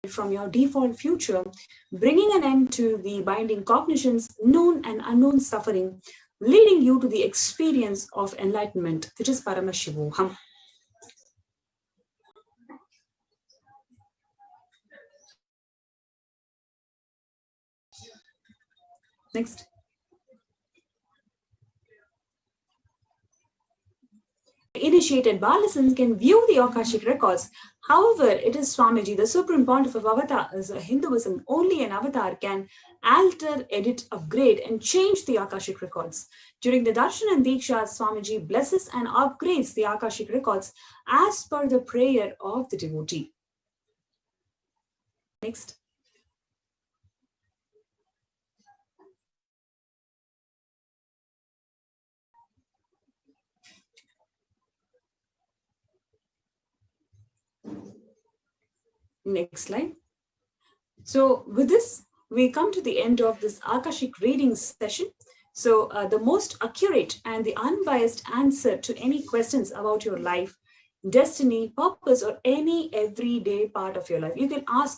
from your default future, bringing an end to the binding cognitions, known and unknown suffering, leading you to the experience of enlightenment, which is Paramashivoham. Next. Initiated Balasans can view the Akashic records. However, it is Swamiji, the Supreme Pontiff of Avatars, Hinduism, only an avatar can alter, edit, upgrade, and change the Akashic records. During the Darshan and Diksha, Swamiji blesses and upgrades the Akashic records as per the prayer of the devotee. Next. Next slide. So with this, we come to the end of this Akashic reading session. So the most accurate and the unbiased answer to any questions about your life, destiny, purpose, or any everyday part of your life. You can ask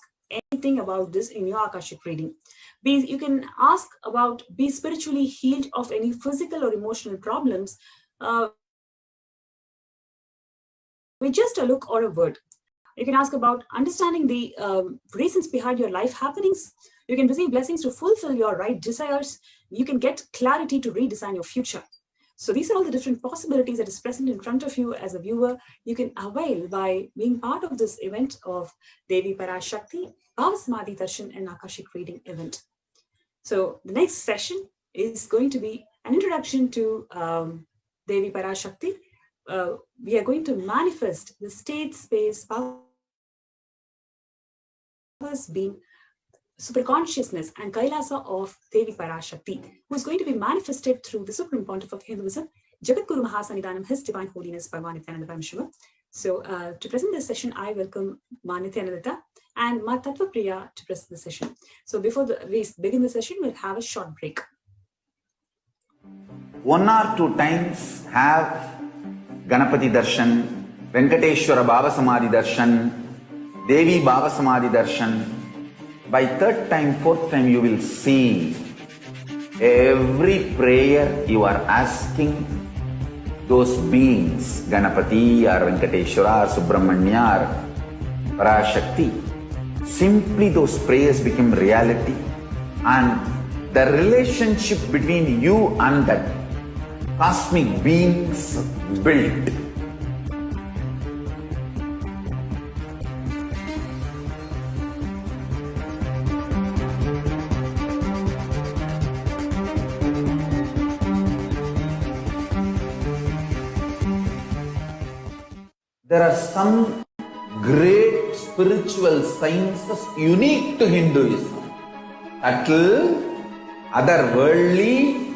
anything about this in your Akashic reading. You can ask about be spiritually healed of any physical or emotional problems with just a look or a word. You can ask about understanding the reasons behind your life happenings. You can receive blessings to fulfill your right desires. You can get clarity to redesign your future. So these are all the different possibilities that is present in front of you as a viewer. You can avail by being part of this event of Devi Parashakti, Bhavasamadhi Darshan and Akashic reading event. So the next session is going to be an introduction to Devi Parashakti. We are going to manifest the state space powers being superconsciousness and Kailasa of Devi Parashakti, who is going to be manifested through the Supreme Pontiff of Hinduism, Jagadguru Mahasannidhanam, His Divine Holiness Bhagavan Nithyananda Paramashivam. So to present this session, I welcome Ma Nithyananda and Ma Tattvapriya to present the session. So before we begin the session, we'll have a short break. 1 or 2 times have Ganapati Darshan, Venkateshwara Bhavasamadhi Darshan, Devi Bhavasamadhi Darshan. By 3rd time, 4th time, you will see every prayer you are asking those beings, Ganapati or Venkateshwara or Subramanya or Parashakti. Simply those prayers become reality, and the relationship between you and that cosmic beings built. There are some great spiritual sciences unique to Hinduism, subtle, otherworldly,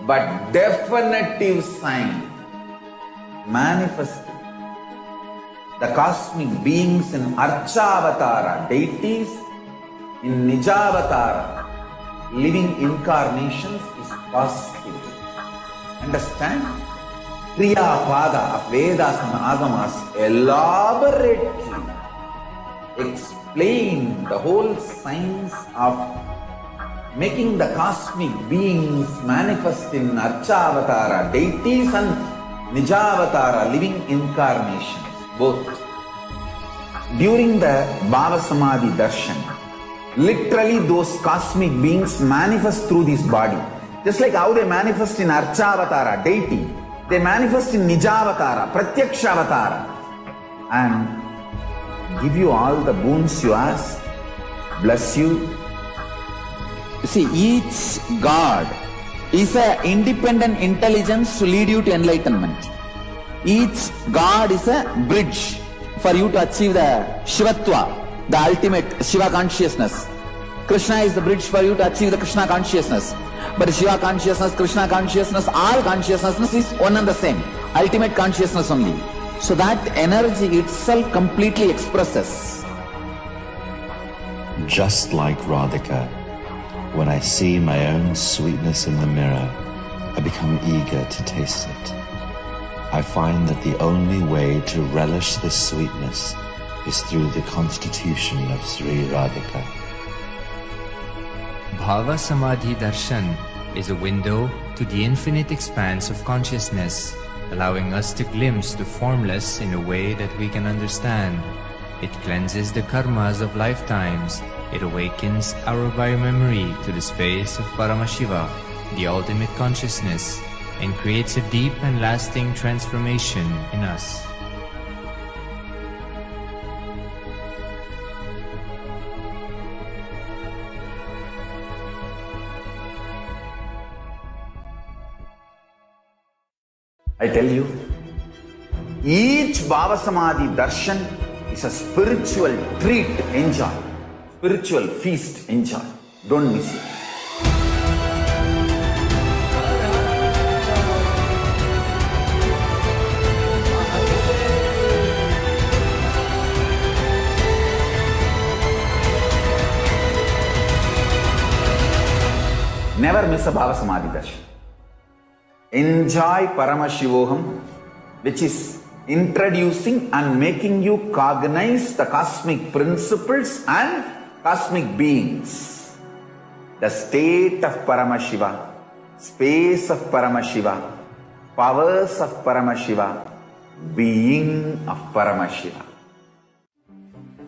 but definitive sign. Manifesting the cosmic beings in Archavatara, deities in Nijavatara, living incarnations is possible. Understand? Kriyapada of Vedas and Agamas elaborately explain the whole science of making the cosmic beings manifest in Archavatara, deities and Nijavatara, living incarnations, both. During the Bhavasamadhi Darshan, literally those cosmic beings manifest through this body. Just like how they manifest in Archavatara, deity, they manifest in Nijavatara, Pratyakshavatara, and give you all the boons you ask, bless you. You see, each God is an independent intelligence to lead you to enlightenment. Each God is a bridge for you to achieve the Shivatva, the ultimate Shiva consciousness. Krishna is the bridge for you to achieve the Krishna consciousness. But Shiva consciousness, Krishna consciousness, all consciousness is one and the same. Ultimate consciousness only. So that energy itself completely expresses. Just like Radhika, when I see my own sweetness in the mirror, I become eager to taste it. I find that the only way to relish this sweetness is through the constitution of Sri Radhika. Bhava Samadhi Darshan is a window to the infinite expanse of consciousness, allowing us to glimpse the formless in a way that we can understand. It cleanses the karmas of lifetimes. It awakens our biomemory to the space of Paramashiva, the ultimate consciousness, and creates a deep and lasting transformation in us. I tell you, each Bhava Samadhi Darshan is a spiritual treat, enjoy. Spiritual feast, enjoy. Don't miss it. Never miss a Bhava Samadhi Darshan. Enjoy Paramashivoham, which is introducing and making you cognize the cosmic principles and cosmic beings. The state of Paramashiva, space of Paramashiva, powers of Paramashiva, being of Paramashiva.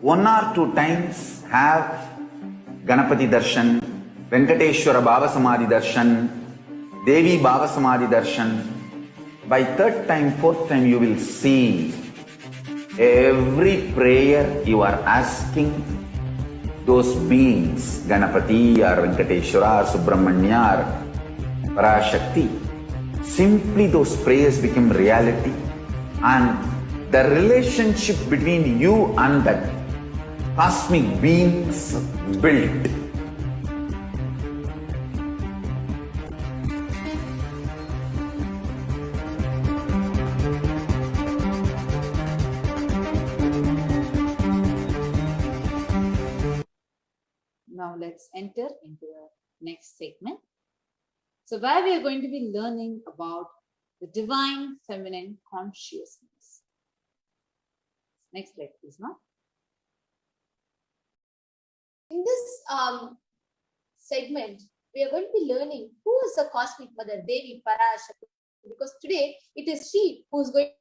1 or 2 times have Ganapati Darshan, Venkateshwara Bhava Samadhi Darshan, Devi Bhava Samadhi Darshan. By 3rd time, 4th time, you will see every prayer you are asking those beings, Ganapati or Venkateshwara or Subramanya or Parashakti. Simply those prayers become reality, and the relationship between you and that cosmic beings built. Now let's enter into the next segment. So where we are going to be learning about the divine feminine consciousness. Next slide, please, now. In this segment, we are going to be learning who is the cosmic mother, Devi Parashakti, because today it is she who is going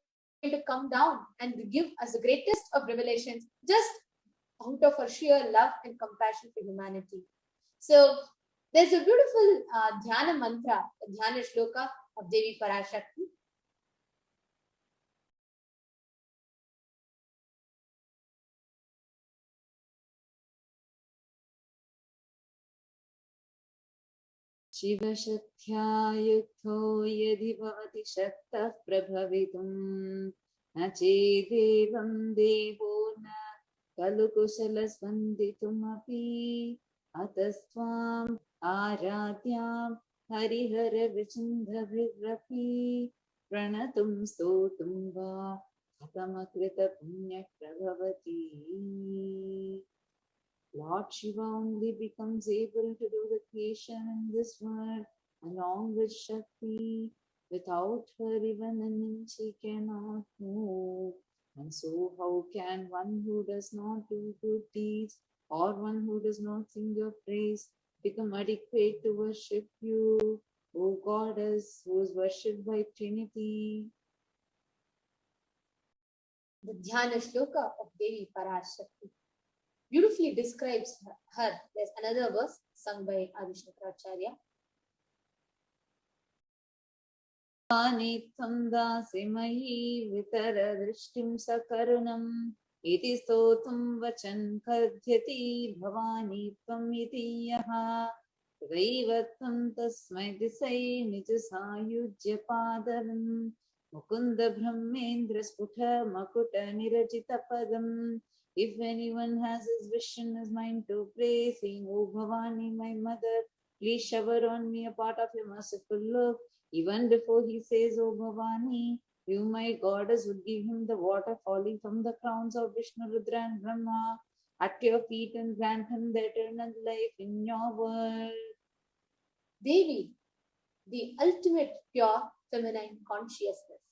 to come down and give us the greatest of revelations, just out of her sheer love and compassion for humanity. So there's a beautiful dhyana mantra, a dhyana shloka of Devi Parashakti. Shiva Shaktya Yukto Yadhi Bhavati Shakta Prabhavitum Nache Devam Devo Na Kalu Kusala Svanditum Api Atasvam Aratyam Harihara Vichindha Virapi Pranatum Stotum Va Katamakrita Punya Prabhavati. Lord Shiva only becomes able to do the creation in this world along with Shakti. Without her, even an inch he cannot move. And so how can one who does not do good deeds or one who does not sing your praise become adequate to worship you, O Goddess, who is worshipped by Trinity? The dhyana shloka of Devi Parashakti beautifully describes her. There's another verse sung by Adishankaracharya. Nitvam dasimayi vitara drishtim sakarunam iti stotum vachan kadhyati bhavani tvam iti yaha Raivatvam tasmai disai nijasayujya padaram mukunda brahmendra sputha makuta nirajita padam. If anyone has his wish in his mind to pray, saying, O Bhavani, my mother, please shower on me a part of your merciful look. Even before he says, O Bhavani, you, my goddess, would give him the water falling from the crowns of Vishnu, Rudra and Brahma at your feet and grant him the eternal life in your world. Devi, the ultimate pure feminine consciousness.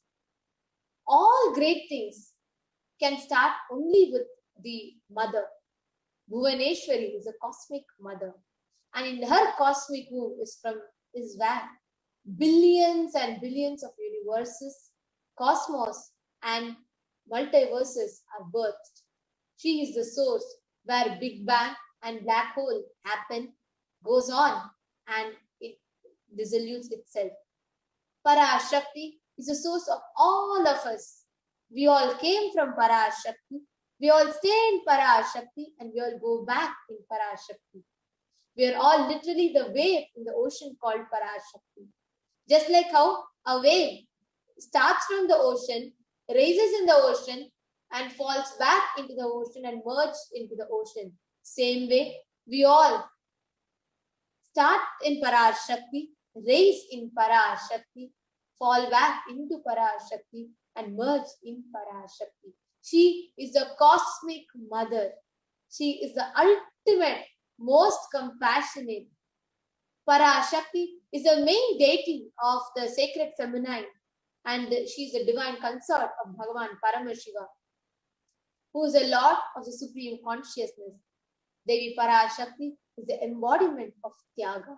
All great things can start only with the mother. Bhuvaneshwari is a cosmic mother. And in her cosmic womb is where billions and billions of universes, cosmos, and multiverses are birthed. She is the source where Big Bang and black hole happen, goes on, and it dissolves itself. Parashakti is the source of all of us. We all came from Parashakti. We all stay in Parashakti, and we all go back in Parashakti. We are all literally the wave in the ocean called Parashakti. Just like how a wave starts from the ocean, raises in the ocean, and falls back into the ocean and merges into the ocean. Same way, we all start in Parashakti, raise in Parashakti, fall back into Parashakti, and merge in Parashakti. She is the cosmic mother. She is the ultimate, most compassionate. Parashakti is the main deity of the sacred feminine, and she is the divine consort of Bhagavan Paramashiva, who is the Lord of the Supreme Consciousness. Devi Parashakti is the embodiment of Tyaga.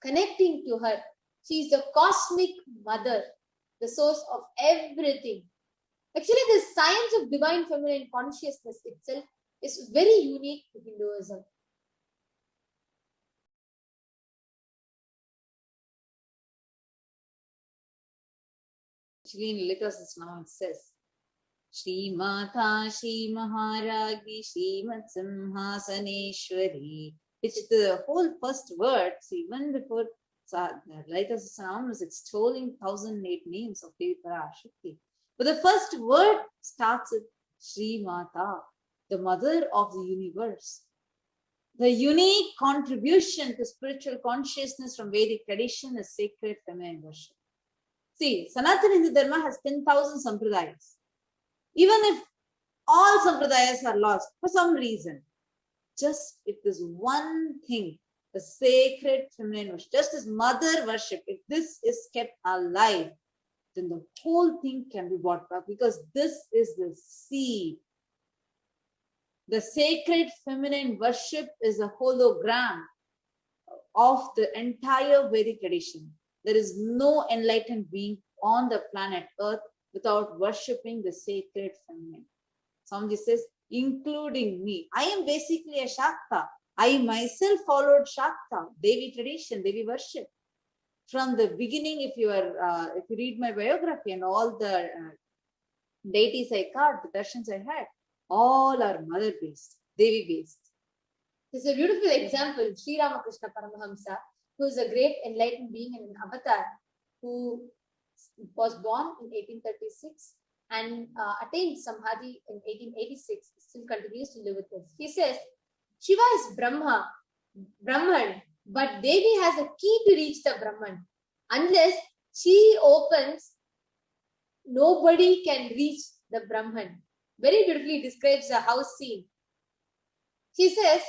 Connecting to her, she is the cosmic mother, the source of everything. Actually, the science of divine feminine consciousness itself is very unique to Hinduism. Actually, in Lilita Sahasranam it says, Shri Mata, Shri Maharagi, Shri Matsimhasaneshwari. Which the whole first word, even before Lilita Sahasranam was extolling 1008 names of Devi Parashakti. But the first word starts with Shri Mata, the mother of the universe. The unique contribution to spiritual consciousness from Vedic tradition is sacred feminine worship. See, Sanatana Hindu Dharma has 10,000 sampradayas. Even if all sampradayas are lost for some reason, just if this one thing, the sacred feminine worship, just this mother worship, if this is kept alive, then the whole thing can be brought back, because this is the seed. The sacred feminine worship is a hologram of the entire Vedic tradition. There is no enlightened being on the planet Earth without worshipping the sacred feminine. Swamiji says, including me. I am basically a Shakta. I myself followed Shakta, Devi tradition, Devi worship. From the beginning, if you read my biography and all the deities I carved, the darshans I had, all are mother-based, Devi-based. This is a beautiful example. Sri Ramakrishna Paramahamsa, who is a great enlightened being and an avatar, who was born in 1836 and attained Samadhi in 1886, still continues to live with us. He says, Shiva is Brahman, but Devi has a key to reach the Brahman. Unless she opens, nobody can reach the Brahman. Very beautifully describes the house scene. She says,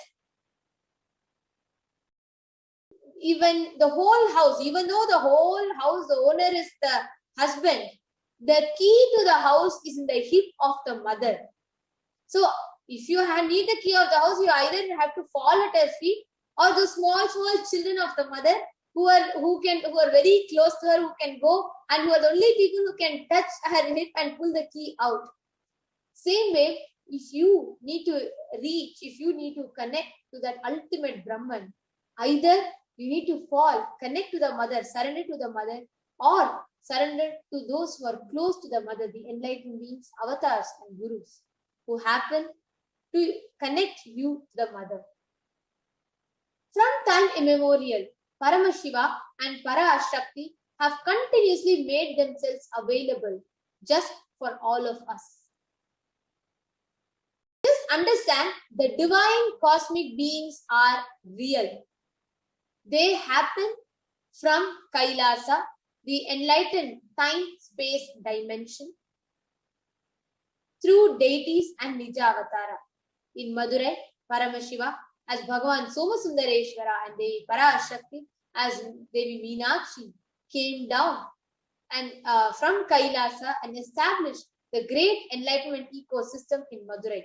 even though the whole house, the owner is the husband, the key to the house is in the hip of the mother. So if you need the key of the house, you either have to fall at her feet, or the small children of the mother who are very close to her, who can go, and who are the only people who can touch her hip and pull the key out. Same way, if you need to reach, if you need to connect to that ultimate Brahman, either you need to fall, connect to the mother, surrender to the mother, or surrender to those who are close to the mother, the enlightened beings, avatars and gurus, who happen to connect you to the mother. From time immemorial, Paramashiva and Parashakti have continuously made themselves available just for all of us. Just understand, the divine cosmic beings are real. They happen from Kailasa, the enlightened time-space dimension, through deities and Nijavatara. In Madurai, Paramashiva as Bhagavan Somasundareshwara and Devi Parashakti as Devi Meenakshi came down and from Kailasa and established the great enlightenment ecosystem in Madurai.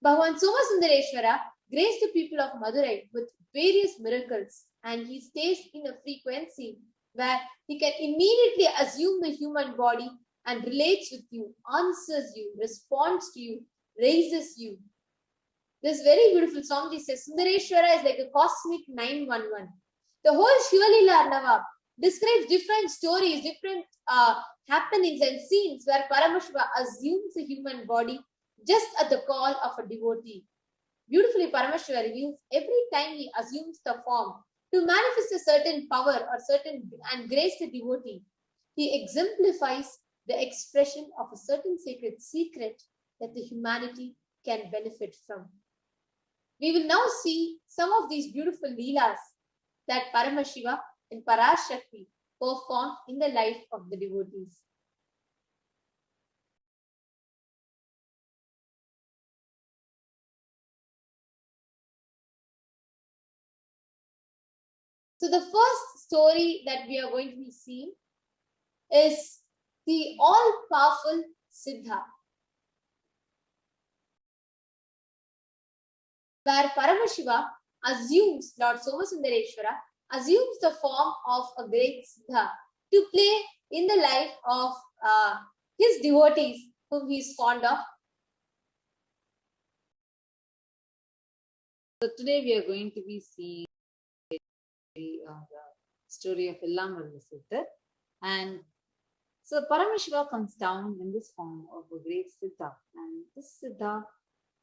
Bhagavan Somasundareshwara graced the people of Madurai with various miracles, and he stays in a frequency where he can immediately assume the human body and relates with you, answers you, responds to you, raises you. This very beautiful song, he says, Sundareshwara is like a cosmic 911. The whole Shivalila Arnava describes different stories, different happenings and scenes where Paramashiva assumes a human body just at the call of a devotee. Beautifully, Paramashiva reveals every time he assumes the form to manifest a certain power or certain and grace the devotee. He exemplifies the expression of a certain sacred secret that the humanity can benefit from. We will now see some of these beautiful leelas that Paramashiva and Parashakti perform in the life of the devotees. So the first story that we are going to be seeing is the all-powerful Siddha, where Paramashiva assumes, Lord Somasundareshwara assumes the form of a great Siddha to play in the life of his devotees whom he is fond of. So today we are going to be seeing the story of Illamalla Siddhar. And so Paramashiva comes down in this form of a great Siddha. And this Siddha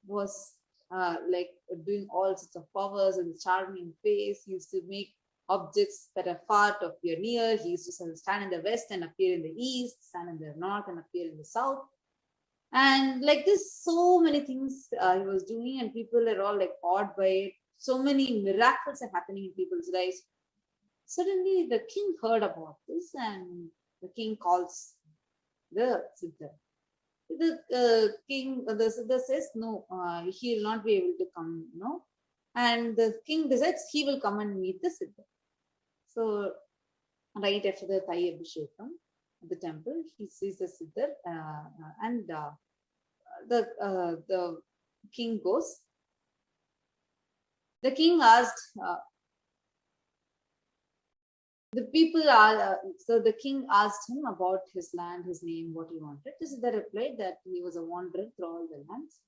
was like doing all sorts of powers and charming face. He used to make objects that are far to appear near. He used to stand in the west and appear in the east, stand in the north and appear in the south. And like this, so many things he was doing, and people are all like awed by it. So many miracles are happening in people's lives. Suddenly the king heard about this, and the king calls the Siddha. The king, the Siddha says, no, he will not be able to come, no. And the king decides he will come and meet the Siddha. So, right after the Thai Abhishekam at the temple, he sees the Siddha, and the king goes. The king asked, so the king asked him about his land, his name, what he wanted. The Siddha replied that he was a wanderer through all the lands.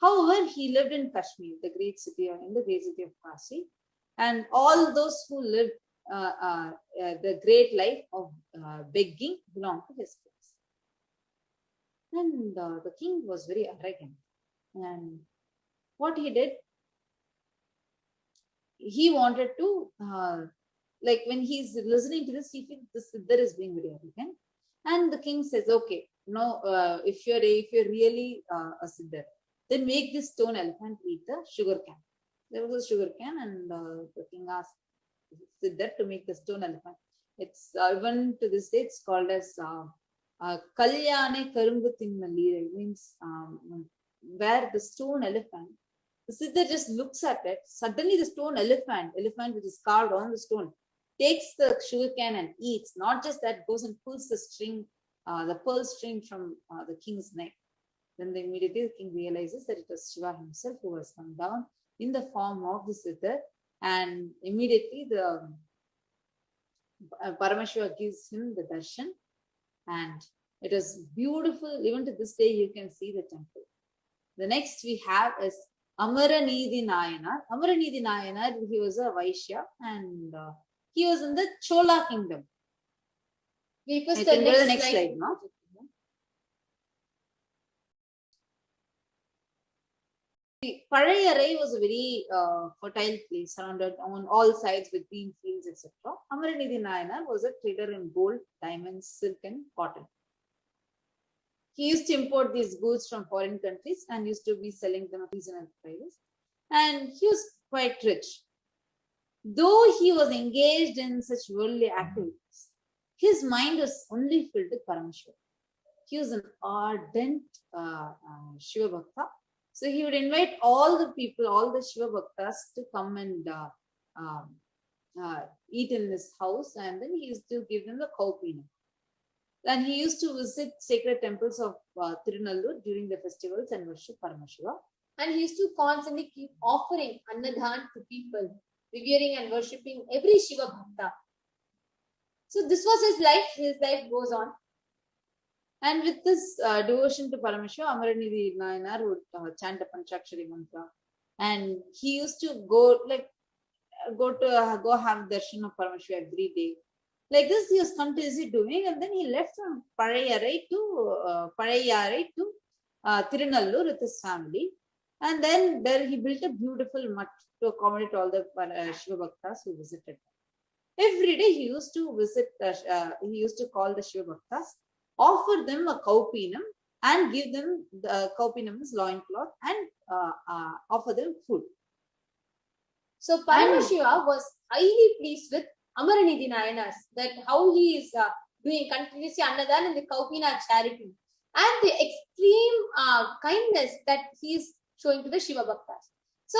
However, he lived in Kashmir, the great city of Kashi, and all those who lived the great life of begging belonged to his place. And the king was very arrogant. And what he did, he wanted to, like when he's listening to this, he thinks the Siddha is being very arrogant. And the king says, okay, no, if you're really a Siddha, then make this stone elephant eat the sugar cane. There was a sugar cane, and the king asked Siddha to make the stone elephant. It's even to this day, it's called as Kalyane Karumbutin Malira. It means where the stone elephant, the Siddha just looks at it. Suddenly the stone elephant which is carved on the stone, takes the sugar cane and eats. Not just that, goes and pulls the string, the pearl string from the king's neck. Then immediately the king realizes that it was Shiva himself who has come down in the form of the Siddha, and immediately the Paramashiva gives him the darshan, and it is beautiful. Even to this day, you can see the temple. The next we have is Amaranidhi Nayanar. Amaranidhi Nayanar, he was a Vaishya, and he was in the Chola kingdom. We I can go to the next slide now. Parayarai was a very fertile place, surrounded on all sides with green fields, etc. Amaranidhi Nayanar was a trader in gold, diamonds, silk, and cotton. He used to import these goods from foreign countries and used to be selling them at reasonable prices. And he was quite rich. Though he was engaged in such worldly activities, his mind was only filled with Paramashiva. He was an ardent Shiva Bhakta. So he would invite all the people, all the Shiva Bhaktas to come and eat in his house, and then he used to give them the cow peanut. And he used to visit sacred temples of Tirunallur during the festivals and worship Paramashiva. and he used to constantly keep offering Annadan to people, revering and worshipping every Shiva Bhakta. So this was his life goes on. And with this devotion to Paramashiva, Amaranidhi Nayanar would chant a Panchakshari mantra. And he used to go have darshan of Paramashiva every day. Like this, he was continuously doing, and then he left from Parayarai to Tirunallur with his family. And then there he built a beautiful mutt to accommodate all the Shiva Bhaktas who visited. Every day he used to visit, he used to call the Shiva Bhaktas, offer them a kaupinam and give them the kaupinam's loincloth and offer them food. So Paramashiva was highly pleased with Amaranidhi Nayanas, that how he is doing continuously Annadan and the Kaupina charity, and the extreme kindness that he is showing to the Shiva Bhaktas. So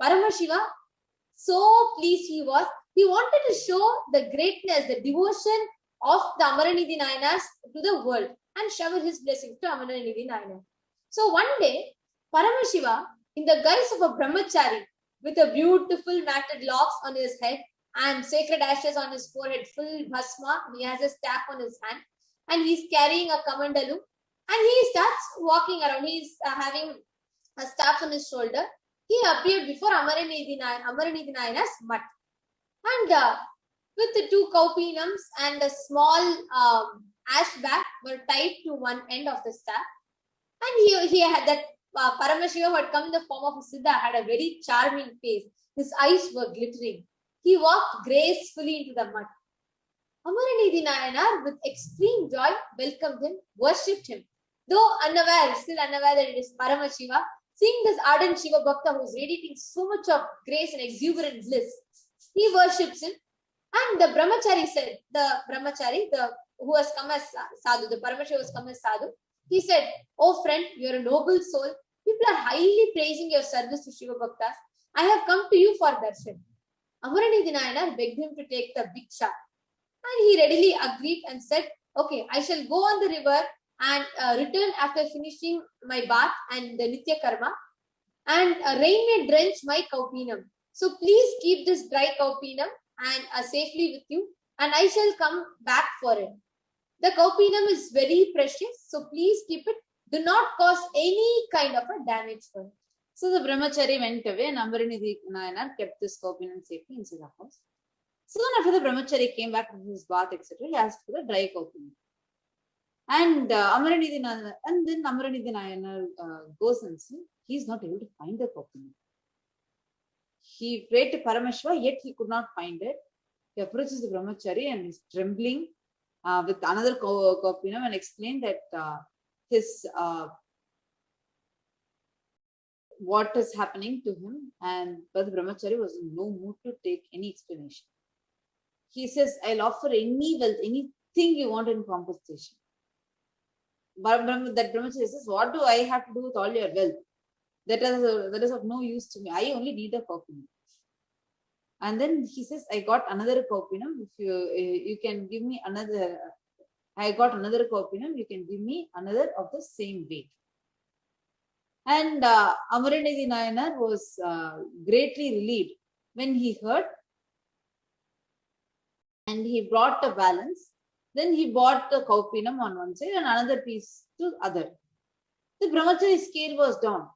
Paramashiva, so pleased he was, he wanted to show the greatness, the devotion of the Amaranidhi Nayanas to the world and shower his blessings to Amaranidhi Nayanar. So one day, Paramashiva, in the guise of a brahmachari, with a beautiful matted locks on his head and sacred ashes on his forehead, full bhasma, he has a staff on his hand, and he's carrying a kamandalu, and he starts walking around. He's having a staff on his shoulder. He appeared before Amaranidhi Nayanar's mutt, and with the two kaupinams and a small ash bag were tied to one end of the staff, and he had that Paramashiva, who had come in the form of a Siddha, had a very charming face. His eyes were glittering. He walked gracefully into the mud. Amaranidhi Nayanar, with extreme joy, welcomed him, worshipped him. Though still unaware that it is Paramashiva, seeing this ardent Shiva Bhakta who is radiating so much of grace and exuberant bliss, he worships him. And the brahmachari said, who has come as sadhu, the Paramashiva has come as sadhu, he said, "Oh friend, you are a noble soul. People are highly praising your service to Shiva Bhaktas. I have come to you for darshan." Amaranidhi Nayanar begged him to take the bhiksha, and he readily agreed and said, "Okay, I shall go on the river and return after finishing my bath and the Nitya Karma, and rain may drench my kaupinam. So please keep this dry kaupinam and safely with you, and I shall come back for it. The kaupinam is very precious, so please keep it. Do not cause any kind of a damage for it." So the brahmachari went away, and Amaranidhi Nayanar kept this kaupinam safely inside the house. Soon after the brahmachari came back from his bath, etc., he asked for the dry kaupinam. And Amaranidhi Nayanar goes and sees he is not able to find the kaupinam. He prayed to Paramashiva, yet he could not find it. He approaches the brahmachari and is trembling with another kaupinam and explained that what is happening to him, but the brahmachari was in no mood to take any explanation. He says, "I'll offer any wealth, anything you want in compensation." But that brahmachari says, "What do I have to do with all your wealth? That is of no use to me. I only need a kaupinam." And then he says, "I got another kaupinam. If you can give me another, I got another kaupinam. You can give me another of the same weight." And Amaranidhi Nayanar was greatly relieved when he heard, and he brought a balance. Then he bought the kaupinam on one side and another piece to other. The brahmachari scale was down.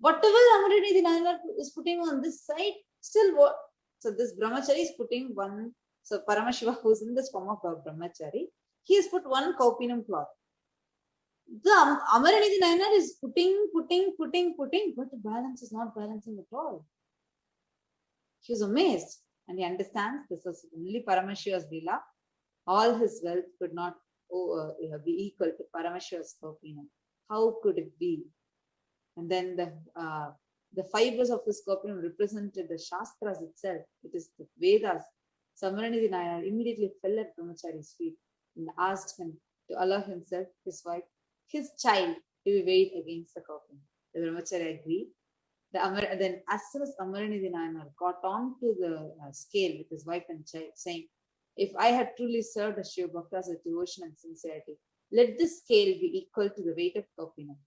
Whatever Amaranidhi Nayanar is putting on this side, still what? So this brahmachari is putting one. So Paramashiva, who is in this form of a brahmachari, he has put one kaupinam cloth. The Amaranidhi Nayanar is putting, but the balance is not balancing at all. He was amazed, and he understands this was only Paramashiva's lila. All his wealth could not be equal to Paramashiva's kaupinam. How could it be? And then the fibers of this kaupinam represented the Shastras itself. It is the Vedas. Amaranidhi Nayanar immediately fell at brahmachari's feet and asked him to allow himself, his wife, his child to be weighed against the kaupinam. The brahmachari agreed. Then as soon as Amaranidhi Nayanar got on to the scale with his wife and child, saying, "If I had truly served the Shiva Bhaktas with devotion and sincerity, let this scale be equal to the weight of kaupinam."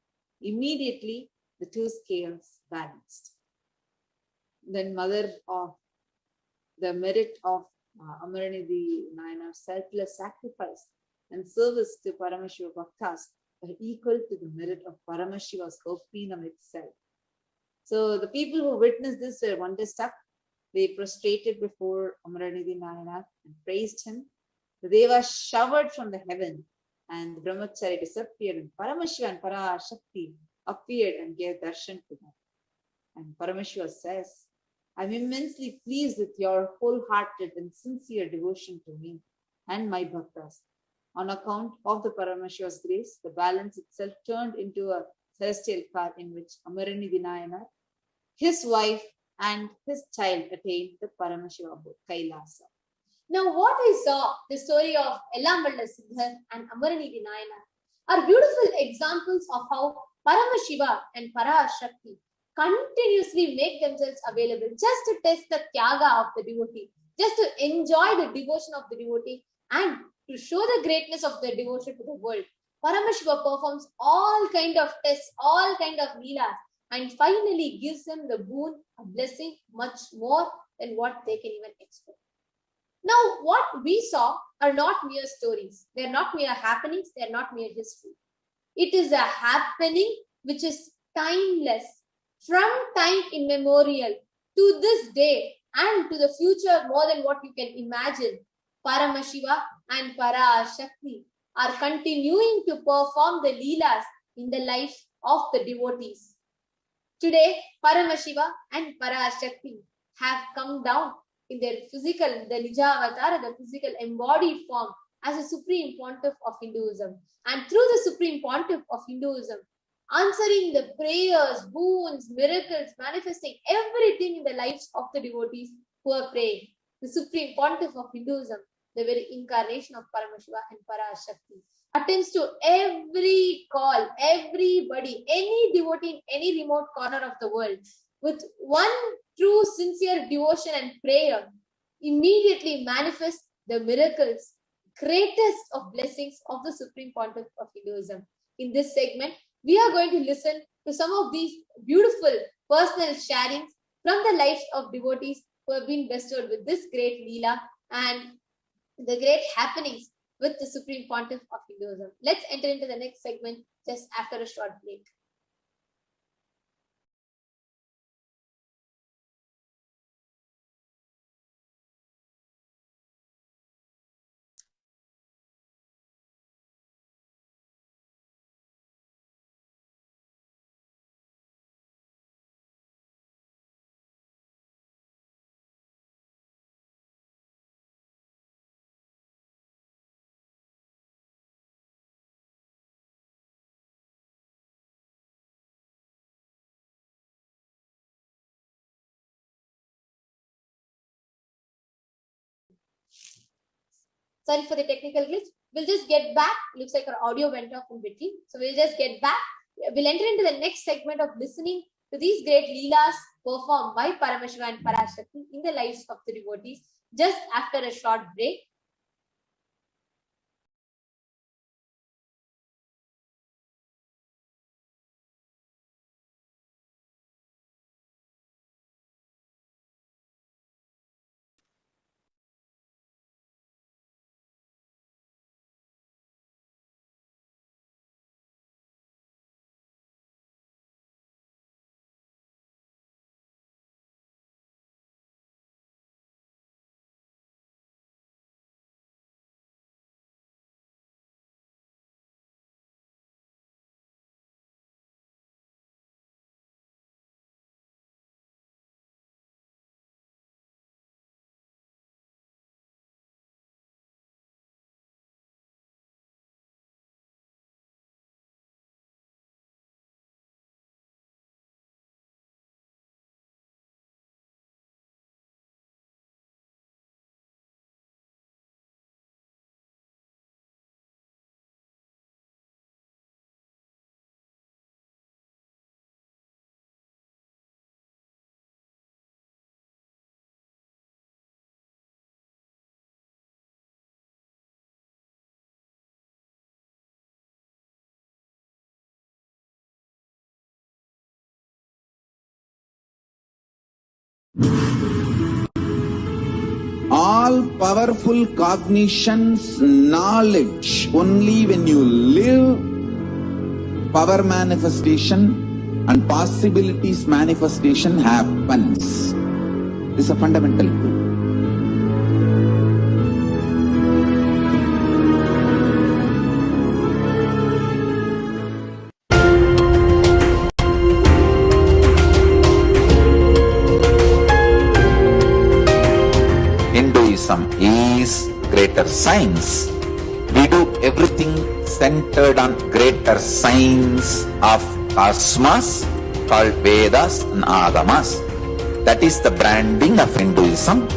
Immediately, the two scales balanced. Then mother of the merit of Amaranidhi Nayana's selfless sacrifice and service to Paramashiva Bhaktas are equal to the merit of Paramashiva's Gopinam itself. So the people who witnessed this were wonderstruck. They prostrated before Amaranidhi Nayana and praised him. The Devas showered from the heaven and the Brahmachari disappeared, and Paramashiva and Parashakti appeared and gave darshan to them. And Paramashiva says, I'm immensely pleased with your wholehearted and sincere devotion to me and my bhaktas. On account of the Paramashiva's grace, the balance itself turned into a celestial car in which Amaranidhi Nayana, his wife, and his child attained the Paramashiva abode, Kailasa. Now, what I saw, the story of Ellamalla Siddhar and Amaranidhi Nayana, are beautiful examples of how Paramashiva and Parashakti continuously make themselves available just to test the tyaga of the devotee, just to enjoy the devotion of the devotee, and to show the greatness of the devotion to the world. Paramashiva performs all kind of tests, all kind of leelas, and finally gives them the boon, a blessing much more than what they can even expect. Now, what we saw are not mere stories. They are not mere happenings. They are not mere history. It is a happening which is timeless, from time immemorial to this day and to the future more than what you can imagine. Paramashiva and Parashakti are continuing to perform the leelas in the life of the devotees. Today, Paramashiva and Parashakti have come down in their physical, the Nijavatara, the physical embodied form as a supreme pontiff of Hinduism. And through the supreme pontiff of Hinduism, answering the prayers, boons, miracles, manifesting everything in the lives of the devotees who are praying. The supreme pontiff of Hinduism, the very incarnation of Paramashiva and Parashakti, attends to every call, everybody, any devotee in any remote corner of the world with one true sincere devotion and prayer, immediately manifest the miracles, greatest of blessings of the Supreme Pontiff of Hinduism. In this segment, we are going to listen to some of these beautiful personal sharings from the lives of devotees who have been bestowed with this great Leela and the great happenings with the Supreme Pontiff of Hinduism. Let's enter into the next segment just after a short break. Sorry for the technical glitch. We'll just get back. Looks like our audio went off in between. So we'll just get back. We'll enter into the next segment of listening to these great leelas performed by Paramashiva and Parashakti in the lives of the devotees just after a short break. All powerful cognitions, knowledge, only when you live power manifestation and possibilities manifestation happens. This is a fundamental truth. Hinduism is greater science. We do everything centered on greater science of cosmos called Vedas and Agamas. That is the branding of Hinduism.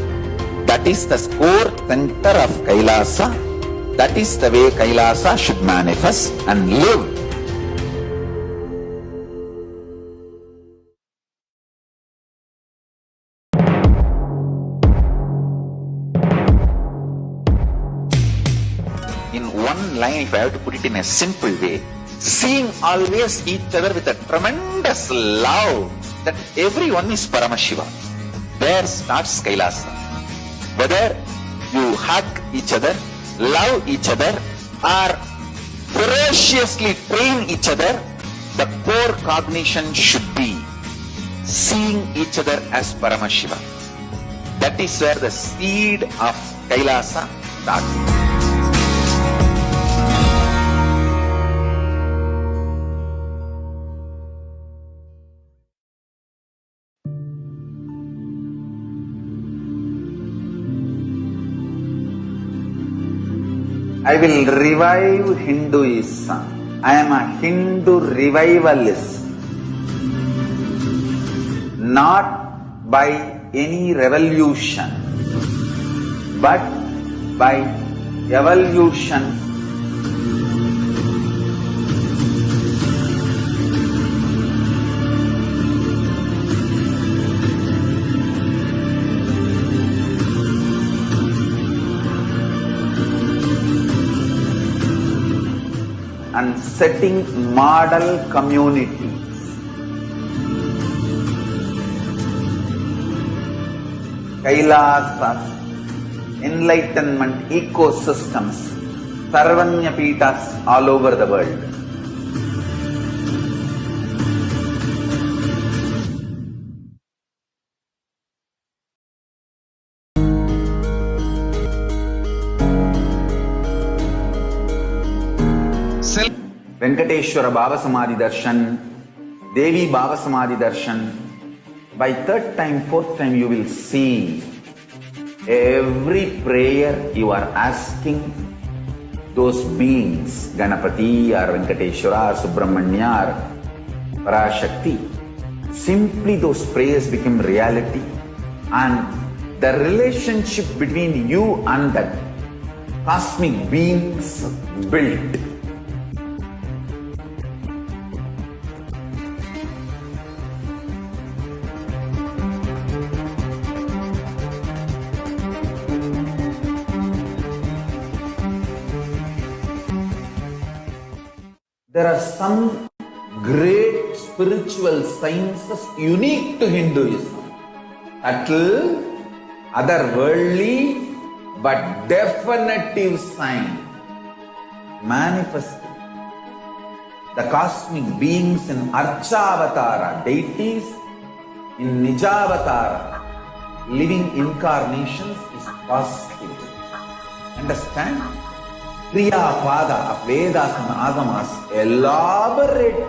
That is the core center of Kailasa. That is the way Kailasa should manifest and live. In one line, if I have to put it in a simple way, seeing always each other with a tremendous love that everyone is Paramashiva. There starts Kailasa. Whether you hug each other, love each other, or ferociously train each other, the core cognition should be seeing each other as Paramashiva. That is where the seed of Kailasa starts. I will revive Hinduism. I am a Hindu revivalist. Not by any revolution, but by evolution. And setting model communities. Kailasas, enlightenment ecosystems, Sarvanyapitas all over the world. Venkateshwara Baba Samadhi Darshan, Devi Baba Samadhi Darshan. By third time, fourth time, you will see every prayer you are asking those beings, Ganapati or Venkateshwara or Subramanya or Parashakti. Simply those prayers become reality, and the relationship between you and that cosmic beings built. There are some great spiritual sciences unique to Hinduism. Subtle, otherworldly, but definitive sign. Manifesting the cosmic beings in Archavatara, deities in Nijavatara, living incarnations is possible. Understand? Kriya Pada of Vedas and Agamas elaborately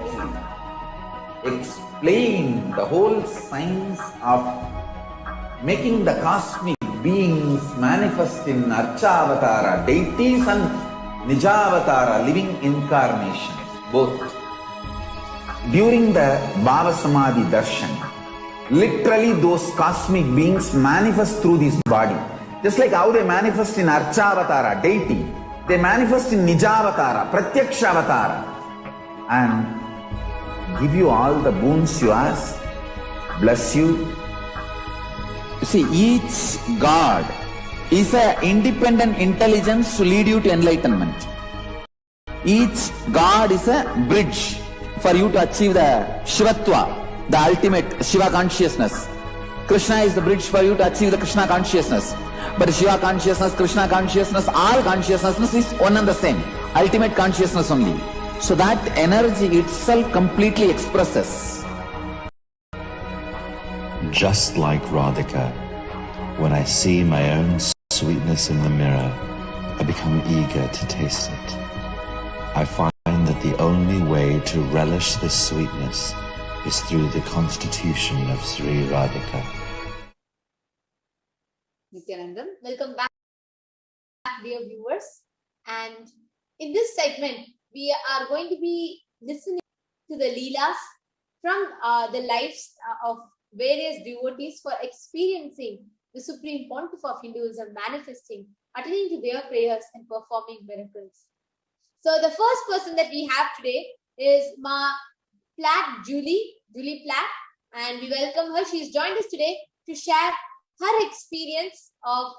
explain the whole science of making the cosmic beings manifest in Archavatara, deities and Nijavatara, living incarnations, both. During the Baba Samadhi Darshan, literally those cosmic beings manifest through this body. Just like how they manifest in Archavatara, deity, they manifest in Nijavatara, Pratyakshavatara, and give you all the boons you ask, bless you. You see, each God is an independent intelligence to lead you to enlightenment. Each God is a bridge for you to achieve the Shivatva, the ultimate Shiva consciousness. Krishna is the bridge for you to achieve the Krishna consciousness. But Shiva consciousness, Krishna consciousness, all consciousness is one and the same. Ultimate consciousness only. So that energy itself completely expresses. Just like Radhika, when I see my own sweetness in the mirror, I become eager to taste it. I find that the only way to relish this sweetness is through the constitution of Sri Radhika. Nithyanandam. Welcome back, dear viewers. And in this segment, we are going to be listening to the Leelas from the lives of various devotees for experiencing the supreme pontiff of Hinduism, manifesting, attending to their prayers and performing miracles. So the first person that we have today is Ma Platt Julie Platt, and we welcome her. She's joined us today to share her experience of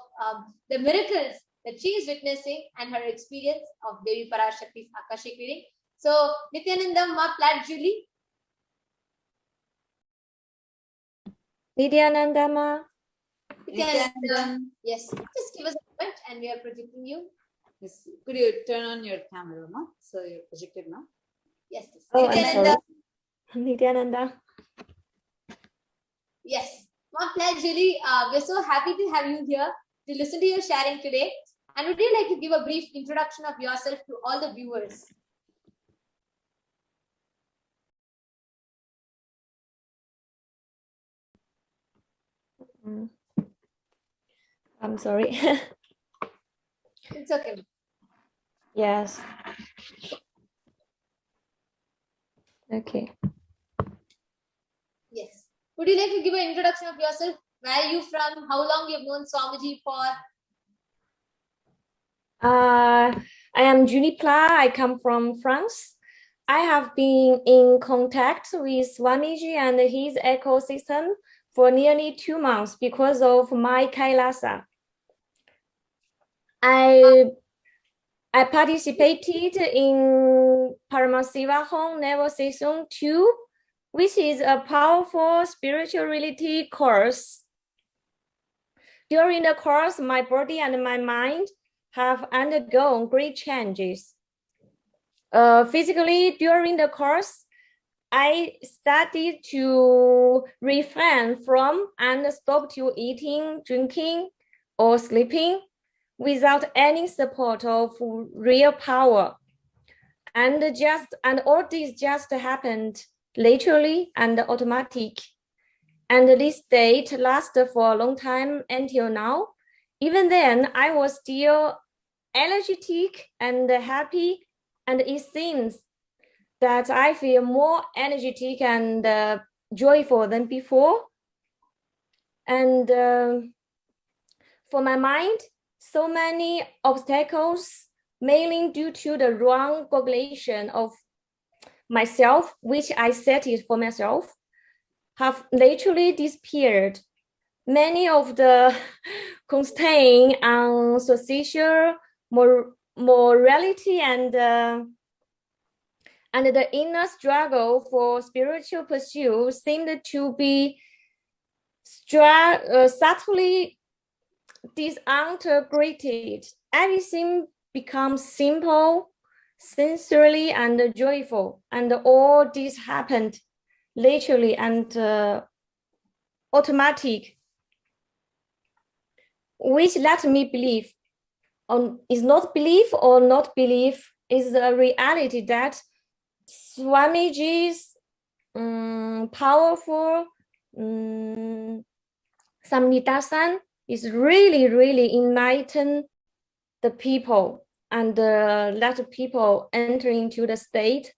the miracles that she is witnessing and her experience of Devi Parashakti's Akashic reading. So Nithyanandam, Ma Platt Julie. Nithyanandama. Nithyanandam. Yes, just give us a moment and we are projecting you. Yes. Could you turn on your camera, Ma? So you're projected now. Yes. Oh, I'm Nithyananda. sorry. Nithyananda. Yes. Ma Platt Julie, we're so happy to have you here to listen to your sharing today. And would you like to give a brief introduction of yourself to all the viewers? I'm sorry. It's okay. Yes. Okay. Yes. Would you like to give an introduction of yourself? Where are you from? How long you have known Swamiji for? I am Julie Platt. I come from France. I have been in contact with Swamiji and his ecosystem for nearly 2 months because of my Kailasa. I participated in Paramashivoham Level Season 2, which is a powerful spirituality course. During the course, my body and my mind have undergone great changes. Physically, during the course, I started to refrain from and stop to eating, drinking, or sleeping without any support of real power. And all this just happened naturally and automatic. And this state lasted for a long time until now. Even then, I was still energetic and happy, and it seems that I feel more energetic and joyful than before. And for my mind, so many obstacles, mainly due to the wrong calculation of myself, which I set it for myself, have naturally disappeared. Many of the constraints on social morality and the inner struggle for spiritual pursuit seemed to be subtly disintegrated. Everything becomes simple, sincerely, and joyful. And all this happened naturally and automatic, which let me believe is not belief or not belief, is the reality that Swamiji's powerful Samnitasan is really enlighten the people and let people enter into the state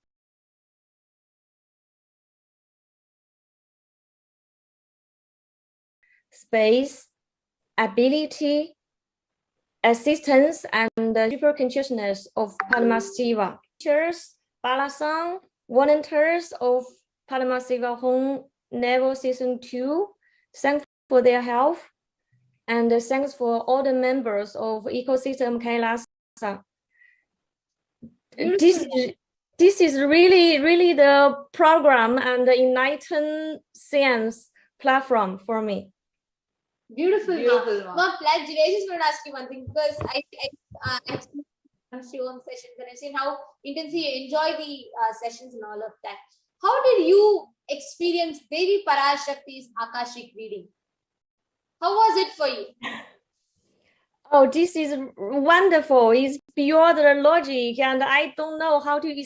space, ability, assistance, and the super consciousness of Paramashiva. Teachers, Balasan, volunteers of Paramashivoham Level Season 2, thanks for their help, and thanks for all the members of ecosystem Kailasa. This is really the program and the enlightened science platform for me. Beautiful, Beautiful, Ma. Ma. Ma, Pladgy, I just want to ask you one thing because I've seen Shivam sessions and I've seen how intensely you enjoy the sessions and all of that. How did you experience Devi Parashakti's Akashic reading? How was it for you? Oh, this is wonderful. It's beyond the logic, and I don't know how to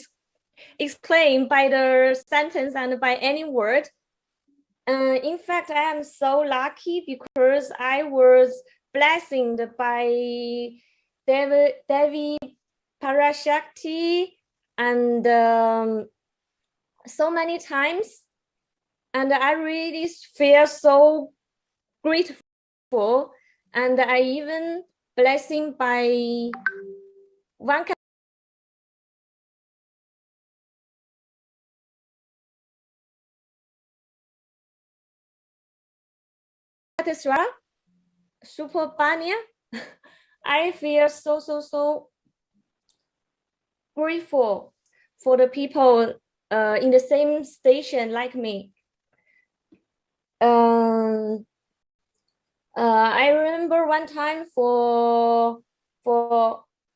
explain by the sentence and by any word. In fact, I am so lucky because I was blessed by Devi Parashakti and so many times, and I really feel so grateful, and I even blessing by one Super Banya. I feel so grateful for the people in the same station like me. I remember one time for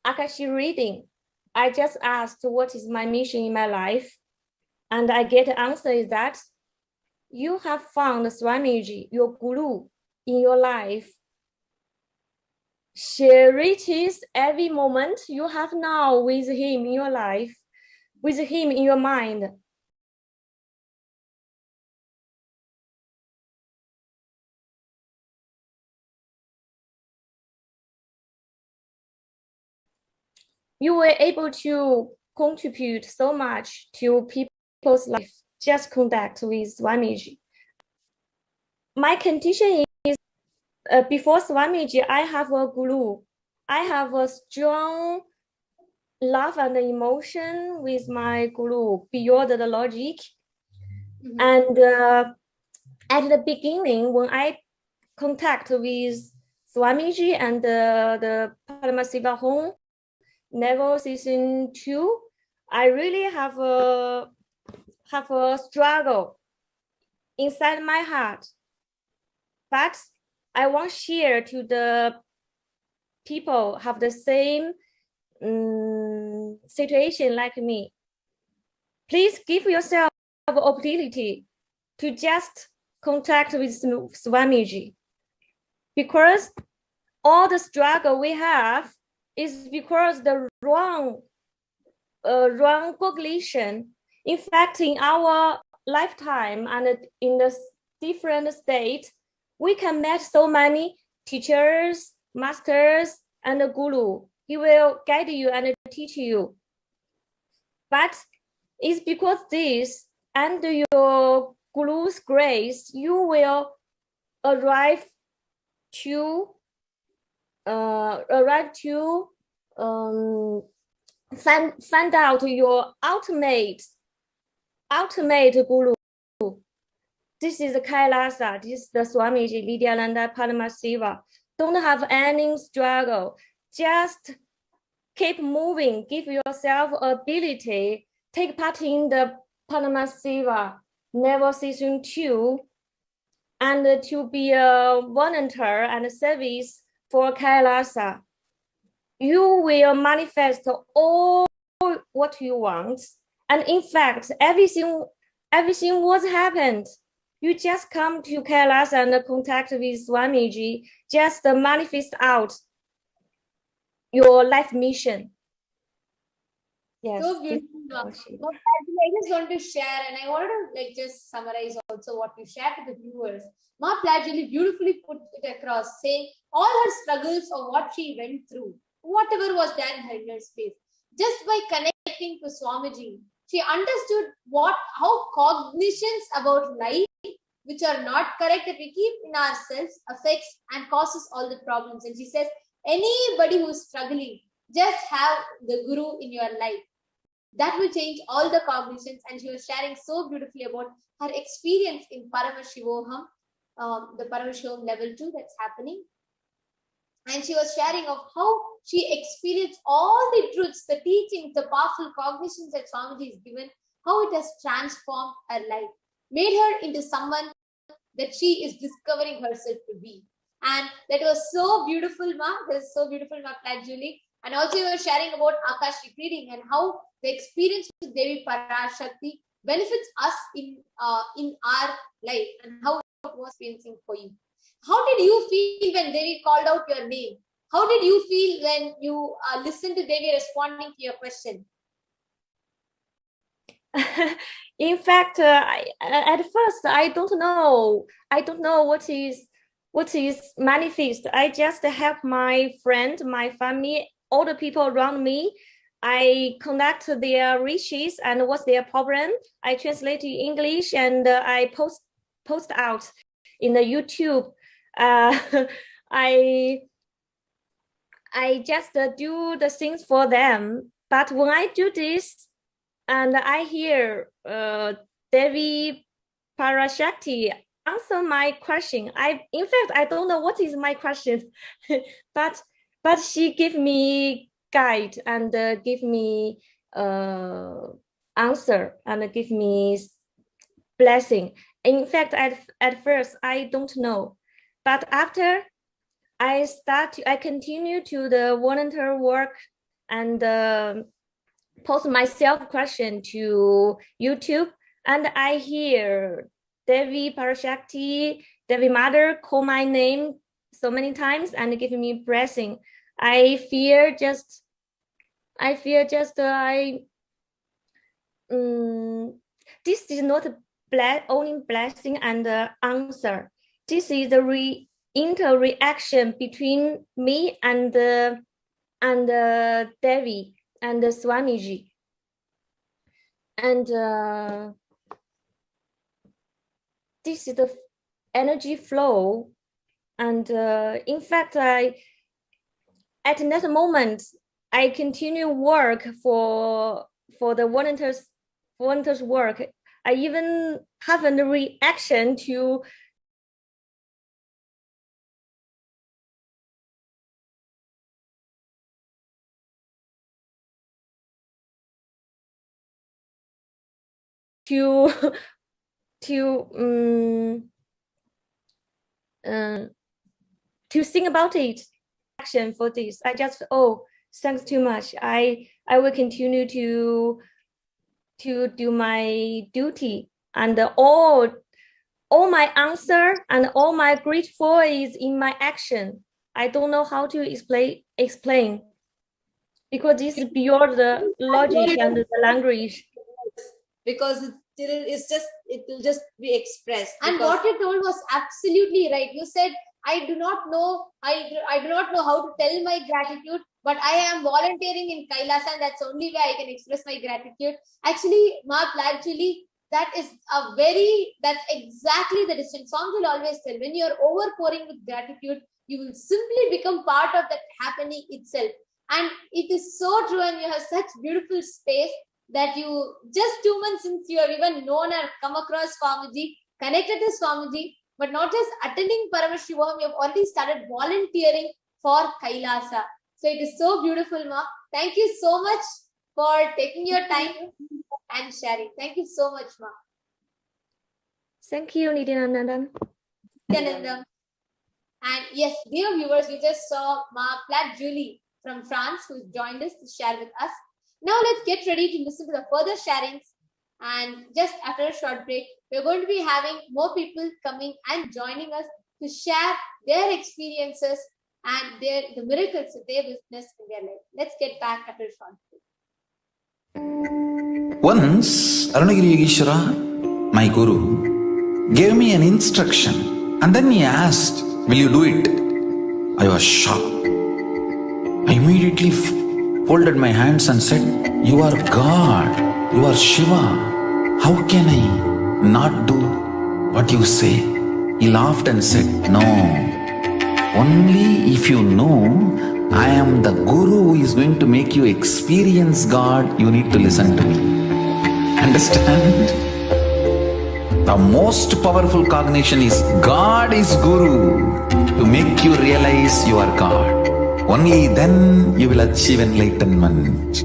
Akashic reading, I just asked what is my mission in my life, and I get the answer is that you have found Swamiji, your guru, in your life. Cherish every moment you have now with him in your life, with him in your mind. You were able to contribute so much to people's life. Just contact with Swamiji. My condition is before Swamiji, I have a guru. I have a strong love and emotion with my guru beyond the logic. And at the beginning, when I contact with Swamiji and the Paramashivoham, Never Season 2, I really have a struggle inside my heart. But I want to share to the people have the same situation like me. Please give yourself an opportunity to just contact with Swamiji, because all the struggle we have is because the wrong cognition. In fact, in our lifetime and in the different state, we can meet so many teachers, masters, and a guru. He will guide you and teach you. But it's because this, under your guru's grace, you will arrive to find out your ultimate guru. This is the Kailasa. This is the Swamiji Nithyananda Paramashivam. Don't have any struggle. Just keep moving. Give yourself ability. Take part in the Paramashivoham Never Season 2, and to be a volunteer and service for Kailasa. You will manifest all what you want. And in fact, everything was happened. You just come to Kailasa and contact with Swamiji, just manifest out your life mission. Yes. So beautiful. I just want to share, and I want to just summarize also what you shared to the viewers. Ma Pladgy beautifully put it across, saying all her struggles or what she went through, whatever was there in her inner space, just by connecting to Swamiji, she understood how cognitions about life which are not correct that we keep in ourselves affects and causes all the problems. And she says, anybody who is struggling, just have the guru in your life. That will change all the cognitions. And she was sharing so beautifully about her experience in Paramashivoham, the Paramashivoham level 2 that's happening. And she was sharing of how she experienced all the truths, the teachings, the powerful cognitions that Swamiji has given, how it has transformed her life, made her into someone that she is discovering herself to be. And that was so beautiful, Ma. That was so beautiful, Ma Julie. And also you were sharing about Akashic reading and how the experience with Devi Parashakti benefits us in our life and how it was experiencing for you. How did you feel when Devi called out your name? How did you feel when you listened to Devi responding to your question? In fact, at first I don't know what is manifest. I just help my friend, my family, all the people around me. I connect their wishes and what's their problem. I translate to English and I post out in the YouTube. I just do the things for them. But when I do this, and I hear Devi Parashakti answer my question. In fact, I don't know what is my question, but she give me guide and give me answer and give me blessing. In fact, at first I don't know, but after I continue to the volunteer work and post myself question to YouTube, and I hear Devi Parashakti, Devi Mother call my name so many times and give me blessing. I fear just this is not only blessing and answer. This is a interaction between me and Devi and Swamiji. And this is the energy flow. And in fact, at that moment, I continue work for the volunteers work. I even have a reaction to think about it. Action for this. I just thanks too much. I will continue to do my duty, and all my answer and all my grateful is in my action. I don't know how to explain because this is beyond the logic and the language. Because it will just be expressed. And what you told was absolutely right. You said, I do not know how to tell my gratitude, but I am volunteering in Kailasa, and that's the only way I can express my gratitude. Actually, Ma Julie, that's exactly the distance. Songs will always tell, when you're overpouring with gratitude, you will simply become part of that happening itself. And it is so true, and you have such beautiful space that you, just 2 months since you have even known or come across Swamiji, connected to Swamiji, but not just attending Paramashivoham, you have already started volunteering for Kailasa. So it is so beautiful, Ma. Thank you so much for taking your time and sharing. Thank you so much, Ma. Thank you, Nithyananda. And yes, dear viewers, we just saw Ma Julie from France who joined us to share with us. Now let's get ready to listen to the further sharings. And just after a short break, we're going to be having more people coming and joining us to share their experiences and the miracles that they witnessed in their life. Let's get back after a short break. Once, Arunagiri Yogeshwara, my guru, gave me an instruction and then he asked, will you do it? I was shocked. I immediately folded my hands and said, you are God, you are Shiva. How can I not do what you say? He laughed and said, no, only if you know I am the guru who is going to make you experience God, you need to listen to me. Understand? The most powerful cognition is God is guru to make you realize you are God. Only then you will achieve enlightenment.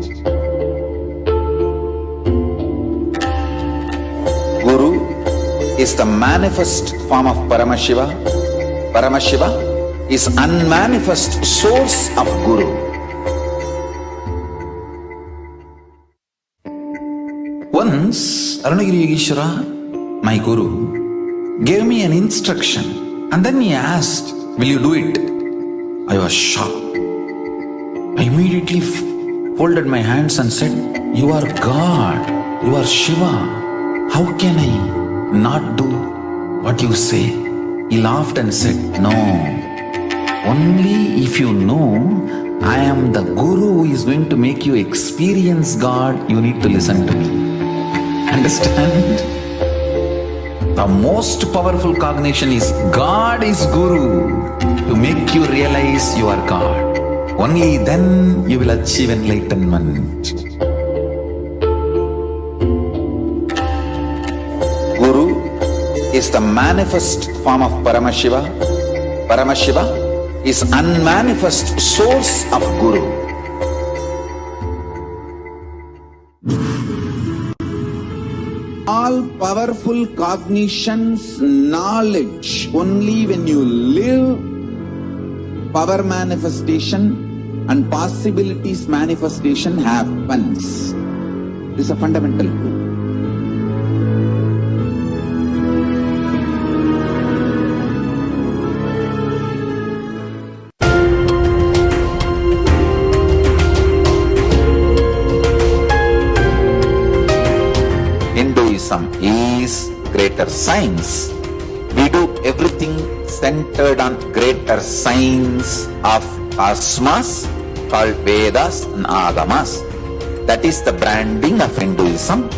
Guru is the manifest form of Paramashiva. Paramashiva is unmanifest source of Guru. Once, Arunagiri Yogeshwara, my Guru, gave me an instruction and then he asked, will you do it? I was shocked. I immediately folded my hands and said, you are God, you are Shiva. How can I not do what you say? He laughed and said, no, only if you know I am the Guru who is going to make you experience God, you need to listen to me. Understand? The most powerful cognition is God is Guru to make you realize you are God. Only then you will achieve enlightenment. Guru is the manifest form of Paramashiva. Paramashiva is unmanifest source of Guru. All powerful cognitions, knowledge, only when you live, power manifestation and possibilities manifestation happens. This is a fundamental truth. Hinduism is greater science. We do everything centered on greater science of cosmos called Vedas and Agamas. That is the branding of Hinduism.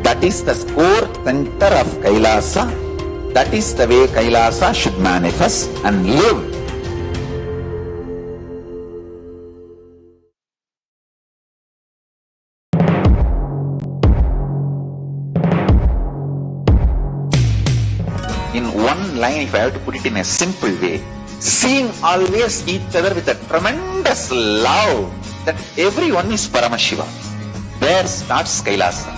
That is the core center of Kailasa. That is the way Kailasa should manifest and live. In one line, if I have to put it in a simple way, seeing always each other with a tremendous love that everyone is Paramashiva. There starts Kailasa.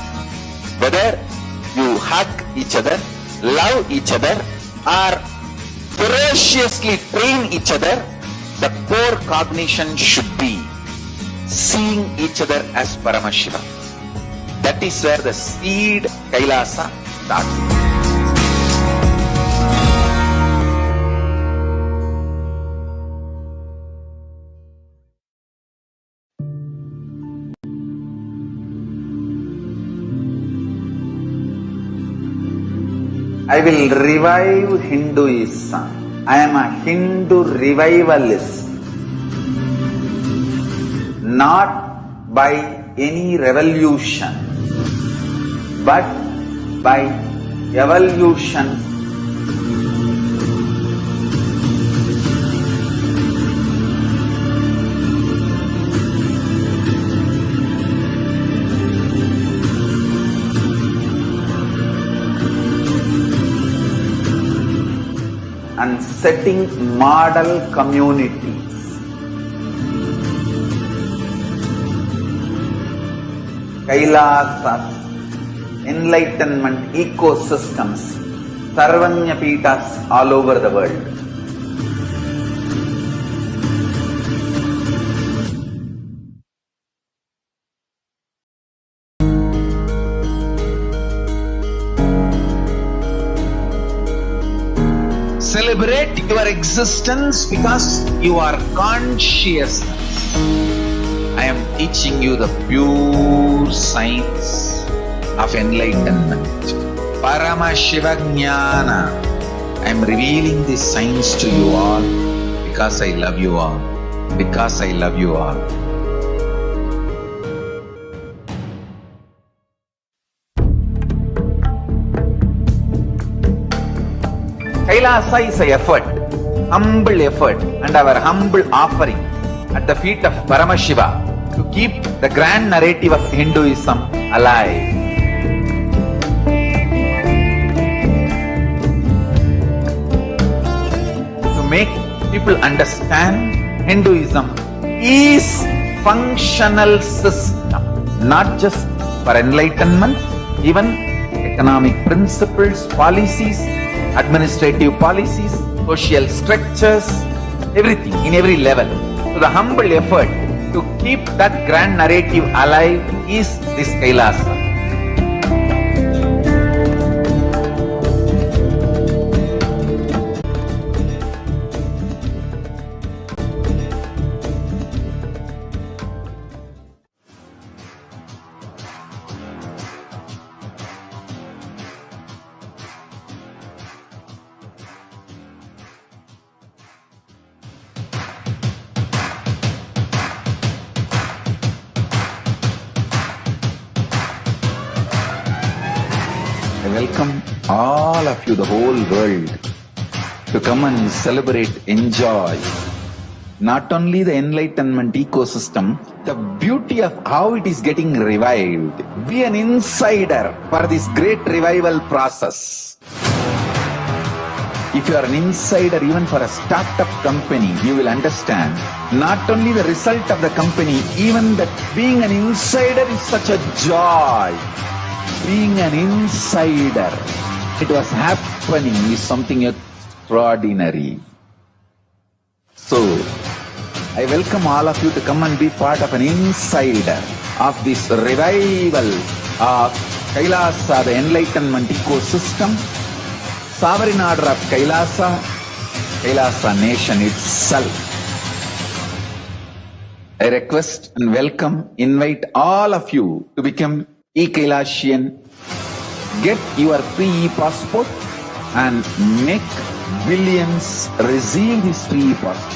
Whether you hug each other, love each other, or ferociously train each other, the core cognition should be seeing each other as Paramashiva. That is where the seed Kailasa starts. I will revive Hinduism. I am a Hindu revivalist. Not by any revolution, but by evolution. And setting model communities. Kailasa, enlightenment ecosystems, Sarvanya Pitas all over the world. Celebrate your existence because you are consciousness. I am teaching you the pure science of enlightenment. Paramashivoham. I am revealing this science to you all because I love you all. Because I love you all. Kailasa is an effort, humble effort, and our humble offering at the feet of Paramashiva to keep the grand narrative of Hinduism alive. To make people understand Hinduism is functional system, not just for enlightenment, even economic principles, policies, administrative policies, social structures, everything, in every level. So the humble effort to keep that grand narrative alive is this Kailasa. I welcome all of you, the whole world, to come and celebrate, enjoy not only the enlightenment ecosystem, the beauty of how it is getting revived. Be an insider for this great revival process. If you are an insider even for a startup company, you will understand not only the result of the company, even that being an insider is such a joy. Being an insider, it was happening, is something extraordinary. So, I welcome all of you to come and be part of an insider of this revival of Kailasa, the enlightenment ecosystem, sovereign order of Kailasa, Kailasa nation itself. I request and welcome, invite all of you to become e-Kailasian, get your free e-passport and make billions receive this free e-passport.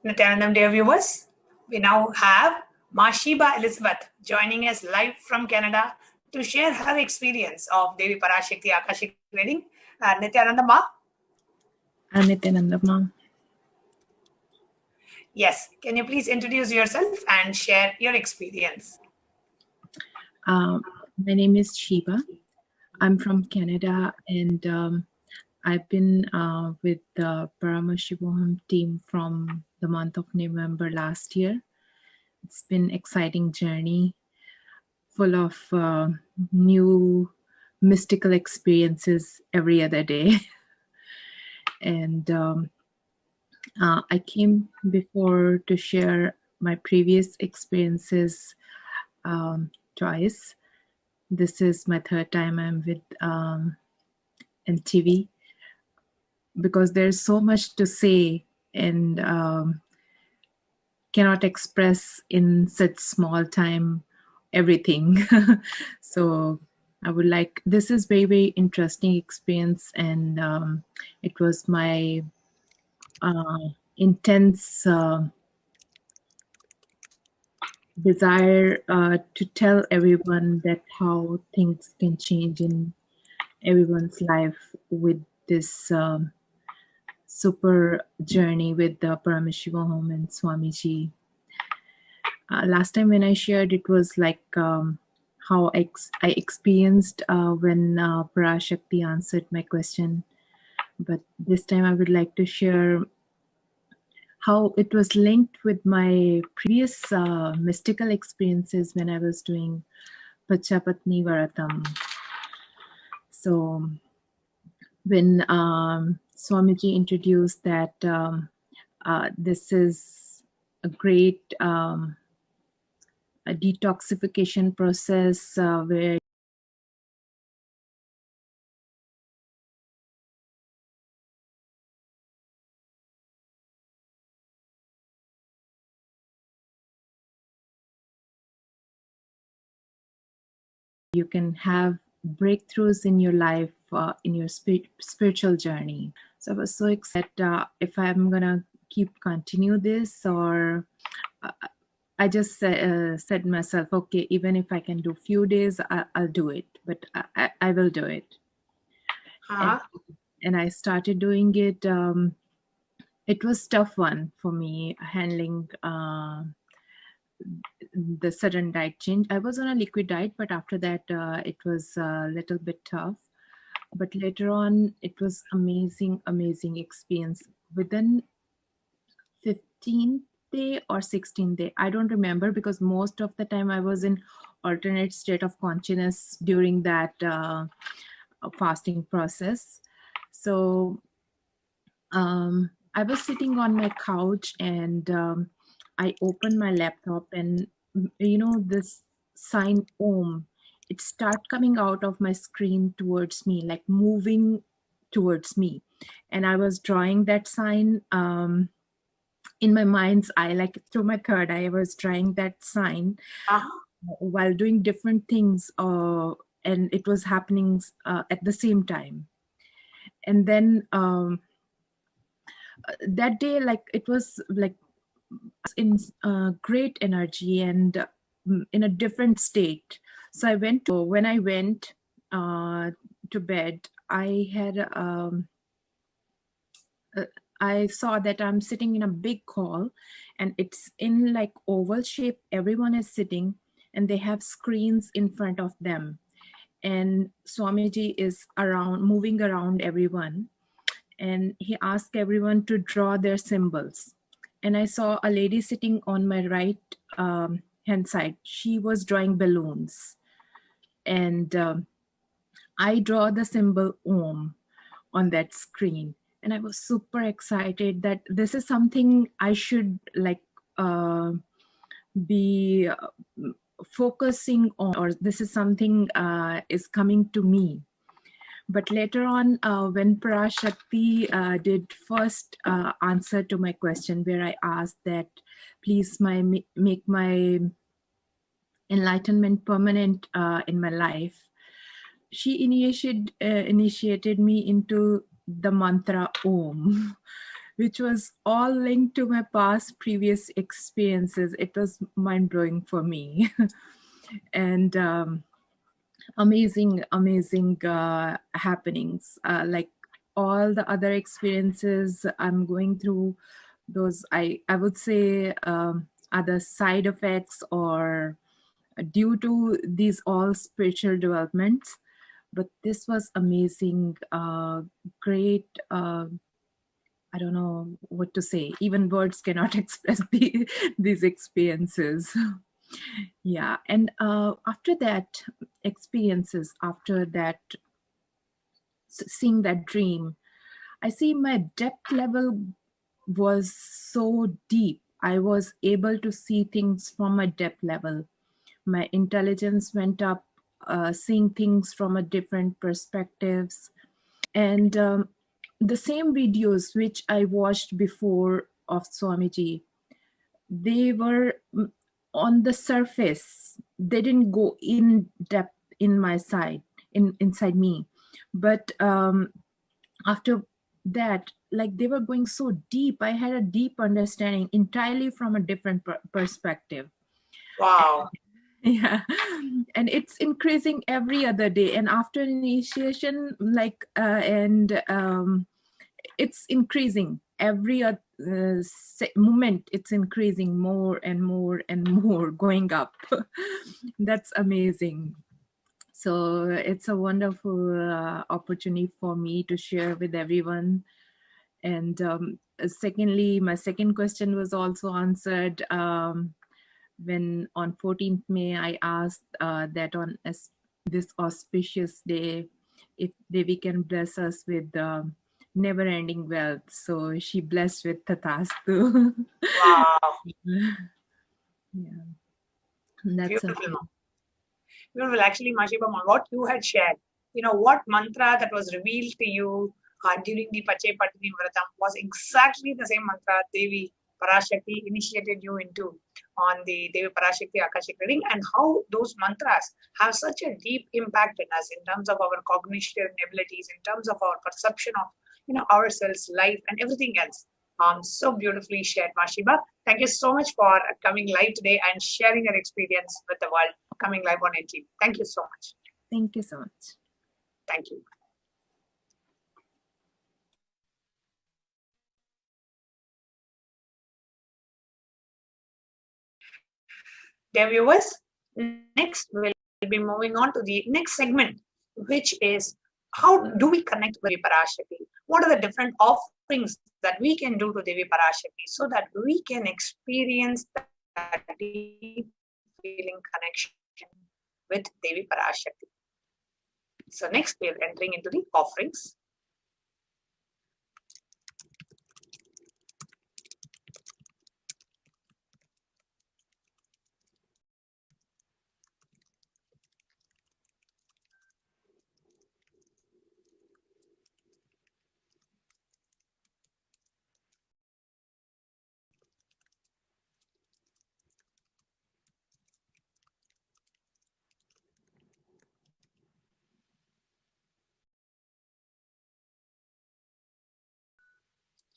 Nithyanandam, dear viewers, we now have Mashiba Elizabeth joining us live from Canada to share her experience of Devi Parashakti Akashic reading. Nithyanandam Ma? Nithyanandam Ma. Yes, can you please introduce yourself and share your experience? My name is Shiba. I'm from Canada, and I've been with the Paramashivoham team from the month of November last year. It's been an exciting journey, full of new mystical experiences every other day. And I came before to share my previous experiences twice. This is my third time I'm with NTV, because there's so much to say and cannot express in such small time everything. So I would like, this is very, very interesting experience, and it was my intense desire to tell everyone that how things can change in everyone's life with this super journey with the Paramashivoham and Swamiji. Last time when I shared, it was like how I experienced when Parashakti answered my question. But this time I would like to share how it was linked with my previous mystical experiences when I was doing Pachapatni Varatam. So when Swamiji introduced that this is a great a detoxification process where you can have breakthroughs in your life, in your spiritual journey. So I was so excited if I'm gonna continue this, or I just said myself, okay, even if I can do few days, I'll do it, but I will do it. And I started doing it. It was tough one for me, handling the sudden diet change. I was on a liquid diet, but after that, it was a little bit tough. But later on, it was amazing experience. Within 15th day or 16th day, I don't remember, because most of the time I was in alternate state of consciousness during that fasting process. So I was sitting on my couch, and I opened my laptop, and this sign Om, it started coming out of my screen towards me, like moving towards me. And I was drawing that sign in my mind's eye, like through my third eye, I was drawing that sign while doing different things, and it was happening at the same time. And then that day, like it was like in great energy and in a different state. So when I went to bed, I had I saw that I'm sitting in a big hall, and it's in like oval shape. Everyone is sitting, and they have screens in front of them, and Swamiji is moving around everyone, and he asked everyone to draw their symbols. And I saw a lady sitting on my right hand side. She was drawing balloons, and I draw the symbol Om on that screen. And I was super excited that this is something I should like be focusing on, or this is something is coming to me. But later on, when Parashakti did first answer to my question, where I asked that, please make my enlightenment permanent in my life, she initiated me into the mantra Om, which was all linked to my previous experiences. It was mind-blowing for me. And amazing happenings, like all the other experiences I'm going through, those I would say other side effects or due to these all spiritual developments. But this was amazing, great. I don't know what to say. Even words cannot express these experiences. Yeah. And after that experiences, after that, seeing that dream, I see my depth level was so deep. I was able to see things from a depth level. My intelligence went up, seeing things from a different perspectives. And the same videos which I watched before of Swamiji, they were on the surface. They didn't go in depth in my side, inside me. But after that, like they were going so deep. I had a deep understanding entirely from a different perspective. Wow. Yeah. And it's increasing every other day. And after initiation, like, it's increasing every moment. It's increasing more and more and more, going up. That's amazing. So it's a wonderful opportunity for me to share with everyone. And secondly, my second question was also answered when on 14th May, I asked that on this auspicious day, if Devi can bless us with never-ending wealth. So she blessed with Tathastu. Wow. Yeah. That's beautiful. Beautiful. Actually, Mashibam, what you had shared, what mantra that was revealed to you during the Pache Patni Vratam was exactly the same mantra Devi Parashakti initiated you into on the Devi Parashakti Akashic reading, and how those mantras have such a deep impact in us in terms of our cognition abilities, in terms of our perception of ourselves, life, and everything else. So beautifully shared, Mashiba. Thank you so much for coming live today and sharing your experience with the world, coming live on NT. Thank you so much. Thank you so much. Thank you. Dear viewers, next we'll be moving on to the next segment, which is how do we connect with Devi Parashakti? What are the different offerings that we can do to Devi Parashakti so that we can experience that deep feeling connection with Devi Parashakti? So next we're entering into the offerings.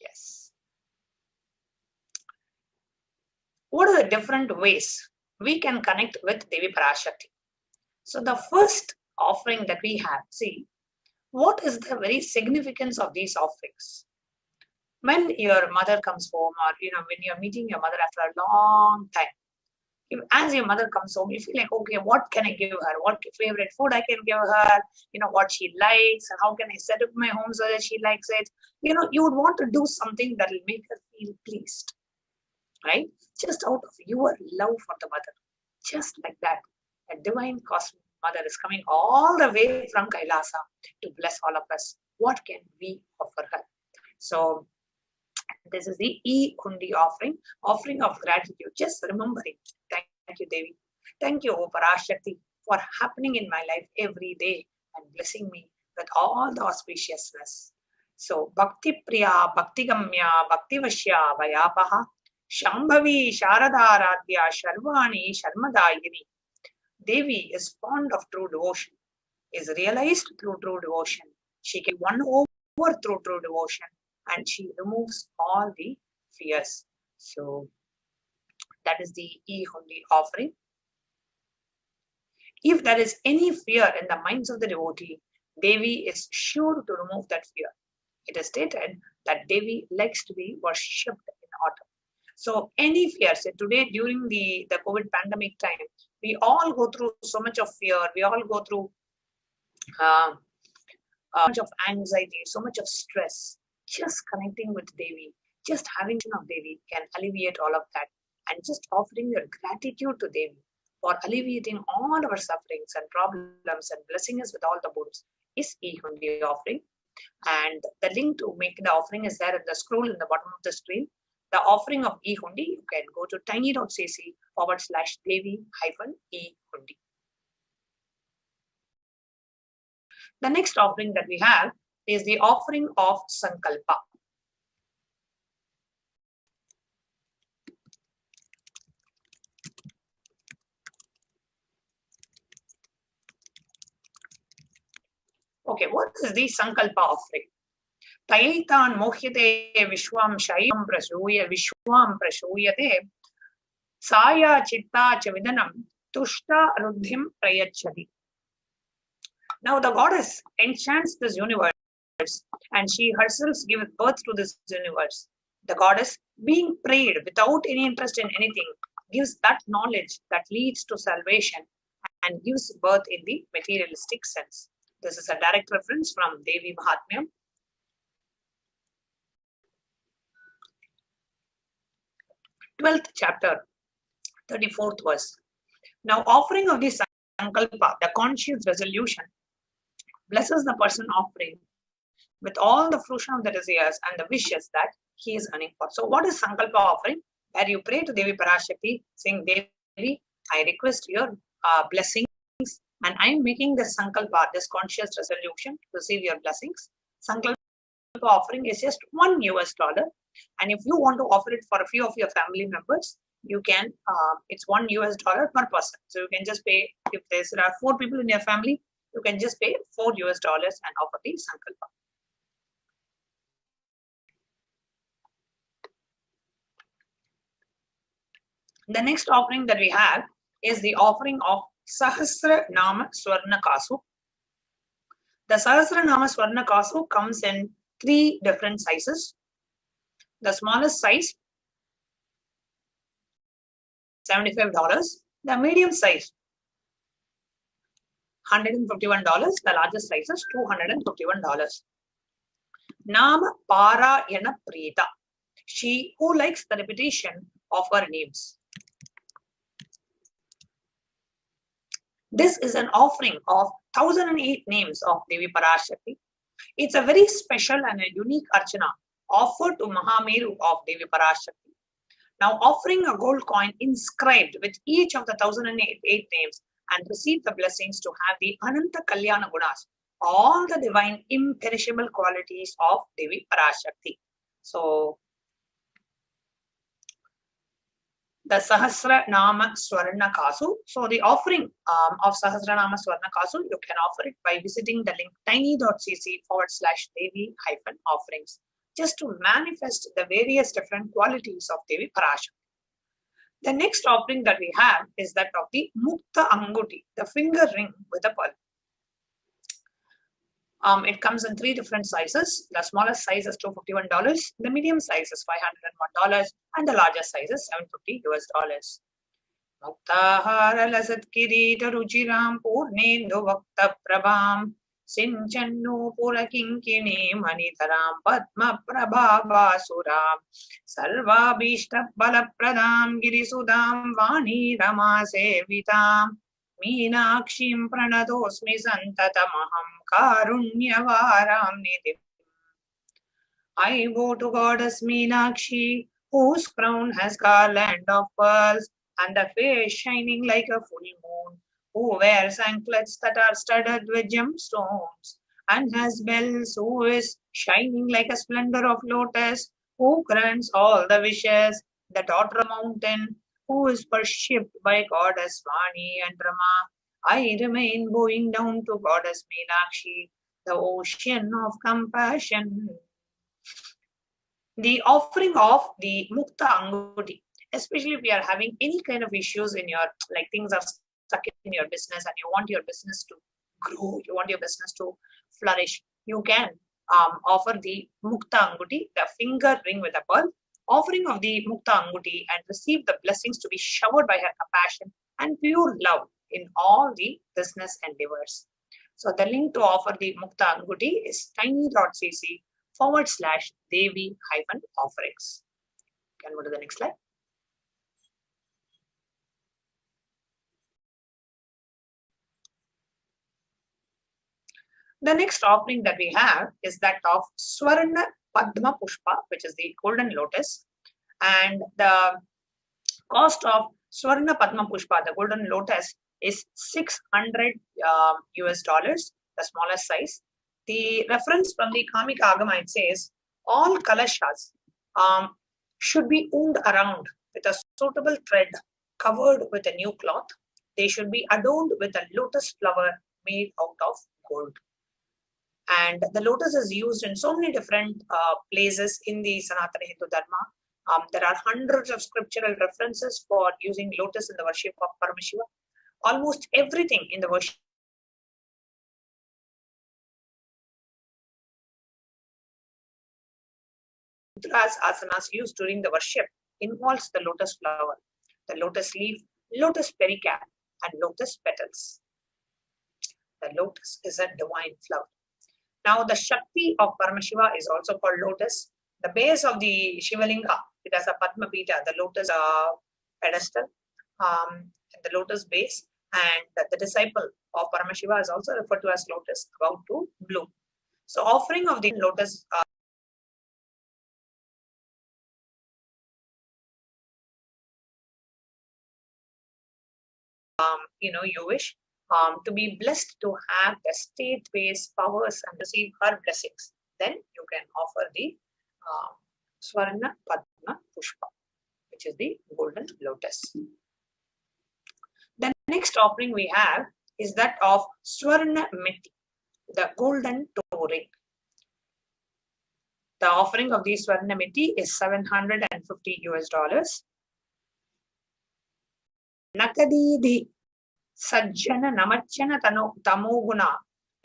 Yes. What are the different ways we can connect with Devi Parashakti? So the first offering that we have, see, what is the very significance of these offerings? When your mother comes home, or when you're meeting your mother after a long time, as your mother comes home, you feel like, okay, what can I give her? What favorite food I can give her? What she likes, and how can I set up my home so that she likes it? You would want to do something that will make her feel pleased, right? Just out of your love for the mother. Just like that, a divine cosmic mother is coming all the way from Kailasa to bless all of us. What can we offer her? So this is the E-Hundi offering of gratitude. Just remembering, thank you, Devi. Thank you, O Parashakti, for happening in my life every day and blessing me with all the auspiciousness. So, Bhakti Priya, Bhakti Gamya, Bhakti Vashya, Vayapaha, Shambhavi, Sharadaradhya, Sharvani, Sharmadayini. Devi is fond of true devotion, is realized through true devotion. She can won over through true devotion, and she removes all the fears. So that is the E-Hundi offering. If there is any fear in the minds of the devotee, Devi is sure to remove that fear. It is stated that Devi likes to be worshipped in autumn. So any fear, say today during the COVID pandemic time, we all go through so much of fear. We all go through so much of anxiety, so much of stress. Just connecting with Devi, just having of Devi can alleviate all of that. And just offering your gratitude to Devi for alleviating all our sufferings and problems and blessing us with all the goods is E-Hundi offering. And the link to make the offering is there in the scroll in the bottom of the screen. The offering of E-Hundi, you can go to tiny.cc/Devi-E-Hundi. The next offering that we have is the offering of Sankalpa. Okay, what is the Sankalpa offering? Tayaitan mohyate vishwam shaivam prashuyate saya chitta chavidanam tushta ruddhim prayachati. Now the goddess enchants this universe and she herself gives birth to this universe. The goddess, being prayed without any interest in anything, gives that knowledge that leads to salvation and gives birth in the materialistic sense. This is a direct reference from Devi Mahatmyam. 12th chapter, 34th verse. Now, offering of the Sankalpa, the conscious resolution, blesses the person offering with all the fruition of the desires and the wishes that he is earning for. So, what is Sankalpa offering? Where you pray to Devi Parashakti, saying, Devi, I request your blessings, and I am making this Sankalpa, this conscious resolution to receive your blessings. Sankalpa offering is just $1. And if you want to offer it for a few of your family members, you can, it's $1 per person. So you can just pay, if there are 4 people in your family, you can just pay $4 and offer the Sankalpa. The next offering that we have is the offering of Sahasra Nama Swarna Kasu. The Sahasra Nama Swarna Kasu comes in 3 different sizes. The smallest size, $75. The medium size, $151. The largest size is $251. Nama Parayana Prita. She who likes the repetition of her names. This is an offering of 1008 names of Devi Parashakti. It's a very special and a unique archana offered to Mahameru of Devi Parashakti. Now, offering a gold coin inscribed with each of the 1008 names and receive the blessings to have the Ananta Kalyana Gunas, all the divine imperishable qualities of Devi Parashakti. So, the Sahasra Nama Swarna Kasu. So the offering of Sahasra Nama Swarna Kasu, you can offer it by visiting the link tiny.cc/Devi-offerings, just to manifest the various different qualities of Devi Parashakti. The next offering that we have is that of the Mukta Anguti, the finger ring with a pearl. It comes in 3 different sizes. The smallest size is $251, the medium size is $501, and the largest size is $750. Muktahara lasat kirita ruchiram purnendu vakta prabham sinchannu purakinkini manitaram padma prabhavasuram sarvabhishta balapradam girisudam vani ramasevitam Meenakshim pranatosmi santatamaham karunyavaram nidhi. I go to Goddess Meenakshi, whose crown has garland of pearls and the face shining like a full moon, who wears anklets that are studded with gemstones and has bells, who is shining like a splendor of lotus, who grants all the wishes, the daughter mountain, who is worshipped by Goddess Vani and Rama. I remain bowing down to Goddess Meenakshi, the ocean of compassion. The offering of the Mukta Anguti, especially if you are having any kind of issues in your, like things are stuck in your business and you want your business to grow, you want your business to flourish, you can offer the Mukta Anguti, the finger ring with a pearl, offering of the Mukta Anguti, and receive the blessings to be showered by her compassion and pure love in all the business endeavors. So the link to offer the Mukta Anguti is tiny.cc/Devi-offerings. Can go to the next slide. The next offering that we have is that of Swarna Padma Pushpa, which is the golden lotus. And the cost of Swarna Padma Pushpa, the golden lotus, is $600 the smallest size. The reference from the Kamika Agama, it says, all kalashas should be wound around with a suitable thread covered with a new cloth. They should be adorned with a lotus flower made out of gold. And the lotus is used in so many different places in the Sanatana Hindu Dharma. There are hundreds of scriptural references for using lotus in the worship of Paramashiva. Almost everything in the worship mudras, asanas used during the worship involves the lotus flower, the lotus leaf, lotus pericarp, and lotus petals. The lotus is a divine flower. Now, the Shakti of Paramashiva is also called lotus. The base of the Shivalinga, it has a Padma Pita, the lotus pedestal, the lotus base, and the disciple of Paramashiva is also referred to as lotus, about to bloom. So, offering of the lotus you wish to be blessed to have the state-based powers and receive her blessings, then you can offer the Swarna Padma Pushpa, which is the golden lotus. The next offering we have is that of Swarna Miti, the golden toe ring. The offering of the Swarna Miti is $750. Nakadidi Sajjana Namachana Tamoguna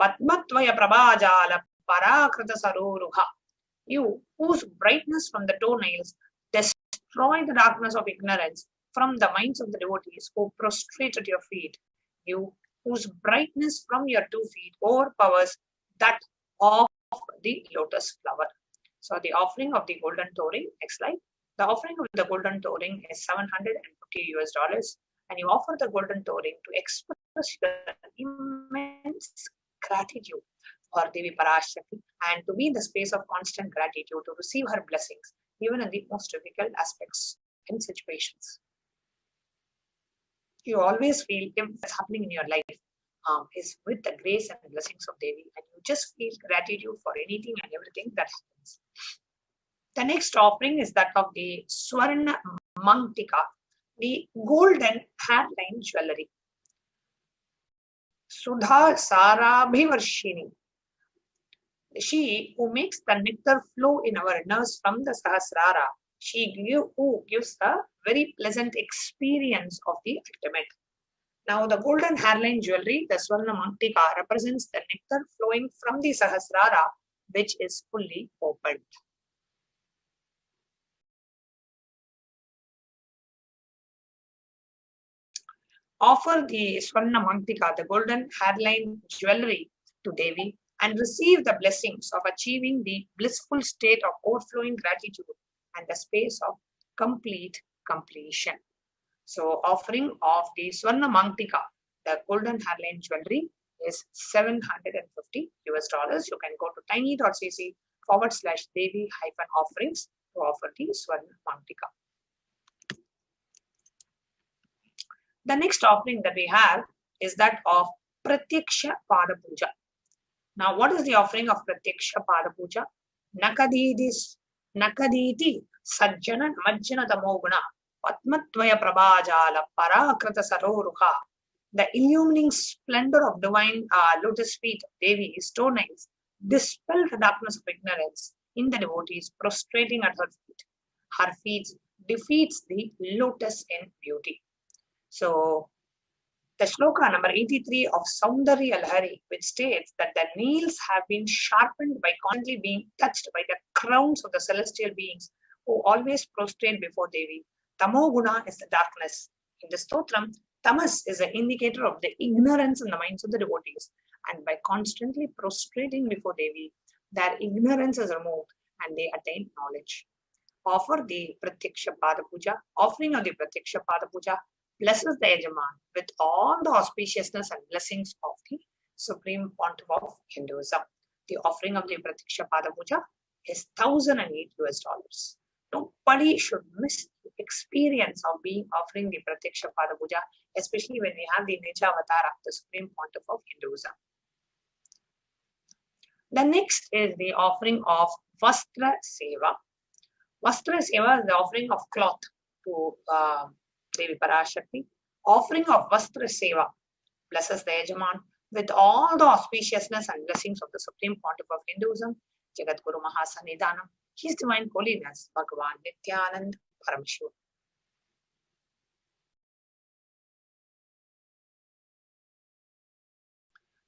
Padmatvaya Prabhajala Parakrita Saruruha. You whose brightness from the toenails destroy the darkness of ignorance from the minds of the devotees who prostrate at your feet. You whose brightness from your 2 feet overpowers that of the lotus flower. So the offering of the golden toe ring, next slide. The offering of the golden toe ring is $750, and you offer the golden toe ring to express your immense gratitude for Devi Parashakti and to be in the space of constant gratitude to receive her blessings, even in the most difficult aspects and situations. You always feel if what's happening in your life is with the grace and blessings of Devi, and you just feel gratitude for anything and everything that happens. The next offering is that of the Swarna Mangtika, the golden hairline jewelry. Sudha Sarabhivarshini, she who makes the nectar flow in our nurse from the Sahasrara, she who gives a very pleasant experience of the ultimate. Now, the golden hairline jewelry, the Swarna Mangtika, represents the nectar flowing from the Sahasrara, which is fully opened. Offer the Swarna Mangtika, the golden hairline jewelry, to Devi and receive the blessings of achieving the blissful state of overflowing gratitude and the space of complete completion. So, offering of the Swarna Mangtika, the golden hairline jewelry, is $750. You can go to tiny.cc/Devi-offerings to offer the Swarna Mangtika. The next offering that we have is that of Pratyaksha Pada Puja. Now, what is the offering of Pratyaksha Pada Puja? Nakaditi Sajjana Namajjana Tamoguna Padmatvaya Prabhajala Parakrita Saroruha. The illumining splendor of divine lotus feet of Devi's toenails dispel the darkness of ignorance in the devotees prostrating at her feet. Her feet defeats the lotus in beauty. So, the shloka number 83 of Saundarya Lahari, which states that the nails have been sharpened by constantly being touched by the crowns of the celestial beings who always prostrate before Devi. Tamoguna is the darkness. In the stotram, tamas is an indicator of the ignorance in the minds of the devotees. And by constantly prostrating before Devi, their ignorance is removed and they attain knowledge. Offer the Pratyaksha Pada Puja. Offering of the Pratyaksha Pada Puja blesses the Yajaman with all the auspiciousness and blessings of the Supreme Pontiff of Hinduism. The offering of the Pratyaksha Pada Puja is $1,008. Nobody should miss the experience of offering the Pratyaksha Pada Puja, especially when we have the Nijavatara, the Supreme Pontiff of Hinduism. The next is the offering of Vastra Seva. Vastra Seva is the offering of cloth to Devi Parashakti. Offering of Vastra Seva blesses the Yajaman with all the auspiciousness and blessings of the Supreme Pontiff of Hinduism, Jagat Guru Mahasannidhanam, His Divine Holiness, Bhagavan Nithyananda Paramashivam.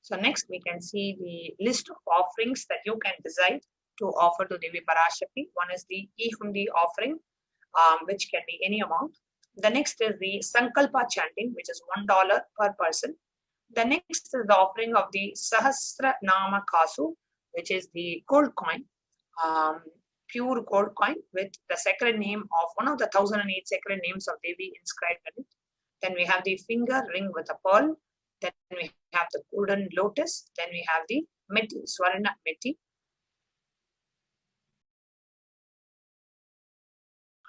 So next we can see the list of offerings that you can decide to offer to Devi Parashakti. One is the E-Hundi offering, which can be any amount. The next is the Sankalpa chanting, which is $1 per person. The next is the offering of the Sahasra Nama Kasu, which is the gold coin, pure gold coin with the sacred name of one of the 1008 sacred names of Devi inscribed in it. Then we have the finger ring with a pearl. Then we have the golden lotus. Then we have the Meti, Swarna Meti.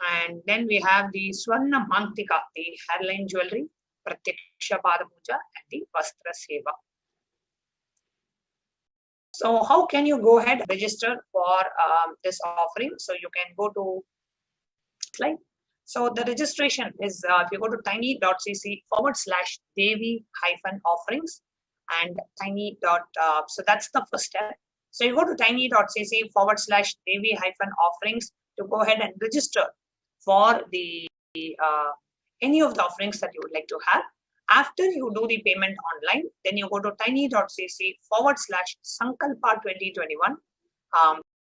And then we have the Swarna Mangtika, the hairline jewelry, Pratyaksha Pada Puja, and the Vastra Seva. So how can you go ahead and register for this offering? So you can go to slide. So the registration is, if you go to tiny.cc/Devi-offerings and tiny. So that's the first step. So you go to tiny.cc/Devi-offerings to go ahead and register for the any of the offerings that you would like to have. After you do the payment online, then you go to tiny.cc/Sankalpa 2021.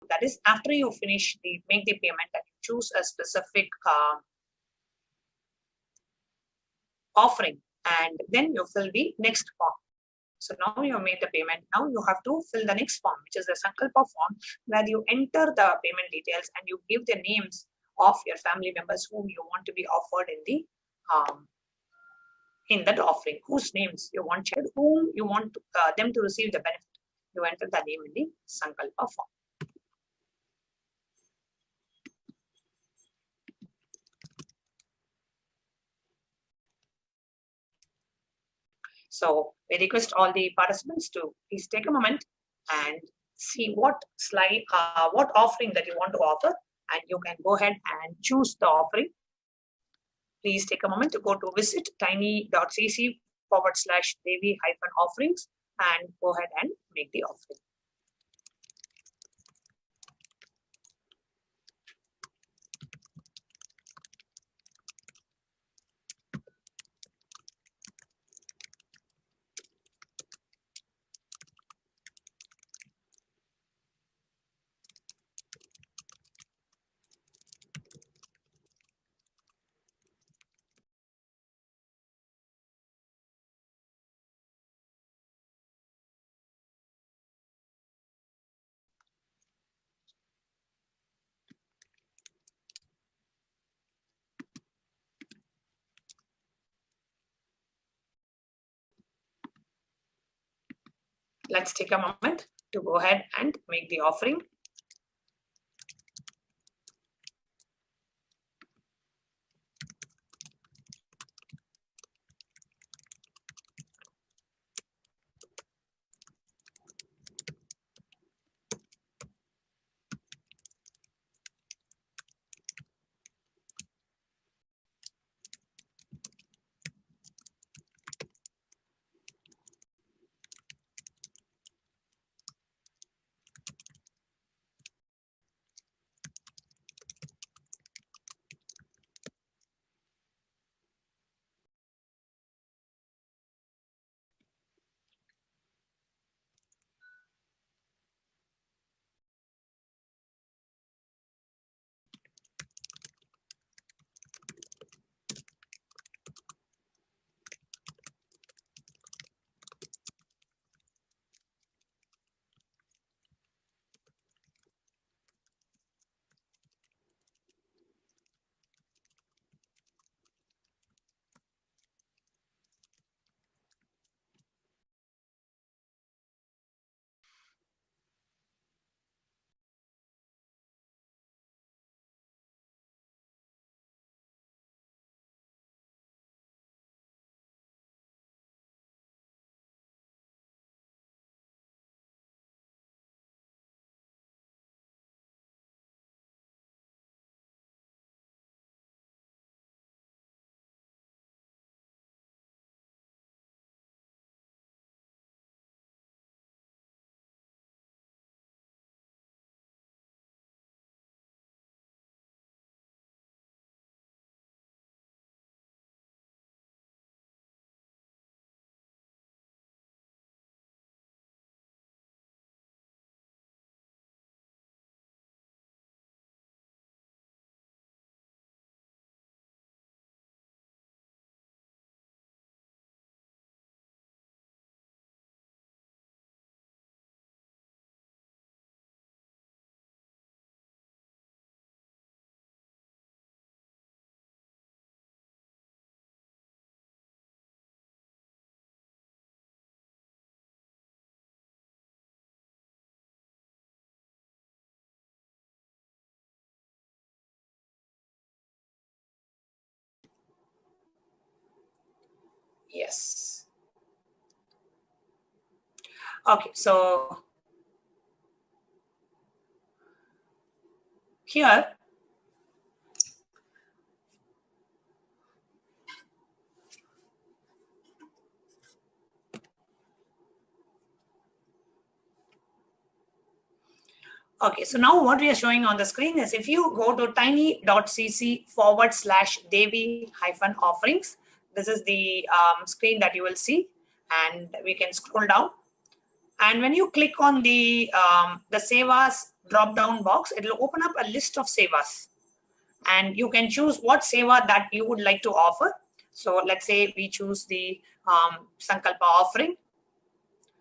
That is after you finish make the payment and you choose a specific offering, and then you fill the next form. So now you made the payment. Now you have to fill the next form, which is the Sankalpa form, where you enter the payment details and you give the names of your family members whom you want to be offered in that offering, whose names you want, whom you want them to receive the benefit. You enter the name in the Sankalpa form. So we request all the participants to please take a moment and see what slide, what offering that you want to offer, and you can go ahead and choose the offering. Please take a moment to go to visit tiny.cc/Devi-offerings and go ahead and make the offering. Let's take a moment to go ahead and make the offering. Yes. Okay, so here, okay, so now what we are showing on the screen is if you go to tiny.cc/Devi-offerings, this is the screen that you will see, and we can scroll down. And when you click on the Sevas drop-down box, it will open up a list of Sevas. And you can choose what Seva that you would like to offer. So let's say we choose the Sankalpa offering.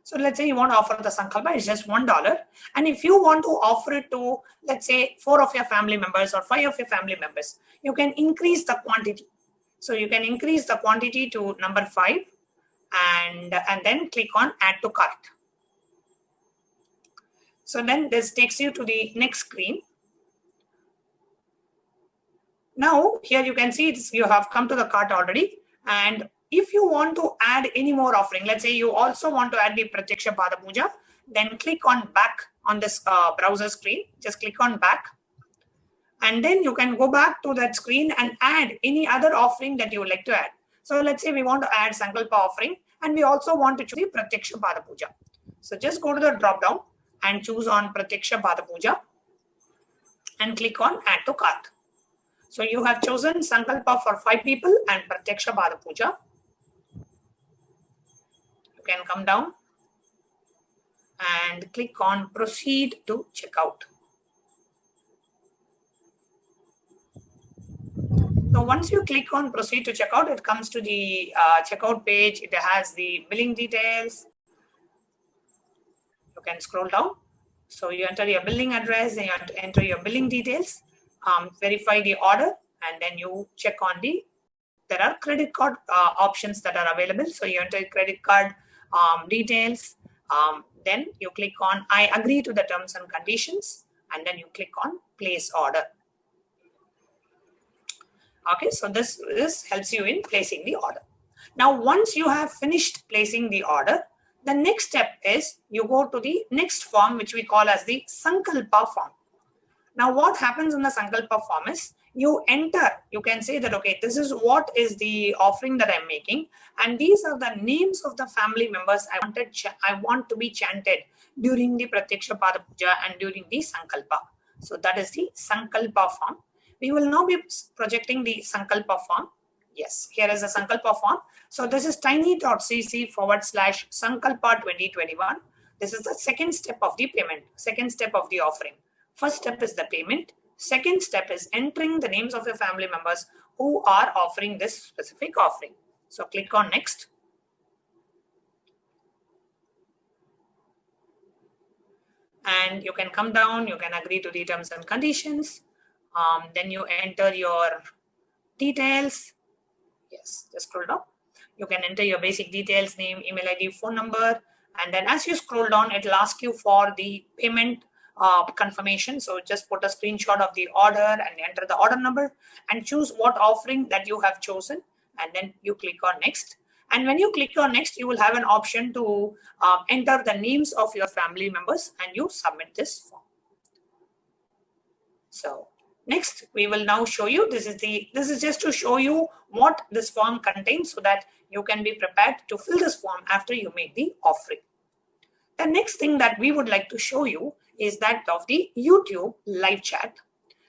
So let's say you want to offer the Sankalpa, it's just $1. And if you want to offer it to, let's say, 4 of your family members or 5 of your family members, you can increase the quantity. So you can increase the quantity to number 5 and then click on add to cart. So then this takes you to the next screen. Now here you can see you have come to the cart already. And if you want to add any more offering, let's say you also want to add the Pratyaksha Pada Puja, then click on back on this browser screen. Just click on back. And then you can go back to that screen and add any other offering that you would like to add. So let's say we want to add Sankalpa offering and we also want to choose the Pratyaksha Pada Puja. So just go to the drop down and choose on Pratyaksha Pada Puja and click on add to cart. So you have chosen Sankalpa for 5 people and Pratyaksha Pada Puja. You can come down and click on proceed to checkout. So once you click on proceed to checkout, it comes to the checkout page. It has the billing details. You can scroll down. So you enter your billing address and you enter your billing details, verify the order, and then you check on there are credit card options that are available. So you enter credit card details. Then you click on I agree to the terms and conditions, and then you click on place order. Okay, so this helps you in placing the order. Now, once you have finished placing the order, the next step is you go to the next form, which we call as the Sankalpa form. Now, what happens in the Sankalpa form is you enter, you can say that, okay, this is what is the offering that I'm making. And these are the names of the family members I want to be chanted during the Pratyaksha Pada Puja and during the Sankalpa. So that is the Sankalpa form. We will now be projecting the Sankalpa form. Yes, here is a Sankalpa form. So this is tiny.cc/Sankalpa 2021. This is the second step of the payment, second step of the offering. First step is the payment. Second step is entering the names of your family members who are offering this specific offering. So click on next. And you can come down, you can agree to the terms and conditions. Then you enter your details. Yes, just scroll down. You can enter your basic details, name, email ID, phone number. And then as you scroll down, it will ask you for the payment confirmation. So just put a screenshot of the order and enter the order number and choose what offering that you have chosen. And then you click on next. And when you click on next, you will have an option to enter the names of your family members and you submit this form. So next, we will now show you, this is just to show you what this form contains so that you can be prepared to fill this form after you make the offering. The next thing that we would like to show you is that of the YouTube live chat.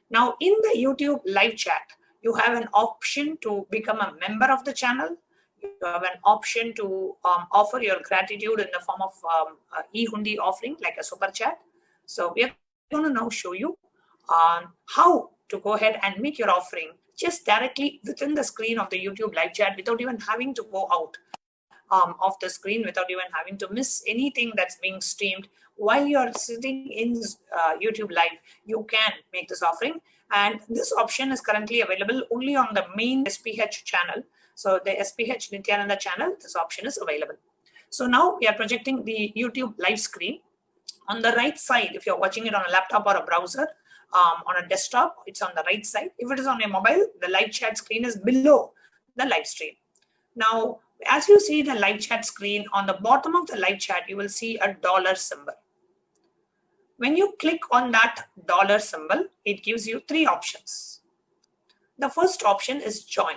Now in the YouTube live chat, you have an option to become a member of the channel. You have an option to offer your gratitude in the form of e-hundi offering like a super chat. So we are going to now show you how to go ahead and make your offering just directly within the screen of the YouTube live chat without even having to go out of the screen, without even having to miss anything that's being streamed. While you're sitting in YouTube live, you can make this offering. And this option is currently available only on the main SPH channel. So the SPH Nithyananda channel, this option is available. So now we are projecting the YouTube live screen. On the right side, if you're watching it on a laptop or a browser, on a desktop, it's on the right side. If it is on a mobile, the live chat screen is below the live stream. Now, as you see the live chat screen, on the bottom of the live chat, you will see a dollar symbol. When you click on that dollar symbol, it gives you 3 options. The first option is join.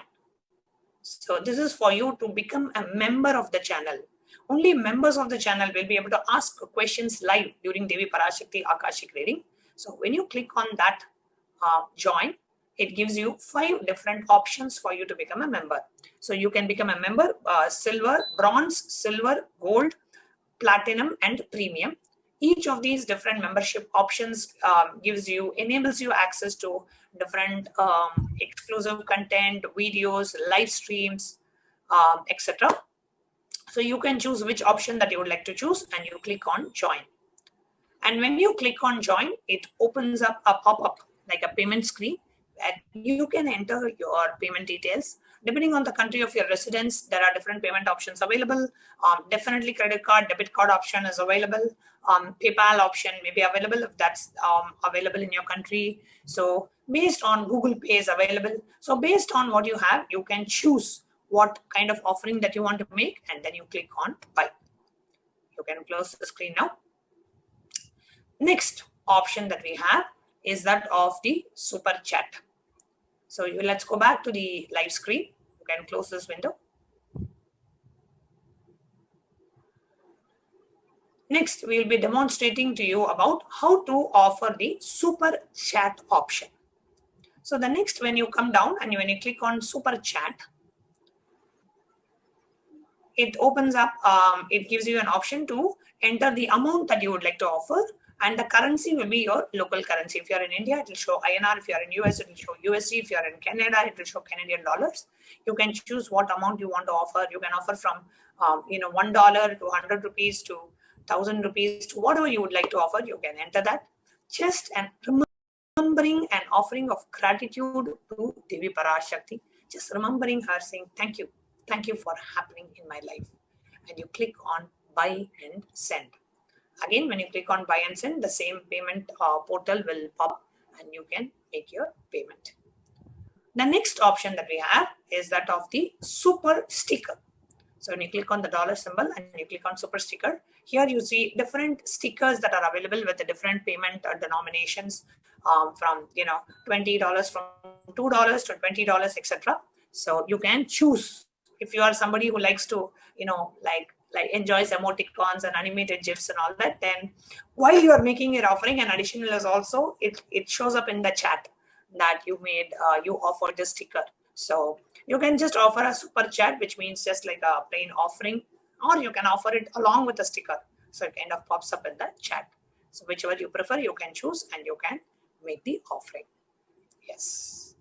So this is for you to become a member of the channel. Only members of the channel will be able to ask questions live during Devi Parashakti Akashic reading. So when you click on that join, it gives you 5 different options for you to become a member. So you can become a member, silver, bronze, silver, gold, platinum, and premium. Each of these different membership options enables you access to different exclusive content, videos, live streams, etc. So you can choose which option that you would like to choose, and you click on join. And when you click on join, it opens up a pop-up like a payment screen, and you can enter your payment details. Depending on the country of your residence, there are different payment options available. Definitely credit card, debit card option is available. PayPal option may be available if that's available in your country. So based on Google Pay is available. So based on what you have, you can choose what kind of offering that you want to make, and then you click on buy. You can close the screen now. Next option that we have is that of the super chat. So let's go back to the live screen. You can close this window. Next, we will be demonstrating to you about how to offer the super chat option. So the next, when you come down and when you click on super chat, it opens up, it gives you an option to enter the amount that you would like to offer, and the currency will be your local currency. If you're in India, it will show INR. If you're in US, it will show USD. If you're in Canada, it will show Canadian dollars. You can choose what amount you want to offer. You can offer from $1 to 100 rupees to 1,000 rupees to whatever you would like to offer. You can enter that. Just and remembering an offering of gratitude to Devi Parashakti. Just remembering her, saying thank you. Thank you for happening in my life. And you click on buy and send. Again, when you click on buy and send, the same payment portal will pop and you can make your payment. The next option that we have is that of the super sticker. So when you click on the dollar symbol and you click on super sticker, here you see different stickers that are available with the different payment denominations from $20, from $2 to $20, etc. So you can choose. If you are somebody who likes to like enjoys emoticons and animated gifs and all that, then while you are making your offering, an additional is also it shows up in the chat that you made you offered the sticker. So you can just offer a super chat, which means just like a plain offering, or you can offer it along with a sticker. So it kind of pops up in the chat. So whichever you prefer, you can choose and you can make the offering. Yes.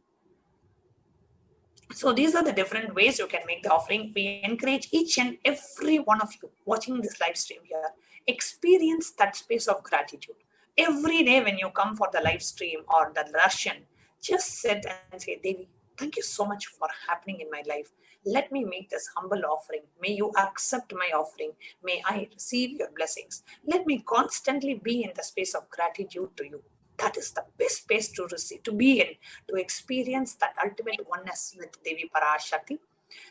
So these are the different ways you can make the offering. We encourage each and every one of you watching this live stream here, experience that space of gratitude. Every day when you come for the live stream or the darshan, just sit and say, Devi, thank you so much for happening in my life. Let me make this humble offering. May you accept my offering. May I receive your blessings. Let me constantly be in the space of gratitude to you. That is the best space to receive, to be in, to experience that ultimate oneness with Devi Parashakti.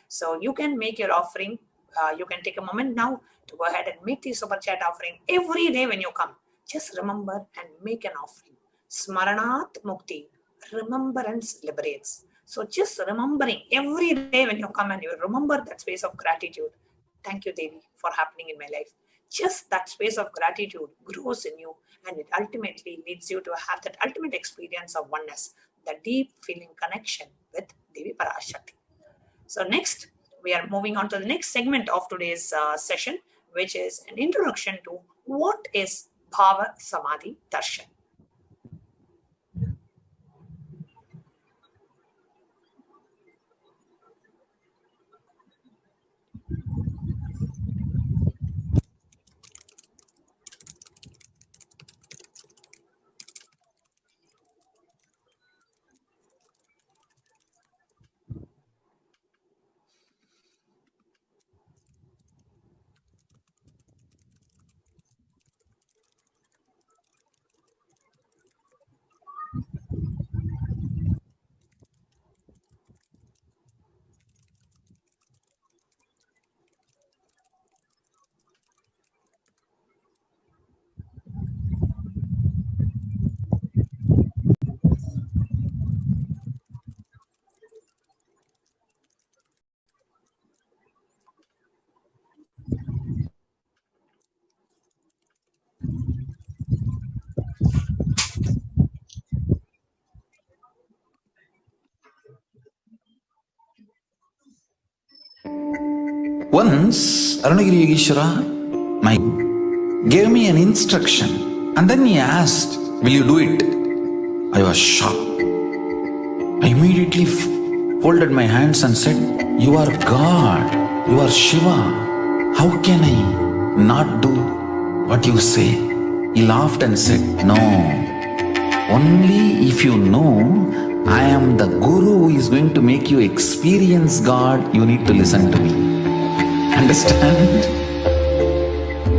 So you can make your offering. You can take a moment now to go ahead and make the super chat offering. Every day when you come, just remember and make an offering. Smaranat Mukti, remembrance liberates. So just remembering every day when you come and you remember that space of gratitude. Thank you, Devi, for happening in my life. Just that space of gratitude grows in you, and it ultimately leads you to have that ultimate experience of oneness, the deep feeling connection with Devi Parashakti. So next, we are moving on to the next segment of today's session, which is an introduction to what is Bhava Samadhi Darshan. Once, Arunagiri Yogeshwara gave me an instruction and then he asked, will you do it? I was shocked. I immediately folded my hands and said, you are God, you are Shiva. How can I not do what you say? He laughed and said, no, only if you know I am the Guru who is going to make you experience God, you need to listen to me. Understand?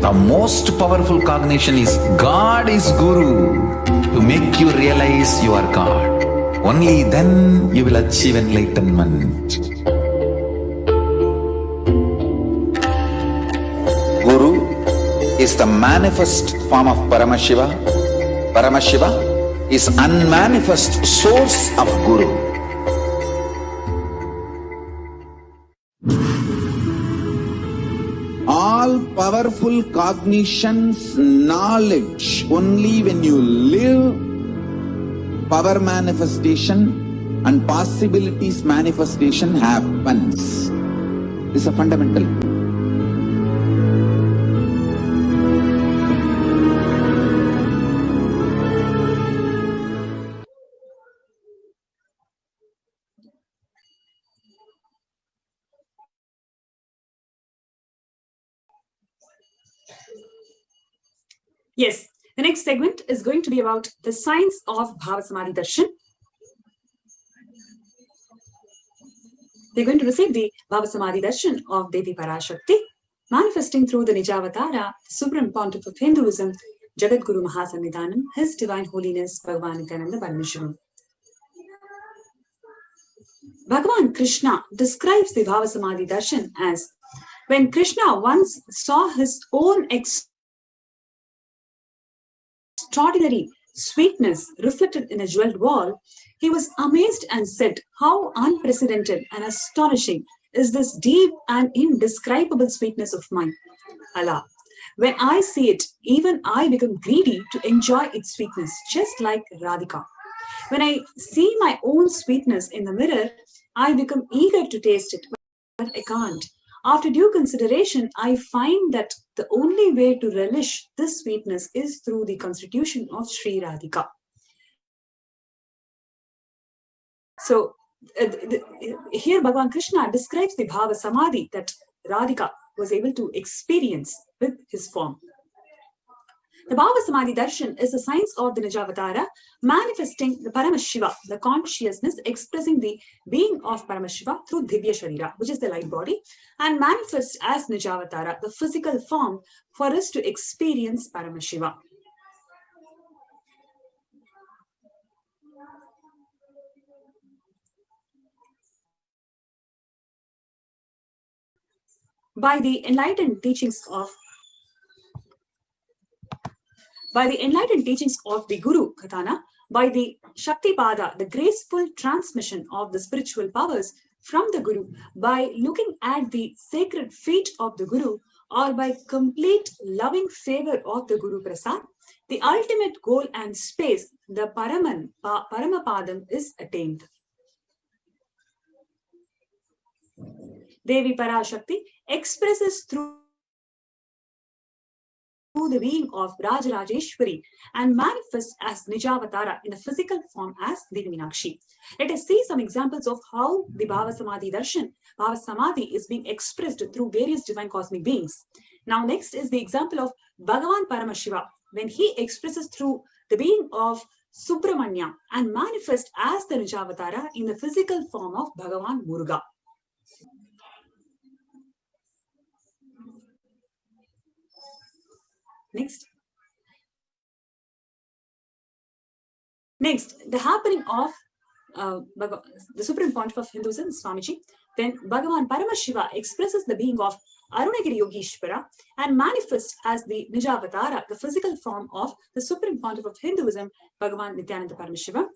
The most powerful cognition is God is Guru to make you realize you are God. Only then you will achieve enlightenment. Guru is the manifest form of Paramashiva. Paramashiva is unmanifest source of Guru. All powerful cognitions, knowledge, only when you live, power manifestation and possibilities manifestation happens. This is a fundamental. Yes, the next segment is going to be about the science of Bhava Samadhi Darshan. They're going to receive the Bhava Samadhi Darshan of Devi Parashakti, manifesting through the Nijavatara, Supreme Pontiff of Hinduism, Jagat Guru Mahasannidhanam, His Divine Holiness, Bhagavan Nithyananda Paramashivam. Bhagavan Krishna describes the Bhava Samadhi Darshan as when Krishna once saw his own extraordinary sweetness reflected in a jeweled wall, he was amazed and said, how unprecedented and astonishing is this deep and indescribable sweetness of mine. Allah, when I see it, even I become greedy to enjoy its sweetness, just like Radhika. When I see my own sweetness in the mirror, I become eager to taste it, but I can't. After due consideration, I find that the only way to relish this sweetness is through the constitution of Sri Radhika. So, here Bhagavan Krishna describes the Bhava Samadhi that Radhika was able to experience with his form. The Bhava Samadhi Darshan is the science of the Nijavatara, manifesting the Paramashiva, the consciousness expressing the being of Paramashiva through Divya Sharira, which is the light body, and manifests as Nijavatara, the physical form for us to experience Paramashiva. By the enlightened teachings of the Guru Katana, by the Shakti Pada, the graceful transmission of the spiritual powers from the Guru, by looking at the sacred feet of the Guru, or by complete loving favor of the Guru Prasad, the ultimate goal and space, the Paramapadam, is attained. Devi Parashakti expresses through the being of Rajarajeshwari and manifests as Nijavatara in the physical form as Devi Meenakshi. Let us see some examples of how the Bhava Samadhi Darshan, Bhava Samadhi, is being expressed through various divine cosmic beings. Now, next is the example of Bhagavan Paramashiva, when he expresses through the being of Subramanya and manifests as the Nijavatara in the physical form of Bhagavan Muruga. Next, the happening of the Supreme Pontiff of Hinduism, Swamiji, when Bhagavan Paramashiva expresses the being of Arunagiri Yogeshwara and manifests as the Nijavatara, the physical form of the Supreme Pontiff of Hinduism, Bhagavan Nithyananda Paramashivam.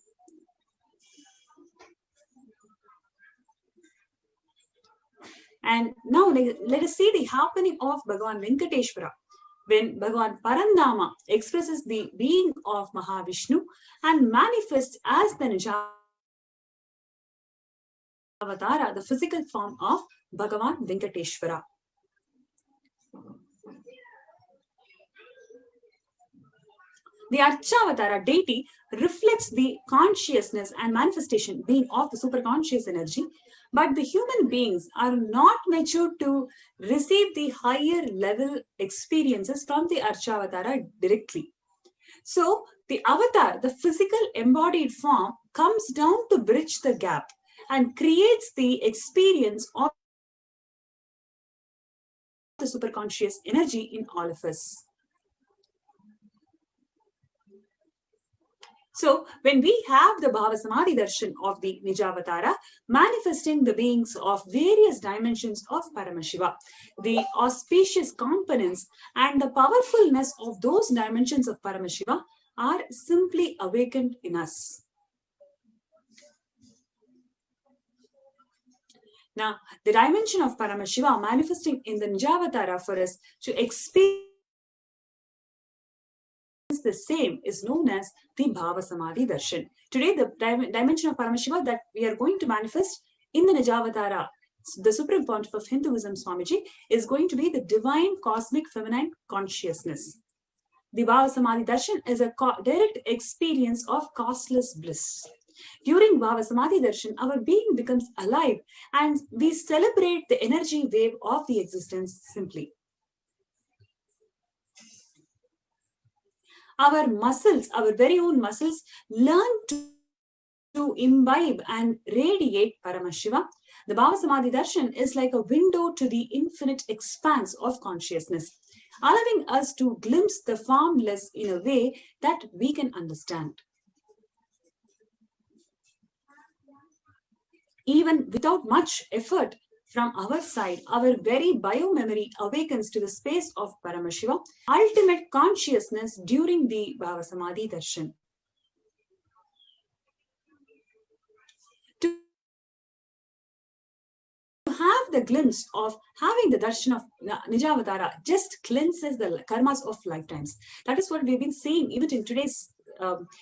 And now let us see the happening of Bhagavan Venkateshwara, when Bhagavan Parandama expresses the being of Mahavishnu and manifests as the Nijavatara, the physical form of Bhagavan Venkateshwara. The Archavatara deity reflects the consciousness and manifestation being of the superconscious energy, but the human beings are not matured to receive the higher level experiences from the Archavatara directly. So the avatar, the physical embodied form, comes down to bridge the gap and creates the experience of the superconscious energy in all of us. So when we have the Bhava Samadhi Darshan of the Nijavatara manifesting the beings of various dimensions of Paramashiva, the auspicious components and the powerfulness of those dimensions of Paramashiva are simply awakened in us. Now, the dimension of Paramashiva manifesting in the Nijavatara for us to experience the same is known as the Bhava Samadhi Darshan. Today, the dimension of Paramashiva that we are going to manifest in the Nijavatara, the Supreme Pontiff of Hinduism, Swamiji, is going to be the divine cosmic feminine consciousness. The Bhava Samadhi Darshan is a direct experience of costless bliss. During Bhava Samadhi Darshan, our being becomes alive and we celebrate the energy wave of the existence simply. Our muscles, our very own muscles, learn to imbibe and radiate Paramashiva. The Bhava Samadhi Darshan is like a window to the infinite expanse of consciousness, allowing us to glimpse the formless in a way that we can understand. Even without much effort from our side, our very biomemory awakens to the space of Paramashiva, ultimate consciousness during the Bhava Samadhi Darshan. To have the glimpse of having the darshan of Nijavatara just cleanses the karmas of lifetimes. That is what we've been seeing even in today's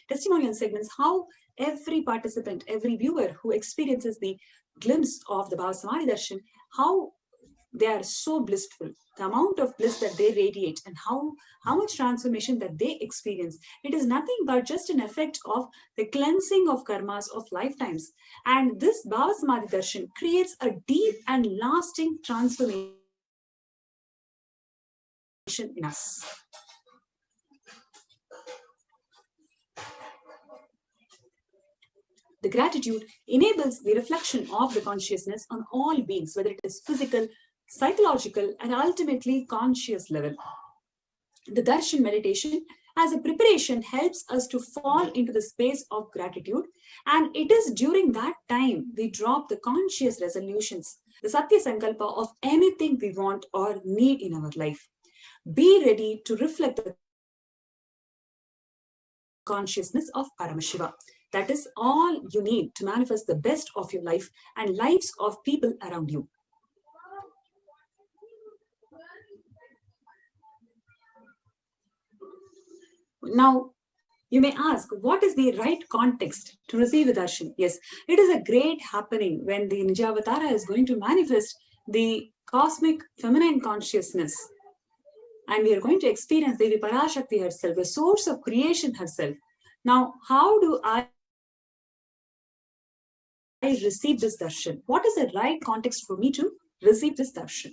testimonial segments, how every participant, every viewer who experiences the glimpse of the Bhava Samadhi Darshan, how they are so blissful, the amount of bliss that they radiate and how much transformation that they experience. It is nothing but just an effect of the cleansing of karmas of lifetimes. And this Bhava Samadhi Darshan creates a deep and lasting transformation in us. The gratitude enables the reflection of the consciousness on all beings, whether it is physical, psychological, and ultimately conscious level. The darshan meditation as a preparation helps us to fall into the space of gratitude, and it is during that time we drop the conscious resolutions, the Satya Sankalpa of anything we want or need in our life. Be ready to reflect the consciousness of Paramashiva. That is all you need to manifest the best of your life and lives of people around you. Now, you may ask, what is the right context to receive the darshan? Yes, it is a great happening when the Nijavatara is going to manifest the cosmic feminine consciousness. And we are going to experience Devi Parashakti herself, the source of creation herself. Now, how do I receive this darshan? What is the right context for me to receive this darshan?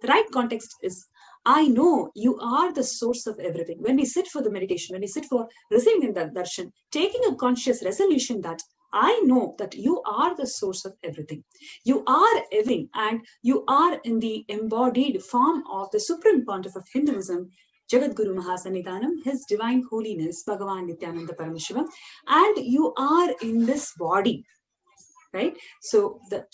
The right context is, I know you are the source of everything. When we sit for the meditation, when we sit for receiving the darshan, taking a conscious resolution that I know that you are the source of everything. You are everything, and you are in the embodied form of the Supreme Pontiff of Hinduism, Jagadguru Mahasannidhanam, His Divine Holiness, Bhagavan Nithyananda Paramashivam, and you are in this body, right? So the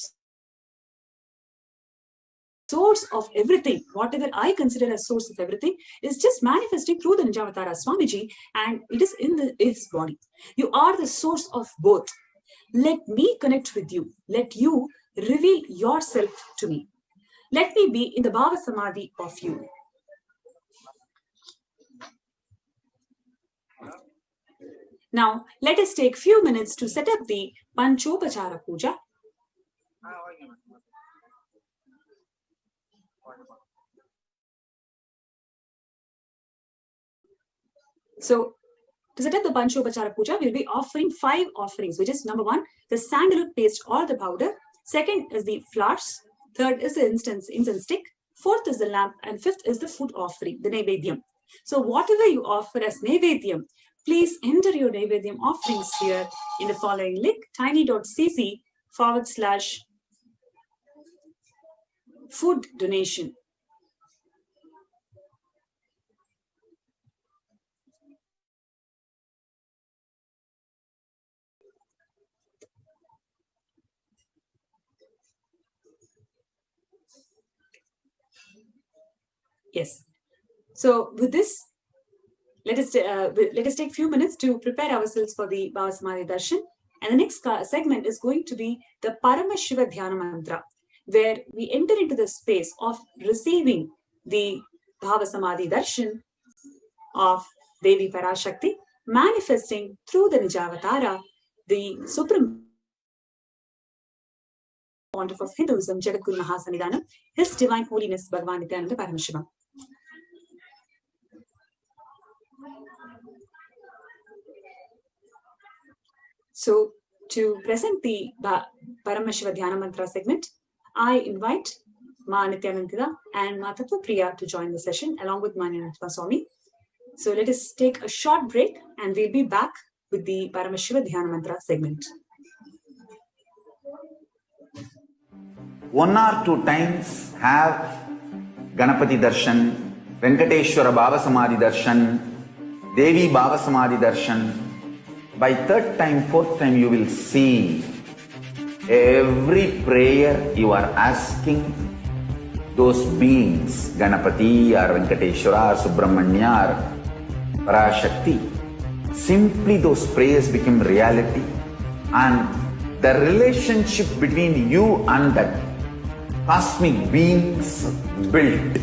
source of everything, whatever I consider as source of everything, is just manifesting through the Nijavatara Swamiji, and it is in its body. You are the source of both. Let me connect with you. Let you reveal yourself to me. Let me be in the Bhava Samadhi of you. Now, let us take few minutes to set up the Panchopachara Puja. So, To set up the Panchopachara Puja, we'll be offering 5 offerings, which is number 1, the sandalwood paste or the powder. Second is the flowers. Third is the incense stick. Fourth is the lamp. And fifth is the food offering, the Naivedyam. So whatever you offer as Naivedyam, please enter your Naivedyam offerings here in the following link, tiny.cc/food donation. Yes. So with this, let us take a few minutes to prepare ourselves for the Bhava Samadhi Darshan. And the next segment is going to be the Paramashiva Dhyana Mantra, where we enter into the space of receiving the Bhava Samadhi Darshan of Devi Parashakti, manifesting through the Nijavatara, the supreme pontiff of Hinduism, Jagadguru Mahasannidhanam, His Divine Holiness Bhagavan Nithyananda Paramashivam. So, to present the Paramashiva Dhyana Mantra segment, I invite Ma Nityananda and Ma Tattva Priya to join the session along with Ma Nyanatma Swami. So, let us take a short break and we'll be back with the Paramashiva Dhyana Mantra segment. 1 or 2 times have Ganapati Darshan, Venkateshwara Bhava Samadhi Darshan, Devi Bhava Samadhi Darshan. By 3rd time, 4th time, you will see every prayer you are asking those beings, Ganapati or Venkateshwara or Subramanya or Parashakti. Simply those prayers become reality, and the relationship between you and that cosmic beings built.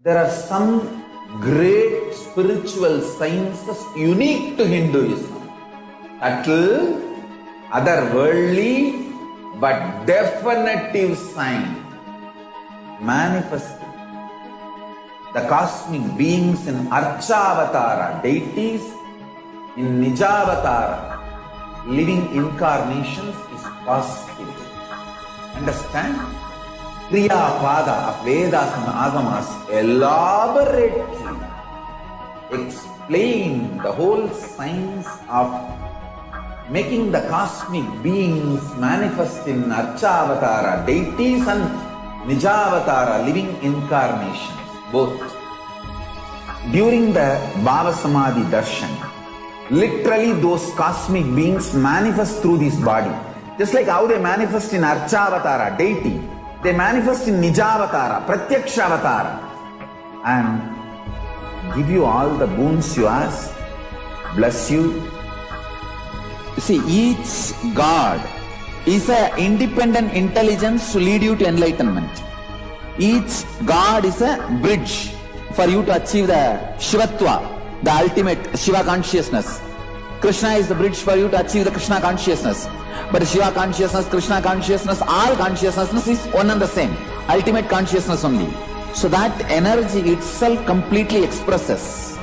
There are some great spiritual sciences unique to Hinduism. Subtle, otherworldly, but definitive sign. Manifesting the cosmic beings in Archavatara, deities in Nijavatara, living incarnations is possible. Understand? Kriya Pada of Vedas and Agamas elaborately explain the whole science of making the cosmic beings manifest in Archavatara, deities and Nijavatara, living incarnations, both. During the Bhava Samadhi Darshan, literally those cosmic beings manifest through this body. Just like how they manifest in Archavatara, deity, they manifest in Nijavatara, Pratyakshavatara, and give you all the boons you ask, bless you. You see, each God is an independent intelligence to lead you to enlightenment. Each God is a bridge for you to achieve the Shivatva, the ultimate Shiva consciousness. Krishna is the bridge for you to achieve the Krishna consciousness. But Shiva consciousness, Krishna consciousness, all consciousness is one and the same. Ultimate consciousness only. So that energy itself completely expresses.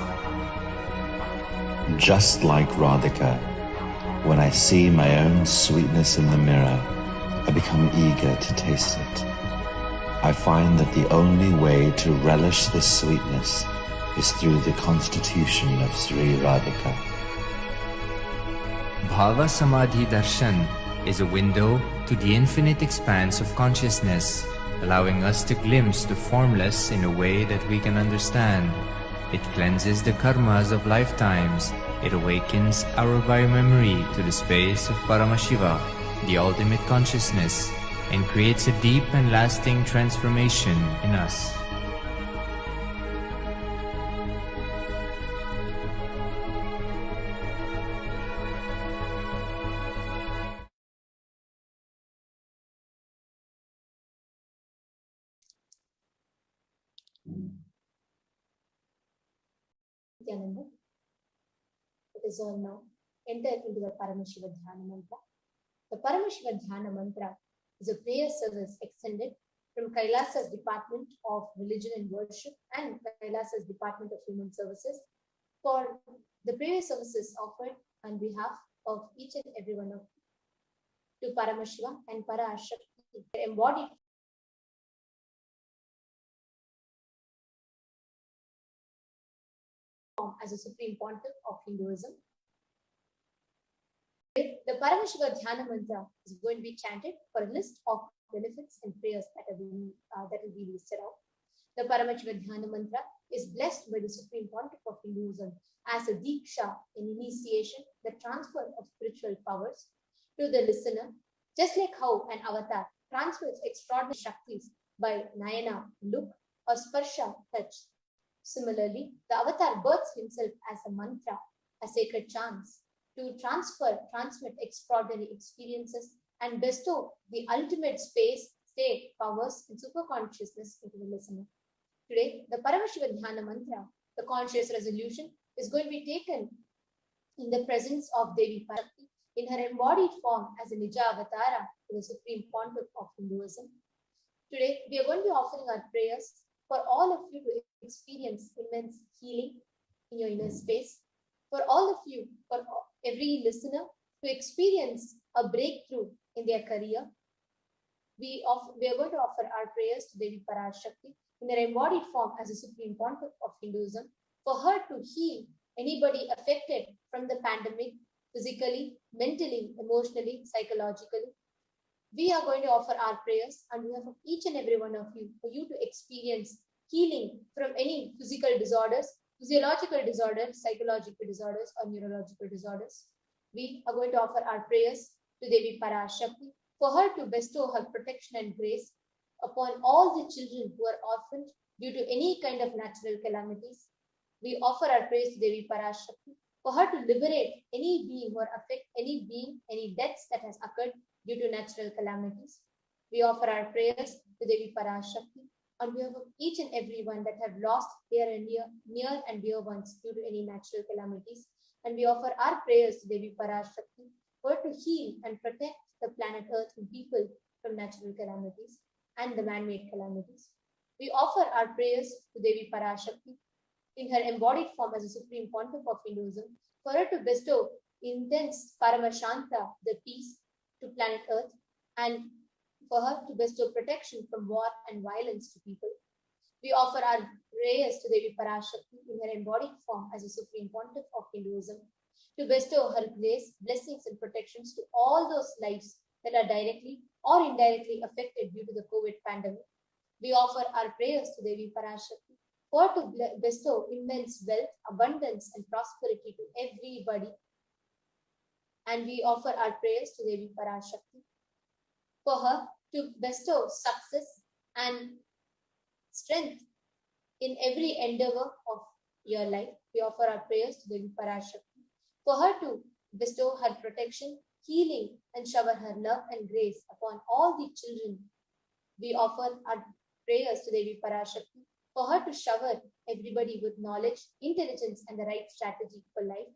Just like Radhika, when I see my own sweetness in the mirror, I become eager to taste it. I find that the only way to relish this sweetness is through the constitution of Sri Radhika. Bhava Samadhi Darshan is a window to the infinite expanse of consciousness, allowing us to glimpse the formless in a way that we can understand. It cleanses the karmas of lifetimes. It awakens our biomemory to the space of Paramashiva, the ultimate consciousness, and creates a deep and lasting transformation in us. Nityananda. us all now enter into the Paramashiva Dhyana Mantra. The Paramashiva Dhyana Mantra is a prayer service extended from Kailasa's Department of Religion and Worship and Kailasa's Department of Human Services for the prayer services offered on behalf of each and every one of you to Paramashiva and Parashakti, embodied as a supreme pontiff of Hinduism. The Paramashiva Dhyana Mantra is going to be chanted for a list of benefits and prayers that will be listed out. The Paramashiva Dhyana Mantra is blessed by the supreme pontiff of Hinduism as a diksha, an initiation, the transfer of spiritual powers to the listener, just like how an avatar transfers extraordinary shaktis by nayana, look, or sparsha, touch. Similarly, the avatar births himself as a mantra, a sacred chants, to transmit extraordinary experiences and bestow the ultimate state, powers, and superconsciousness into the listener. Today, the Paramashiva Dhyana Mantra, the conscious resolution, is going to be taken in the presence of Devi Parashakti in her embodied form as a Nija Avatara to the Supreme Pontiff of Hinduism. Today, we are going to be offering our prayers for all of you to experience immense healing in your inner space, for all of you, for every listener to experience a breakthrough in their career. We are going to offer our prayers to Devi Parashakti in her embodied form as a Supreme Pontiff of Hinduism, for her to heal anybody affected from the pandemic, physically, mentally, emotionally, psychologically. We are going to offer our prayers on behalf of each and every one of you for you to experience healing from any physical disorders, physiological disorders, psychological disorders, or neurological disorders. We are going to offer our prayers to Devi Parashakti for her to bestow her protection and grace upon all the children who are orphaned due to any kind of natural calamities. We offer our praise to Devi Parashakti for her to liberate any being or affect any deaths that has occurred due to natural calamities. We offer our prayers to Devi Parashakti on behalf of each and every one that have lost their near and dear ones due to any natural calamities. And we offer our prayers to Devi Parashakti for her to heal and protect the planet Earth and people from natural calamities and the man-made calamities. We offer our prayers to Devi Parashakti in her embodied form as a Supreme Pontiff of Hinduism for her to bestow intense Paramashanta, the peace, to planet Earth, and for her to bestow protection from war and violence to people. We offer our prayers to Devi Parashakti in her embodied form as a Supreme Pontiff of Hinduism to bestow her grace, blessings, and protections to all those lives that are directly or indirectly affected due to the COVID pandemic. We offer our prayers to Devi Parashakti for to bestow immense wealth, abundance, and prosperity to everybody. And we offer our prayers to Devi Parashakti for her to bestow success and strength in every endeavor of your life. We offer our prayers to Devi Parashakti for her to bestow her protection, healing, and shower her love and grace upon all the children. We offer our prayers to Devi Parashakti for her to shower everybody with knowledge, intelligence, and the right strategy for life.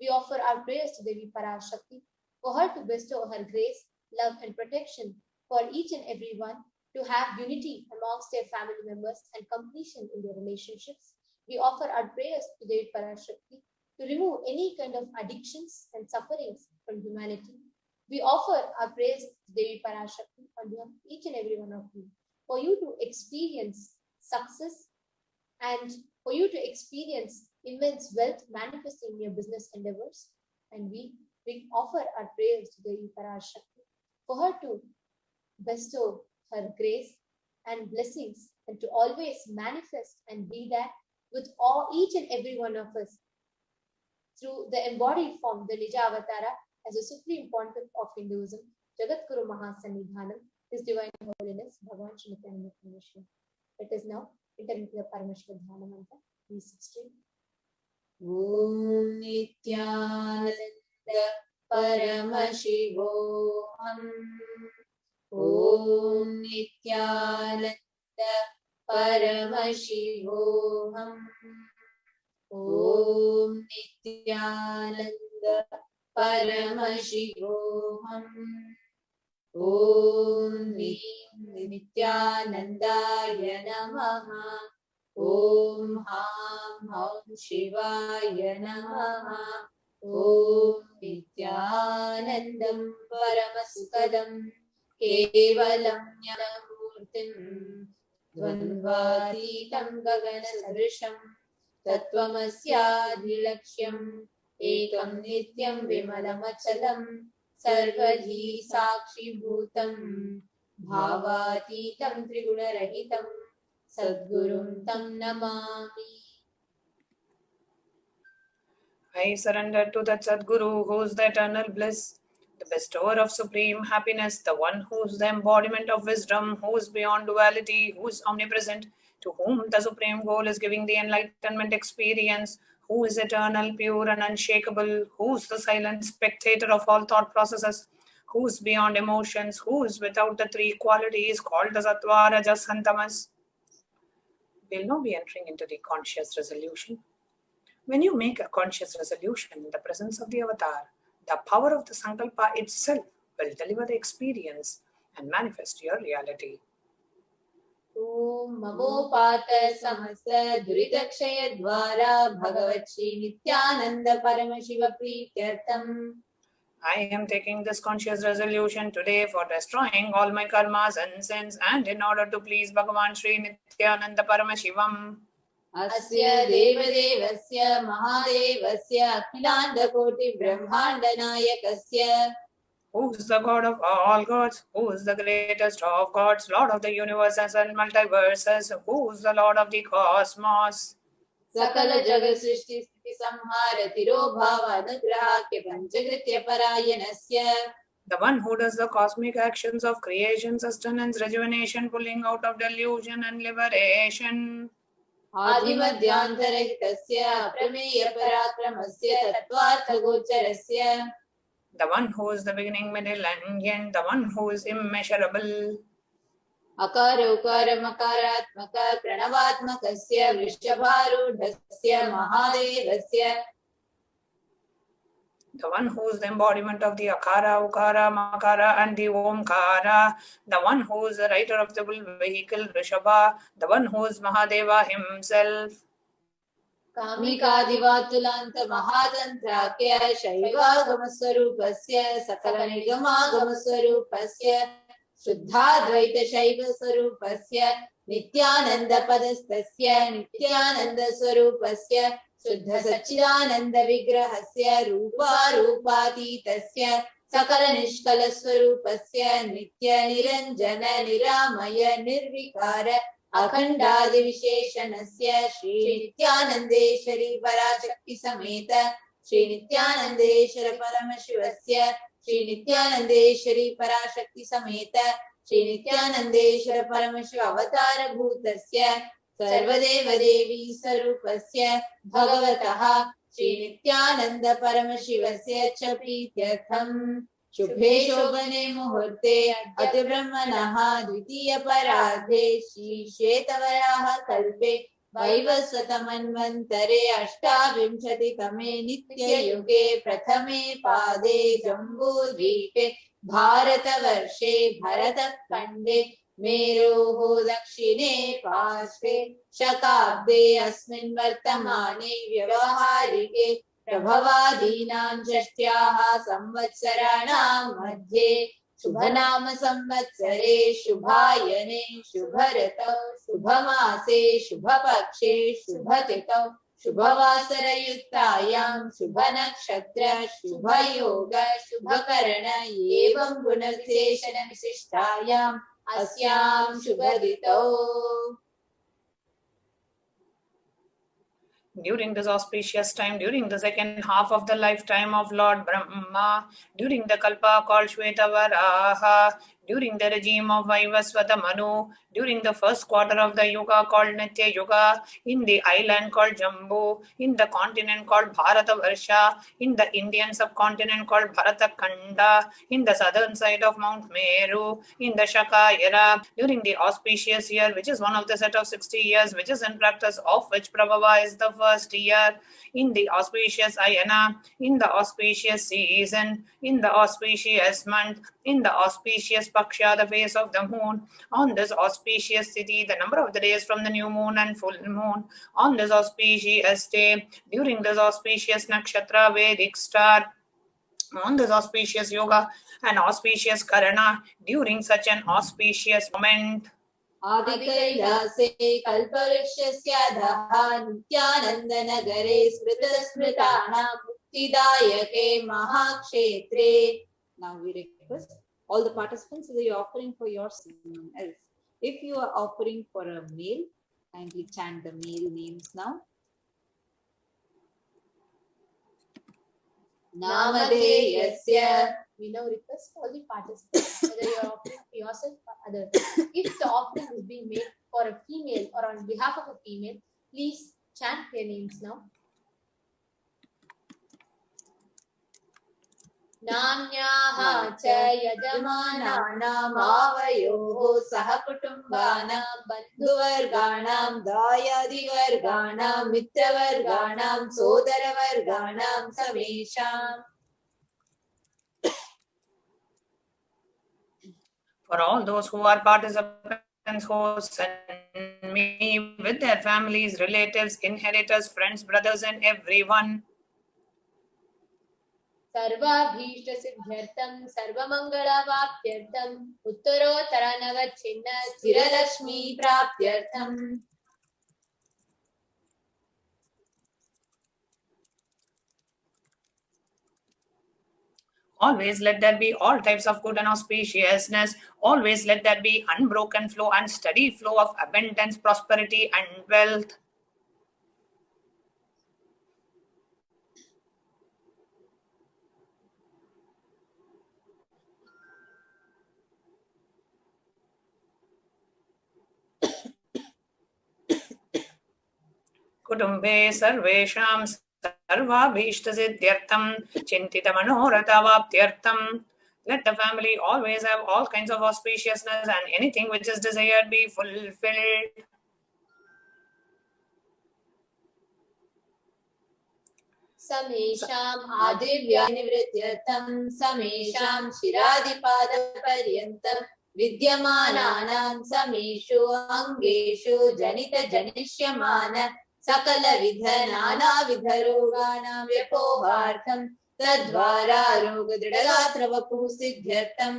We offer our prayers to Devi Parashakti for her to bestow her grace, love, and protection for each and every one to have unity amongst their family members and completion in their relationships. We offer our prayers to Devi Parashakti to remove any kind of addictions and sufferings from humanity. We offer our prayers to Devi Parashakti on behalf of each and every one of you for you to experience success and for you to experience immense wealth manifesting in your business endeavors. And we offer our prayers to Devi Parashakti for her to bestow her grace and blessings and to always manifest and be there with each and every one of us through the embodied form, the Nija Avatara, as a Supreme Pontiff of Hinduism, Jagatguru Mahasanidhanam, His Divine Holiness, Bhagavan Shri Nithyananda Paramashivam. Let us now enter into the Paramashiva Dhyana Mantra, V16. Om Nithyananda Paramashivoham. Om Nithyananda Paramashivoham. Om Nithyananda Paramashivoham. Om Nithyanandaya Namaha. Om Ham Ham Shivaya Namaha. Om Nithyanandam Paramasukadam Kevalam Jnanamurtim Dvandvatitam Gagana Sadrisham Tattvamasyadilaksham Ekam Nityam Vimalamachalam Sarvadhi Sakshi Bhutam Bhavatitam Triguna-rahitam Sadgurum Tam Namami. I surrender to that Sadguru who is the eternal bliss, the bestower of supreme happiness, the one who is the embodiment of wisdom, who is beyond duality, who is omnipresent, to whom the supreme goal is giving the enlightenment experience, who is eternal, pure and unshakable, who is the silent spectator of all thought processes, who is beyond emotions, who is without the three qualities called the Sattva, Rajas and Tamas. We'll now be entering into the conscious resolution. When you make a conscious resolution in the presence of the avatar, the power of the Sankalpa itself will deliver the experience and manifest your reality. Om Mamopata Samasta Duritakshaya Dvara Bhagavat Shri Nithyananda Paramashiva Prityartham. I am taking this conscious resolution today for destroying all my karmas and sins and in order to please Bhagavan Shri Nithyananda Paramashivam. Asya Devadevasya Mahadevasya Akhilanda Koti Brahmanda Nayakasya. Who is the God of all gods? Who is the greatest of gods? Lord of the universes and multiverses? Who is the Lord of the cosmos? Sakala Jagat Srishti Sthiti Samhara Tirobhava Anugrahakya Panchagritya Parayanasya. The one who does the cosmic actions of creation, sustenance, rejuvenation, pulling out of delusion and liberation. Adimadhyantarahitasya Prameya Parakramasya Tattvartha Gocharasya. The one who is the beginning, middle and end, the one who is immeasurable. Akara Ukara Makaratmaka Pranavatmakasya Vrishabharudhasya Mahadevasya. The one who is the embodiment of the Akara, Ukara, Makara and the Omkara. The one who is the rider of the bull vehicle, Vrishabha. The one who is Mahadeva himself. Kamikadivatulanta Mahadantrakya Shaivagamaswarupasya Sakala Nigamagamaswarupasya Shuddhadvaita Shaiva Swarupasya Nithyananda Padastasya Nithyananda Swarupasya Shuddha Sachidananda Vigrahasya Rupa Rupatitasya Sakala Nishkala Swarupasya Nitya Niranjana Niramaya Nirvikara Akhandadi Visheshanasya Shri Nithyanandeshwari Parashakti Sameta Shri Nithyanandeshwara Paramashivasya Shri Nithyanandeshwari Parashakti Sameta Shri Nithyanandeshwara Paramashiva Avatara Bhutasya Sarvadeva Devi Sarupasya Bhagavataha Shri Nithyananda Paramashivasya Cha Prityartham. Shubhe Shobhane Muhurte Ati Brahmanaha Dvitiya Paradhe Shri Shetavaraha Kalpe Vaivasvatamanvantare Ashtavimshati Tame Nitya Yuge Prathame Pade Jambu Dvipe Bharata Varshe Bharata Kande Meroho Dakshine Pashve Shakabde Asmin Vartamane Vyavaharike Prabhavadinam Jashtyaha Samvatsarana Madhye Shubhanama Samvatsare Shubhayane Shubharatau Shubhamase Shubhapakshe Shubhatitau Shubhavasarayuktayam Shubhanakshatra Shubhayoga Shubhakarana Evam Gunavisheshana Visishtayam Asyam Shubhaditau. During this auspicious time, during the second half of the lifetime of Lord Brahma, during the Kalpa called Shvetavaraha, during the regime of Vaivasvata Manu, during the first quarter of the Yuga called Nitya Yuga, in the island called Jambu, in the continent called Bharatavarsha, in the Indian subcontinent called Bharatakanda, in the southern side of Mount Meru, in the Shaka era, during the auspicious year, which is one of the set of 60 years, which is in practice, of which Prabhava is the first year, in the auspicious Ayana, in the auspicious season, in the auspicious month, in the auspicious Paksha, the phase of the moon, on this auspicious city, the number of the days from the new moon and full moon, on this auspicious day, during this auspicious nakshatra, Vedic star, on this auspicious yoga and auspicious karana, during such an auspicious moment. Adikailase kalparikshasya daha nityanandanagare smritasmritana muktidayake mahakshetre. Now we request all the participants that you are offering for your someone else. If you are offering for a male, kindly chant the male names now. Namadeyasya. We now request all the participants, whether you are offering for yourself or others. If the offering is being made for a female or on behalf of a female, please chant their names now. Namnyaha cha yajamana Mavayoho sahakutumbana bandhuvarganam dayadivarganam mitravarganam sodaravarganam samesham. For all those who are participants who send me with their families, relatives, inheritors, friends, brothers, and everyone. Sarvabhishta siddhyartam sarvamangala vapyartam uttaro taranavachinna Chiralakshmi praptyartham. Always let there be all types of good and auspiciousness. Always let there be unbroken flow and steady flow of abundance, prosperity, and wealth. Kutumbe sarvesham sarvabhishta-siddhyartham chintita-manoratha-vaptyartham. Let the family always have all kinds of auspiciousness and anything which is desired be fulfilled. Samesham Adivya nivrityartham samesham shiradipada-paryantam vidyamananam sameshu angeshu janita janishyamana sakala vidha nana vidharoganam vyapohartham tadvara rogadridagatravapu siddhyartham.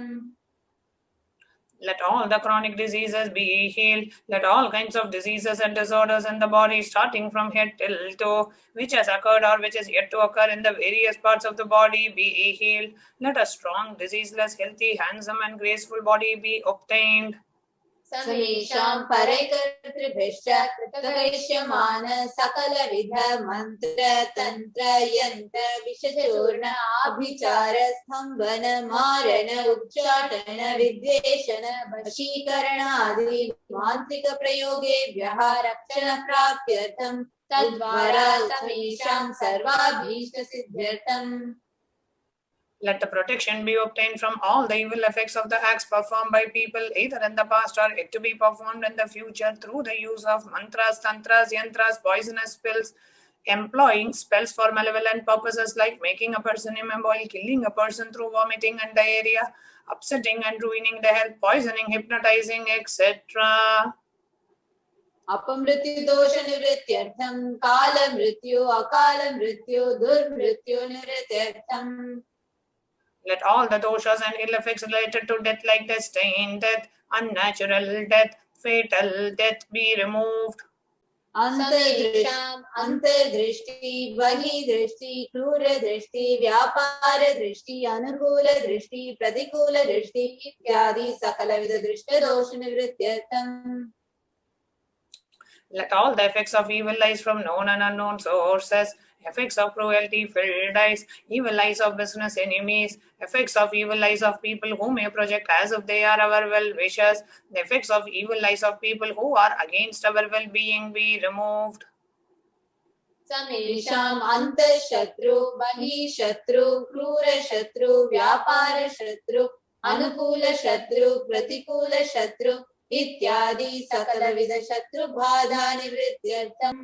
Let all the chronic diseases be healed. Let all kinds of diseases and disorders in the body, starting from head till toe, which has occurred or which is yet to occur in the various parts of the body, be healed. Let a strong, diseaseless, healthy, handsome, and graceful body be obtained. Samesham parekartribhishya kritakaishyamana sakala vidha mantra tantra yantra vishachurna abhichara stambhana marana uchchatana vidyeshana vashikarana adi mantrika prayogevyaha rakshana praptyartham tadvara samesham sarvabhishta siddhyartham. Let the protection be obtained from all the evil effects of the acts performed by people either in the past or yet to be performed in the future through the use of mantras, tantras, yantras, poisonous spells, employing spells for malevolent purposes like making a person immobile, killing a person through vomiting and diarrhea, upsetting and ruining the health, poisoning, hypnotizing, etc. Apamrityu dosha nivrityartham kala mrityu akala mrityu durmrityu nivrityartham. Let all the doshas and ill effects related to death like destined death, unnatural death, fatal death be removed. Antardrishti, Bahidrishti, Krura Drishti, Vyapara Drishti, Anukula Drishti, Pradikula Drishti, Ityadi Sakala Vida Drishta Dosha Nivrityartham. Let all the effects of evil lies from known and unknown sources, effects of cruelty, filled eyes, evil eyes of business enemies, effects of evil eyes of people who may project as if they are our well-wishers, the effects of evil eyes of people who are against our well-being be removed. Samesham antashatru, bahishatru, krura shatru, vyapara shatru, anukula shatru, pratikula shatru, ityadi sakala vida shatru bhadha nivrityartham.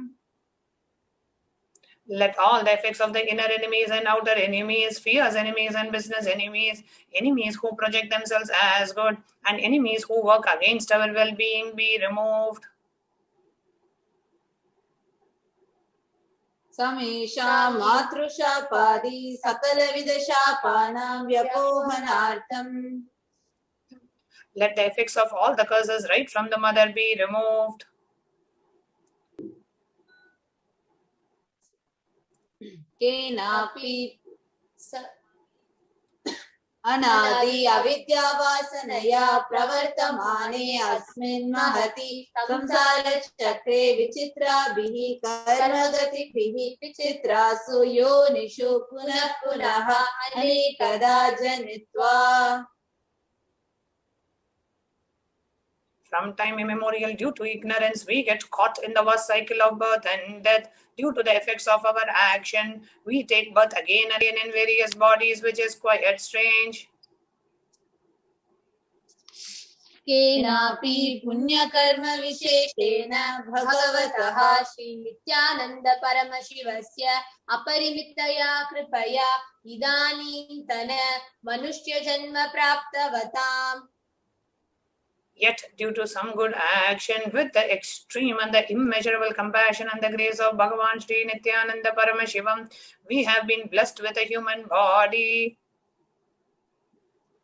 Let all the effects of the inner enemies and outer enemies, fierce enemies and business enemies, enemies who project themselves as good, and enemies who work against our well-being be removed. Samesha matrusha padi sakala vidashapanam vyapohanartham. Let the effects of all the curses right from the mother be removed. Kenapi anadi avidyavasanaya pravartamane asmin mahati samsara chakre vichitrabihi karmagatibihi vichitrasu yonishu punah punaha anikada janitva. From time immemorial, due to ignorance, we get caught in the vast cycle of birth and death. Due to the effects of our action, we take birth again and again in various bodies, which is quite strange. Kenapi punya karma visheshena bhagavataha Shri Nithyananda Paramashivasya aparimitaya kripaya idanintana manushya janma praptavatam. Yet, due to some good action, with the extreme and the immeasurable compassion and the grace of Bhagavan Sri Nithyananda Paramashivam, we have been blessed with a human body.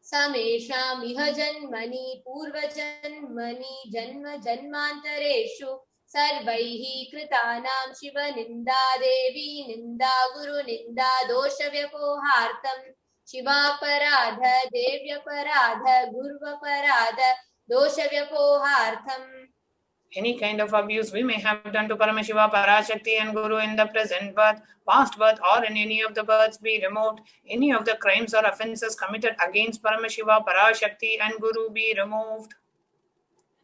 Samesham iha janmani purva janmani janma janmantareshu sarvaihi kritanam shiva ninda devi ninda guru ninda dosha vyapohartam shiva paradha devya paradha gurva paradha dosha vyapohartam. Any kind of abuse we may have done to Paramashiva, Parashakti and Guru in the present birth, past birth or in any of the births be removed. Any of the crimes or offences committed against Paramashiva, Parashakti and Guru be removed.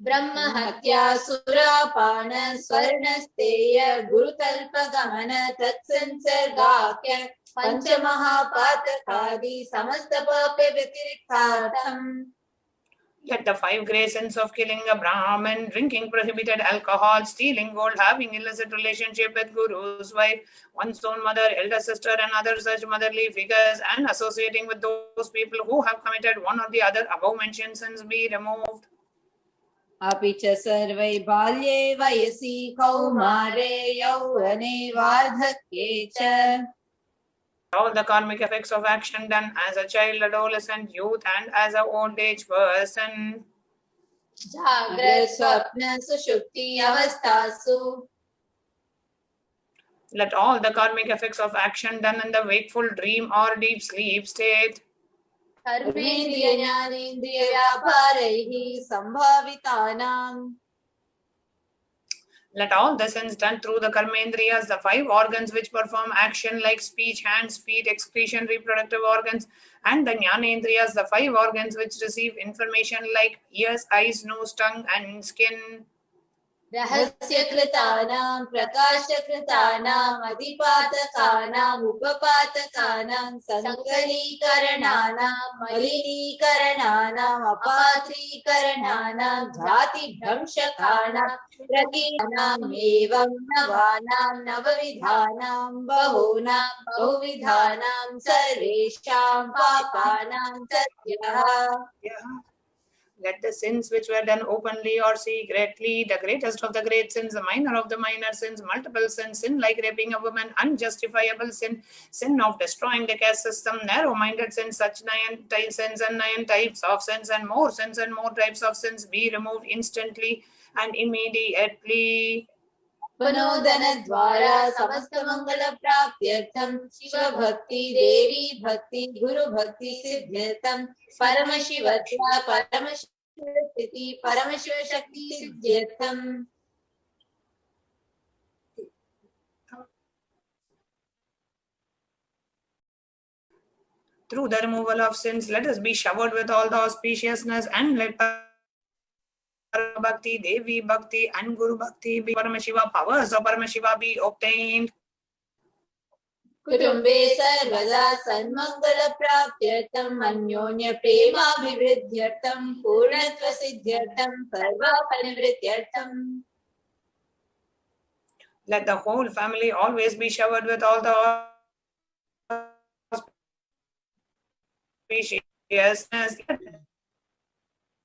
Brahma hatya surapana swarnasteya gurutalpagamana tatsansargakya panchamahapatakadi samastapapya vyatirikthatam. Let the 5 grey sins of killing a Brahmin, drinking prohibited alcohol, stealing gold, having illicit relationship with Guru's wife, one's own mother, elder sister and other such motherly figures, and associating with those people who have committed one or the other above mentioned sins be removed. Apicha sarvai balye vayasi kaumare yauvane vardhakye cha. All the karmic effects of action done as a child, adolescent, youth, and as an old age person. Jagrat swapna sushupti avastasu. Let all the karmic effects of action done in the wakeful dream or deep sleep state. Karmendriya jnanendriya vyaparehi sambhavitanam. Let all the sins done through the karmendriyas, the 5 organs which perform action like speech, hands, feet, excretion, reproductive organs, and the jnanendriyas, the 5 organs which receive information like ears, eyes, nose, tongue, and skin. Rahasya kritanam prakasha kritanam adipatakanam upapatakanam sankarikarananam malinikarananam apatrikarananam jati bhamshakanam prakinam evam navanam navavidhanam bahunam bahuvidhanam sarvesham papanam satyah. Let the sins which were done openly or secretly, the greatest of the great sins, the minor of the minor sins, multiple sins, sin like raping a woman, unjustifiable sin, sin of destroying the caste system, narrow-minded sins, such 9 sins and 9 types of sins and more types of sins be removed instantly and immediately. Panodana dwara samasta mangala praptyartham Shiva bhakti devi bhakti guru bhakti siddhyartham Paramashivatya Paramashivasthiti Paramashiva shakti siddhyartham. Through the removal of sins, let us be showered with all the auspiciousness, and let Bhakti, Devi Bhakti, and Guru Bhakti be Paramashiva powers of Paramashiva be obtained. Kutumbe sarvada sanmangala praptyartam anyonya premabhivridyartam purnatva siddhyartam sarva pranivrityartam. Let the whole family always be showered with all the auspiciousness. Let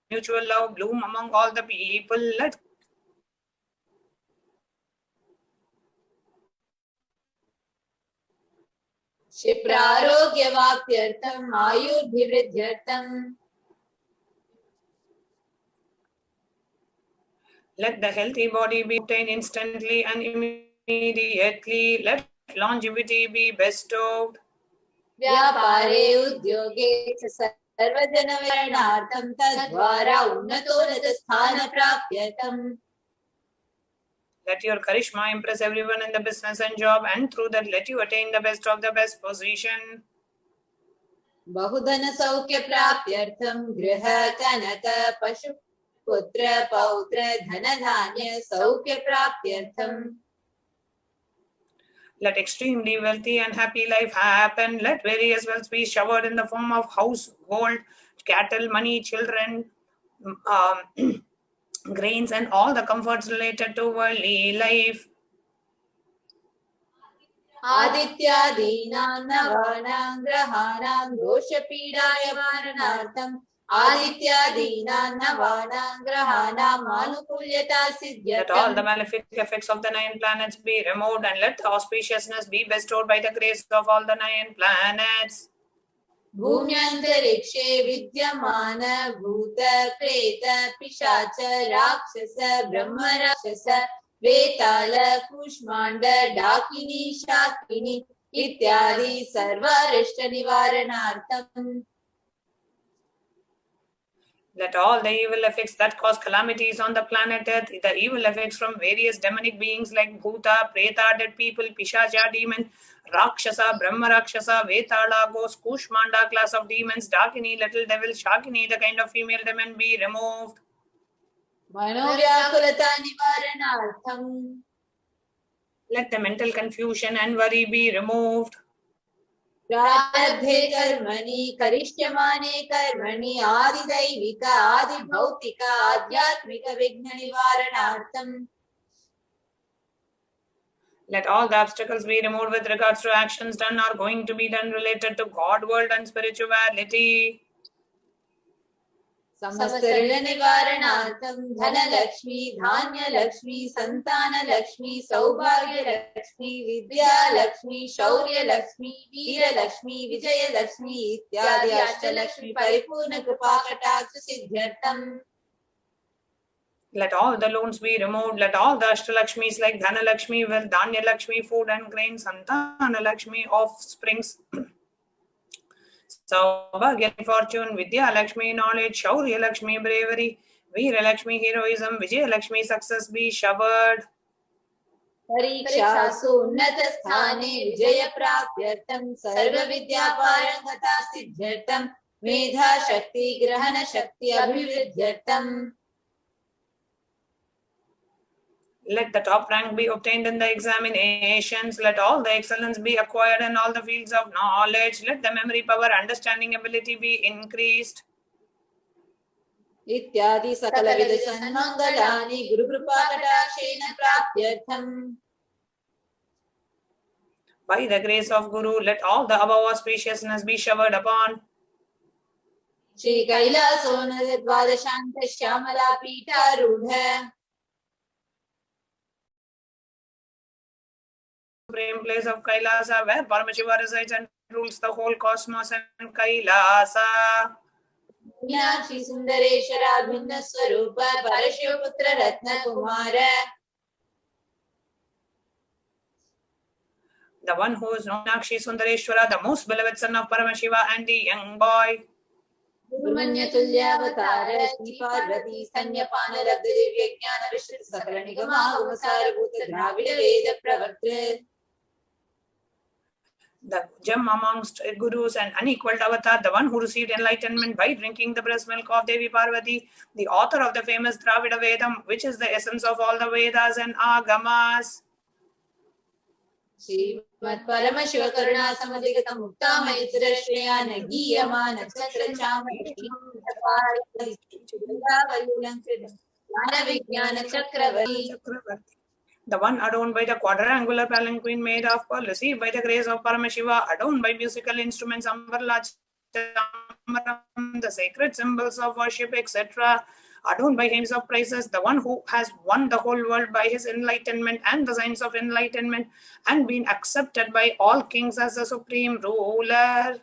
mutual love bloom among all the people. Let Shiprarogya-vaptyartam ayurdhivridyartam. let the healthy body be obtained instantly and immediately. Let longevity be bestowed. Vyapare udyoge sarvajanavaranartam tadvara unnatonatasthana prapyatam. Let your charisma impress everyone in the business and job, and through that let you attain the best of the best position. Bahudana saukya prapyartam griha kanaka pashu putra pautra dhanadhanya saukya prapyartam. Let extremely wealthy and happy life happen. Let various wealth be showered in the form of house, gold, cattle, money, children, grains, and all the comforts related to worldly life. Adityadinam navanam grahanam dosha pidaya varanartam. Adityadinam navanam grahanam anukulyata siddhyatam. Let all the malefic effects of the 9 planets be removed, and let the auspiciousness be bestowed by the grace of all the 9 planets. Bhumyantarikshe vidyamana bhuta preta pishacha rakshasa brahma rakshasa vetala kushmanda dakini shakini ityadi sarvarishta nivaranartam. Let all the evil effects that cause calamities on the planet Earth, the evil effects from various demonic beings like Bhuta, Preta, dead people, Pishacha, demon, Rakshasa, Brahma Rakshasa, Vetala, ghost, Kushmanda, class of demons, Dakini, little devil, Shakini, the kind of female demon be removed. Manovyakulata nivaranartham. Let the mental confusion and worry be removed. Prarabdhe karmani karishyamane karmani adidaivika adibhautika adhyatmika vigna nivaranartham. Let all the obstacles be removed with regards to actions done or going to be done related to God, world, and spirituality. Samastarina nivaranartham dhana lakshmi dhanya lakshmi santana lakshmi saubhagya lakshmi vidya lakshmi shaurya lakshmi veera lakshmi vijaya lakshmi ityadi ashtalakshmi paripurna kripakataksa siddhyartam. Let all the loans be removed. Let all the Ashtalakshmis like Dhana Lakshmi, wealth, Dhanya Lakshmi, food and grain, Santana Lakshmi, offsprings, Saubhagya, fortune, Vidya Lakshmi, knowledge, Shaurya Lakshmi, bravery, Veera Lakshmi, heroism, Vijaya Lakshmi, success be showered. Parikshasu unnata sthane vijaya prapyartam sarva vidya parangata siddhyartam medha shakti grahana shakti abhivridyartam. Let the top rank be obtained in the examinations. Let all the excellence be acquired in all the fields of knowledge. Let the memory power, understanding ability be increased. Ityadi sakala vida sanmangalani guru kripakatashena prapyartham. By the grace of Guru, let all the above auspiciousness be showered upon. Shri Kailasa Dvadashanta Shyamala Pita Rudha. Supreme place of Kailasa, where Paramashiva resides and rules the whole cosmos and Kailasa. Meenakshi Sundareshwara Bhinna Swarupa Parashivoputra Ratna Kumara. The one who is Meenakshi Sundareshwara, the most beloved son of Paramashiva and the young boy. Gurumanya Tulyavatara Shri Parvati Sanyapana Labdha Divya Jnana Vishrit Sakala Nigama Umasara Bhuta Dravida Veda Pravartra. the gem amongst gurus and unequaled avatar, the one who received enlightenment by drinking the breast milk of Devi Parvati, the author of the famous Dravida Vedam, which is the essence of all the Vedas and Agamas. Srimad Paramashiva Karuna Samadhigata Mukta Maitra Shriyana Giyamana Chakra Chamari The one adorned by the quadrangular palanquin made of pearl, received by the grace of Paramashiva, adorned by musical instruments, Ambarla, the sacred symbols of worship, etc., adorned by hymns of praises, the one who has won the whole world by his enlightenment and the signs of enlightenment, and been accepted by all kings as the supreme ruler.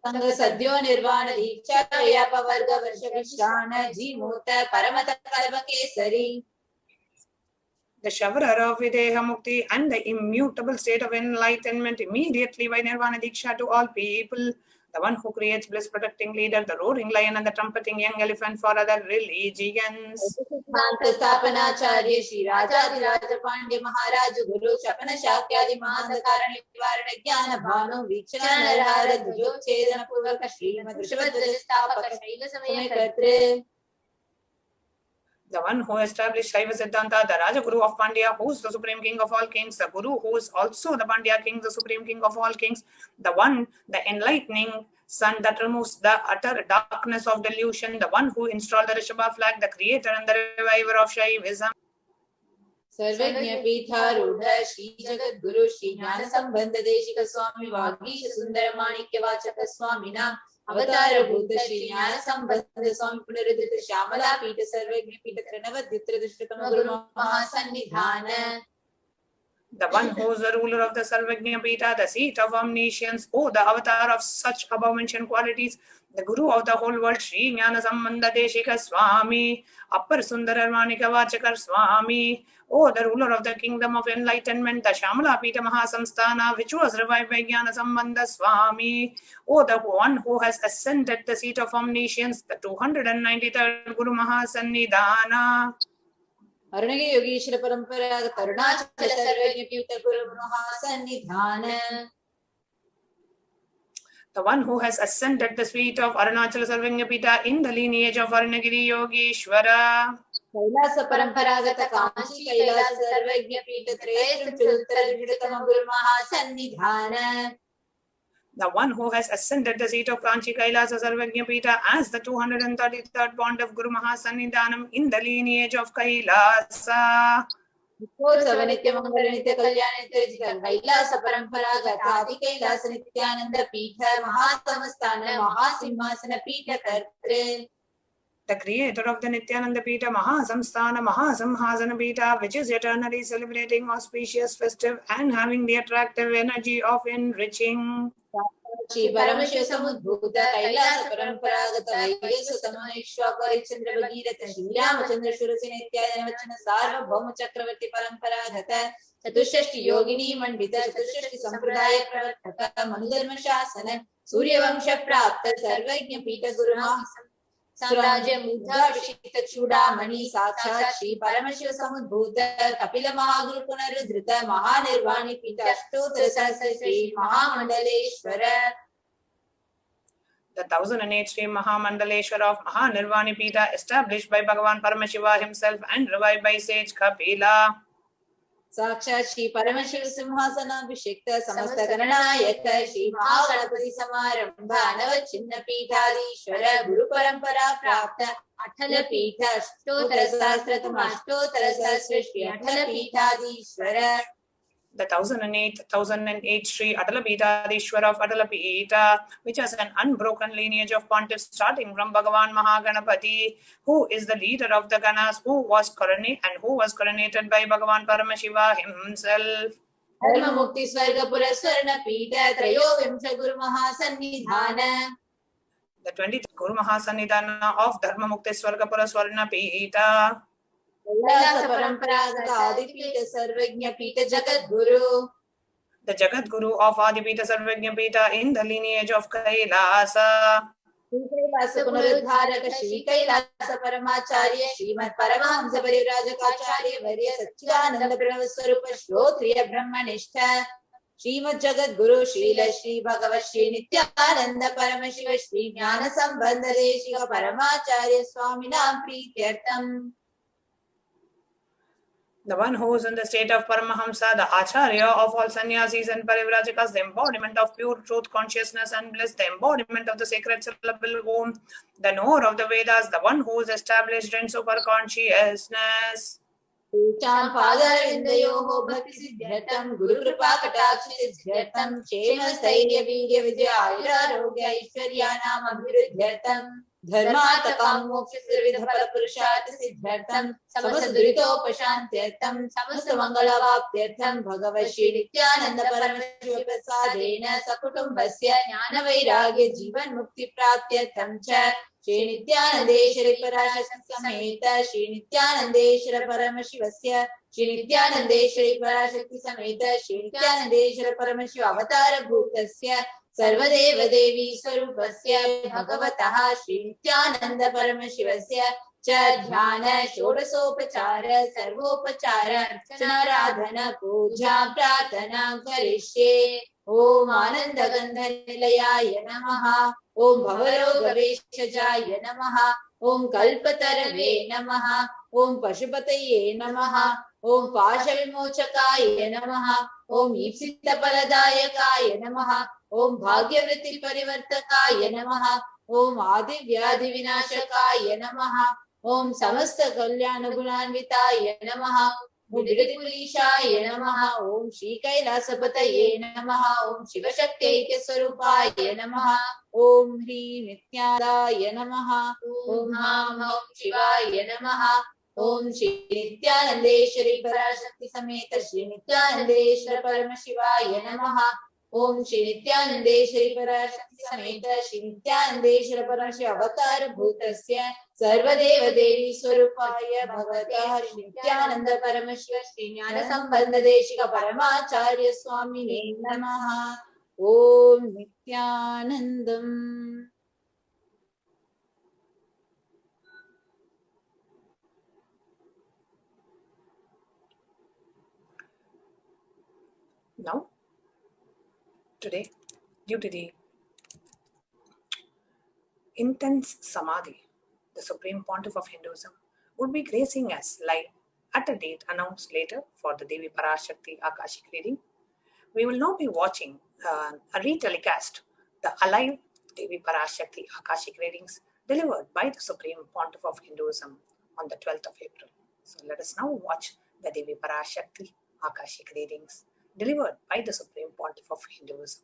Sangha Sadhyo Nirvana Diksha Yapa Varga Varsha Vishrana Jimota Paramata Kalva Kesari. The Shavara of Videha Mukti and the immutable state of enlightenment immediately by Nirvana Diksha to all people. The one who creates bliss protecting leader, the roaring lion and the trumpeting young elephant for other religions. Stapanacharya Shri Rajadi Raja Pandya Maharaj Guru Shapana Shakyadi Mahandakarani Varana Jnana Bhanu Vichana Rara Dujo Chedana Purvaka Shri Madhushavadra Stapaka Shaila Samaya Katre. The one who established Shaiva Siddhanta, the Raja Guru of Pandya, who is the supreme king of all kings, the Guru who is also the Pandya king, the supreme king of all kings, the one, the enlightening sun that removes the utter darkness of delusion, the one who installed the Rishabha flag, the creator and the reviver of Shaivism. Sarvajna Pitha Rudha Shri Jagat Guru Shri Jnana Sambandha Deshika Swami Vagisha Sundara Manikya Vachaka Swamina Avatara Bhuta Shri Jnana Sambandha Swami Punaridhita Shamala Pita Sarvajna Pita Tranavadhitra Drishtama Guru Mahasannidhana. The one who is the ruler of the Sarvajna Pita, the seat of omniscience, oh, the avatar of such above-mentioned qualities, the Guru of the whole world, Shri Jnana Sambandha Deshika Swami, Appar Sundara Manika Vachakar Swami, oh, the ruler of the kingdom of enlightenment, the Shamala Pita Mahasamsthana, which was revived by Jnana Sambandha Swami, oh, the one who has ascended the seat of omniscience, the 293rd Guru Mahasannidhana. Arunagi Yogeshwara Parampara Karunachala Sarvajna Pita Guru Mahasannidhana. The one who has ascended the seat of Arunachala Sarvajna Pita in the lineage of Arunagiri Yogeshwara. Kailasa Paramparagata Kanchi Kailasa Sarvajna Pita Trayasam Chilutara Jidakama Guru Mahasannidhana. The one who has ascended the seat of Kanchi Kailasa Sarvajna Pita as the 233rd bond of Guru Mahasannidhanam in the lineage of Kailasa. Utsava Nitya Mangala Nitya Kalyana Nitya Kailasa Paramparagata Adi Kailasa Nithyananda Pitha Mahasamastana Mahasimhasana Pitha Kartre. The creator of the Nithyananda Pita Mahasamsthana Mahasamhasana Pita, which is eternally celebrating, auspicious, festive, and having the attractive energy of enriching. Shri Paramashiva Samudbhuta Kailasa Paramparagata Vaigesa Samanishwa Parichandra Bhagirata Shri Ramachandra Shurasena Ityadana Vachana Sarva Bhauma Chakravarti Paramparagata Chatushashti Yogini Mandita Chatushashti Sampradaya Pravartaka Manudharma Shasana Surya Vamsha Prapta Sarvajna Pita Guru Mahasam Samrajya Mudha Vishita Chudamani Sakshat Shri Paramashiva Samudbhuta Kapila Mahaguru Punarudhrita Mahanirvani Pita Ashtotara Sahasra Shri Mahamandaleshwara. The 1008 Sri Mahamandaleshwara of Mahanirvani Pita, established by Bhagavan Paramashiva himself and revived by sage Kapila. Sakshat Shri Paramashiva Simhasana Abhishekta Samasta Gananayaka Shri Mahaganapati Samarambha Navachinna Pitadishwara Guru Parampara Prapta Athala Pita Ashtotara Sahasratam Ashtotara Sahasra Shri Athala Pitadishwara. The 1008 Sri Atala Pitadishwara of Atala Pita, which has an unbroken lineage of pontiffs starting from Bhagavan Mahaganapati, who is the leader of the Ganas, who was coronated by Bhagavan Paramashiva himself. Dharma Mukti Swarga Puraswarna Pita Trayo Vimsha Guru Mahasannidhana. The 20th Guru Mahasannidhana of Dharma Mukti Swarga Puraswarna Pita. Kailasa Paramparagata Adipita Sarvajna Pita Jagat Guru. The Jagat Guru of Adipita Sarvajna Pita in the lineage of Kailasa. Kailasa Punarudharaka Shri Kailasa Paramacharya Srimad Paramahamsa Parivrajaka Acharya Varya Satchidananda Pranavaswarupa Shrotriya Brahmanishta Srimad Jagat Guru Srila Shri Bhagavat Shri Nithyananda Paramashiva Shri Jnana Sambandha Deshika Paramacharya Swaminam Prityartham. The one who is in the state of Paramahamsa, the Acharya of all sannyasis and parivrajakas, the embodiment of pure truth consciousness and bliss, the embodiment of the sacred syllable Om, the knower of the Vedas, the one who is established in super consciousness. Champadarvindayoho bhakti siddhartam Guru Kripa Katakshi siddhartam Kshema Stairya Virya Vijaya Ayurarogya Aishwaryanam Abhiruddhyartam Dharmatakam Moksha Sirvidha Parapurushartha siddhartam Samasta Duritopashantyartam Samasta Mangalavaptyartam Bhagavat Shri Nithyananda Paramashiva Prasadena Sakutumbhasya Jnana Vairagya Jivan Mukti Praptyartam Cha Shri Nithyanandeshwari Parashakti Sameta Shri Nithyanandeshwara Paramashivasya Shri Nithyanandeshwari Parashakti Sameta Shri Nithyanandeshwara Paramashiva Avatara Bhutasya Sarvadeva Devi Swarupasya Bhagavataha Shri Nithyananda Paramashivasya Cha Dhyana Shodasopachara Sarvopachara Archana Radhana Puja Pratana Karishye Om Ananda Gandha Nilayaya Namaha Om Bhavarogaveshajaya Namaha Om Kalpatarave Namaha Om Pashupataye Namaha Om Pashavimochakaya Namaha Om Ipsitapaladayakaya Namaha Om Bhagyavriti Parivartakaya Namaha Om Adivyadhi Vinashakaya Namaha Om Samasta Kalyana Gunanvitaya Namaha Om Vidipurishaya Namaha Om Shri Kailasa Pataye Namaha Om Shiva Shakti Swarupaya Namaha Om Hri Nityanandaya Namaha Om Ham Om Shivaya Namaha Om Shri Nithyanandeshwari Parashakti Sameta Shri Nithyanandeshwara Paramashivaya Namaha Om Shri Nithyanandeshwari Parashakti Sameta Shri Nithyanandeshwara Paramashiva Avatara Bhutasya Sarvadeva Devi Swarupaya Bhagavata Shri Nithyananda Paramashiva Shri Jnana Sambandha Deshika Paramacharya Swamine Namaha Om Nithyanandam. Now, today, due to the intense samadhi, the Supreme Pontiff of Hinduism would be gracing us live at a date announced later for the Devi Parashakti Akashic reading. We will now be watching a retelecast, the alive Devi Parashakti Akashic readings delivered by the Supreme Pontiff of Hinduism on the 12th of April. So let us now watch the Devi Parashakti Akashic readings delivered by the Supreme Pontiff of Hinduism.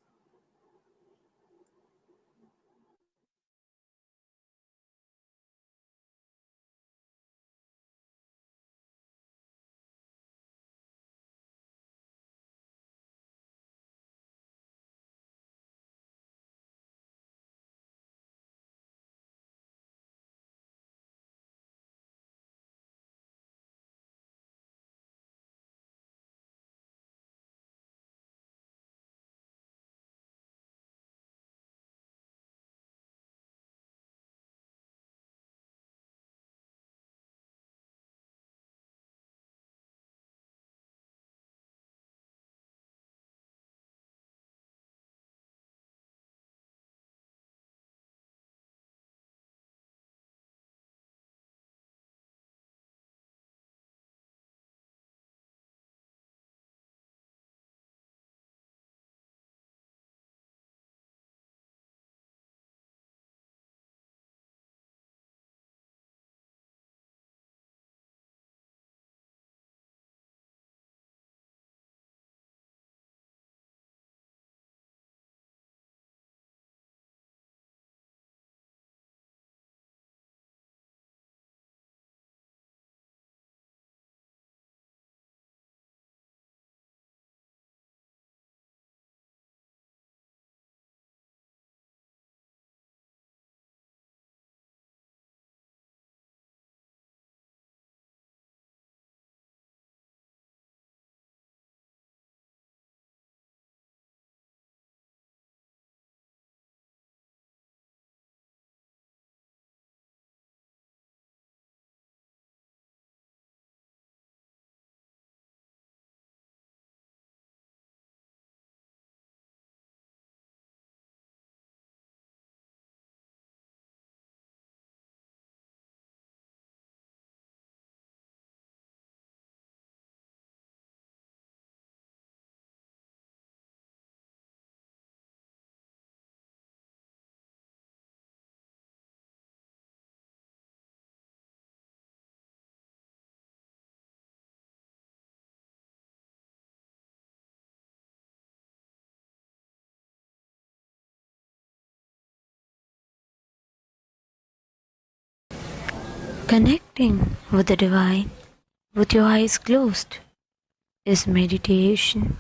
Connecting with the divine with your eyes closed is meditation.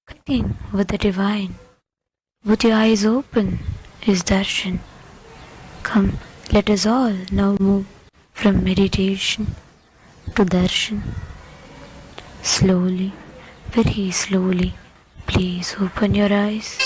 Connecting with the divine with your eyes open is darshan. Come, let us all now move from meditation to darshan. Slowly, very slowly, please open your eyes.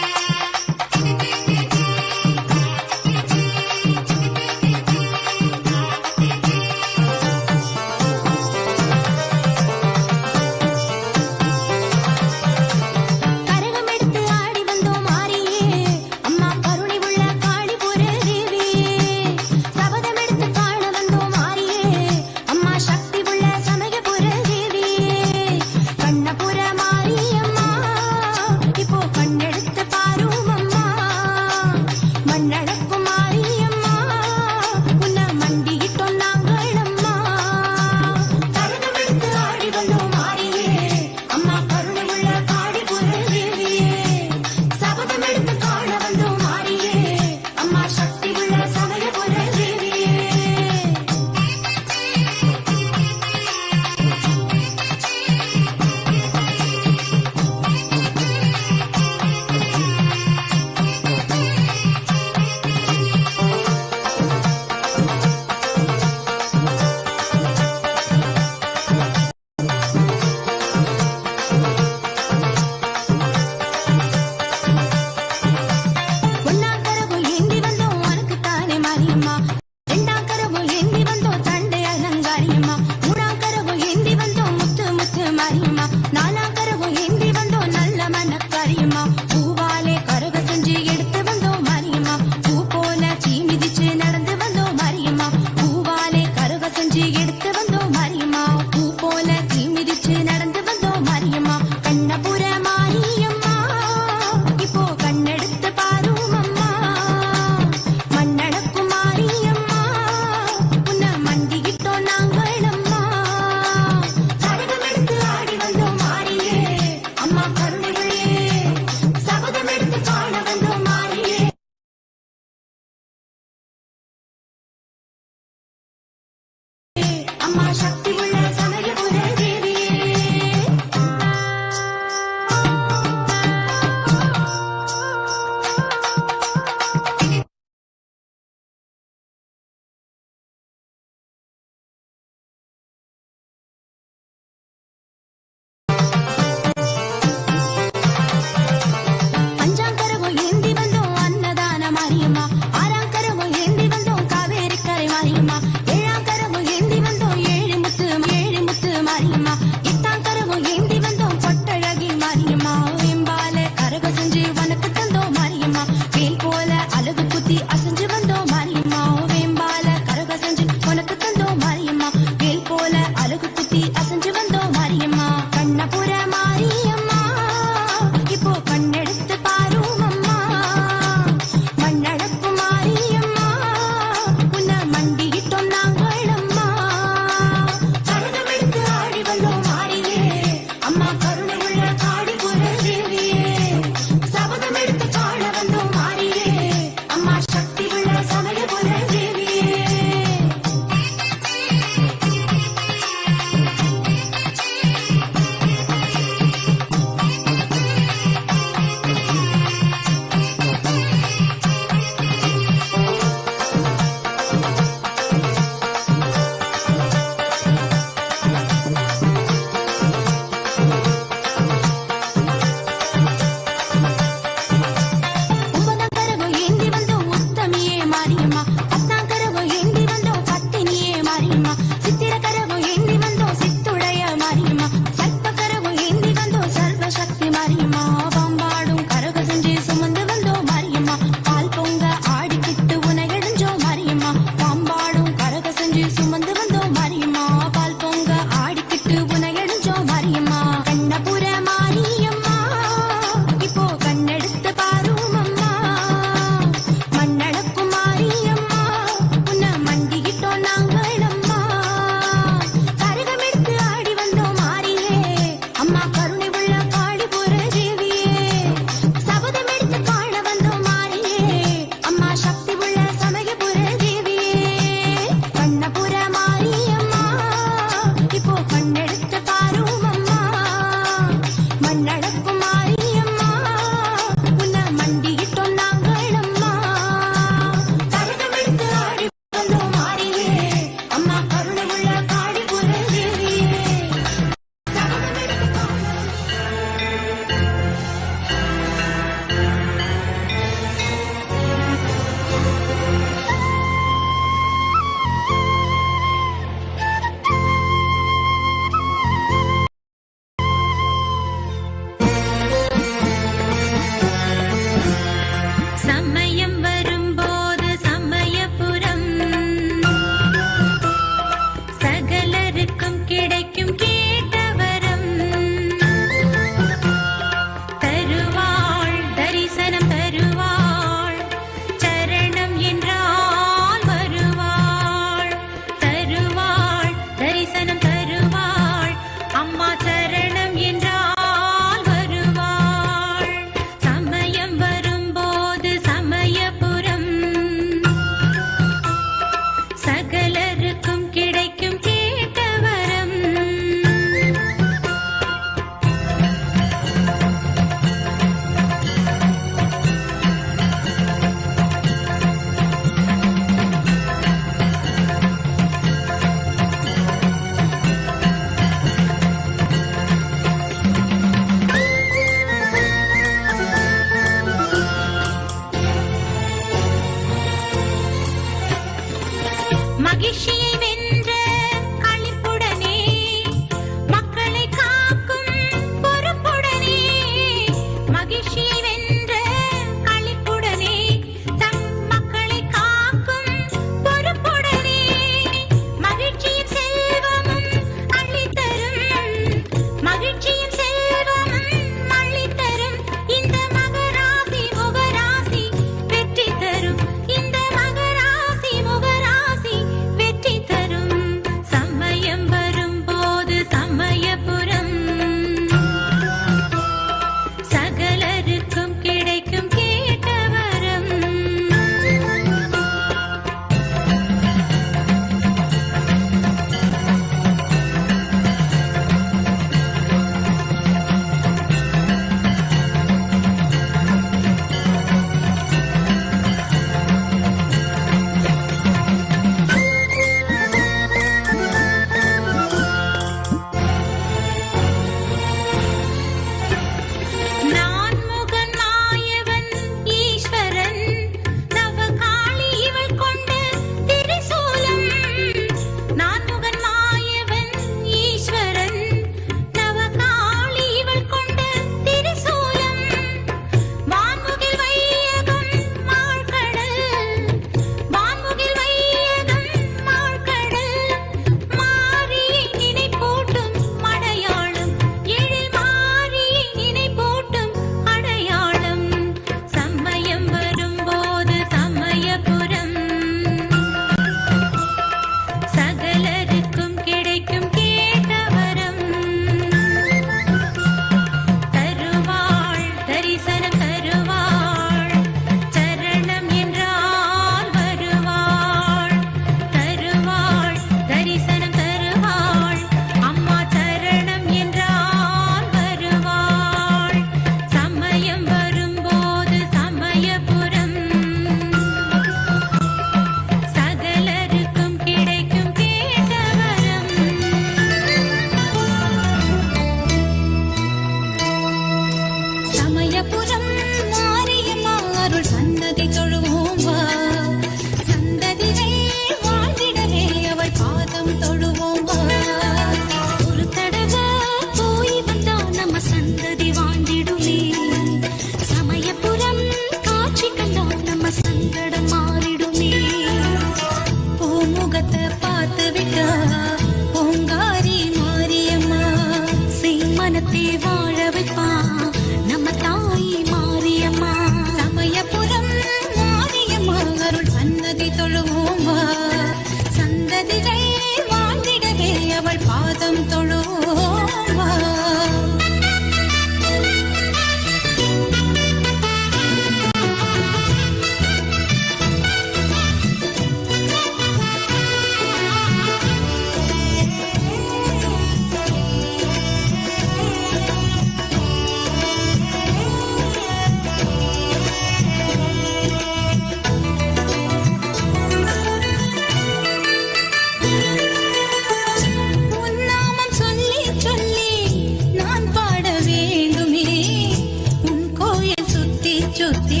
சுத்தி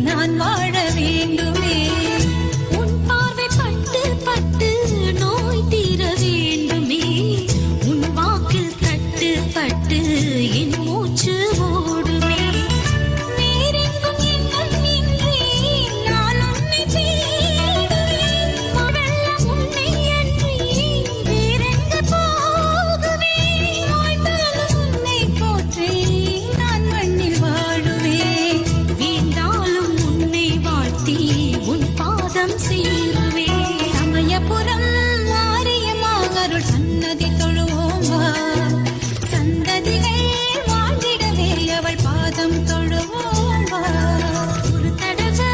நான் வாழ வேண்டுமே. உன் பார்வை பட்டு பட்டு நோய் தீர வேண்டுமே. உன் வாக்கில் தட்டு பட்டு என் மூச்சு ஓடுமே. வேறெங்கும் எங்கும் இன்றி நான் உன்னை தேடுவேன். வெள்ளம் உன்னை அன்றி வேறெங்கு போகுவேன். வாழ்ந்தாலும் உன்னை போற்றி நான் மண்ணில் வாழுவேன். வீழ்ந்தாலும் உன்னை வாழ்த்தி உன் பாதம் சேருவேன். சமயபுரம் மாரியமாக அருள் சன்னதி தொழுவோம் வா. சந்ததிகள் வாழ்ந்திடவே அவள் பாதம் தொழுவோம் வா. ஒரு தடவை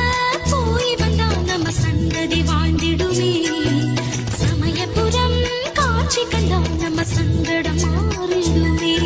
போய் வந்தா நம்ம சந்ததி வாழ்ந்திடுமே. சமயபுரம் காட்சி கண்டா நம்ம சங்கடம் மாறிடுமே.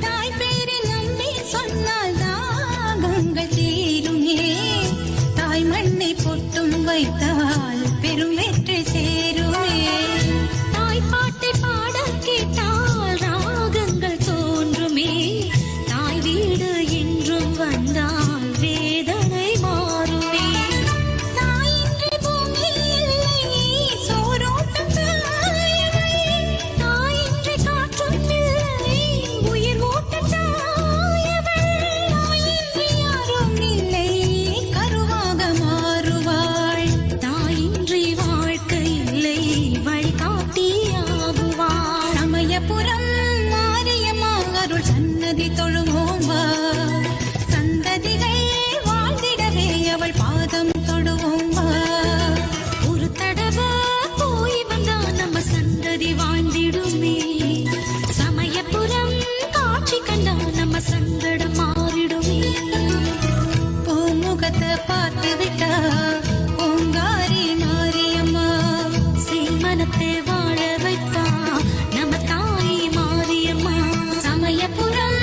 தாய் பேரை நம்பி சொன்னால் தாகங்கள் தீருமே. தாய் மண்ணை பொட்டும் வைத்தால் பெரும் வெற்றி சேருமே. தாய் பாட்டை பாட கேட்டால் ராகங்கள் தோன்றுமே. தாய் வீடு என்றும் வந்தால் வேதனை மாறுமே. தாயின்றி பூமி இல்லை சோரோட்டும் தாயவை. தாயின்றி காற்றும் இல்லை உயிர் ஓட்டும் தாயவள். தாயின்றி யாரும் இல்லை கருவாக மாறுவாள். தாயின்றி வாழ்க்கை இல்லை வழிகாட்டியாகுவாள். சமயபுரம் மாரியமாக அருள் சன்னதி தொழுவோம் வா. சந்ததிகள் வாழ்ந்திடவே அவள் பாதம் தொடுவோம் வா. ஒரு தடவை போய் வந்தா நம்ம சந்ததி வாழ்ந்திடுமே. சமயபுரம் காட்சி கண்டா நம்ம சங்கடம் மாறிடுமே. பூமுகத்தை பார்த்து விட்டா பூங்காரி மாரியம்மா. சீமனத்தை வாழ வைப்பா நம்ம தாய் மாரியம்மா. சமயபுரம்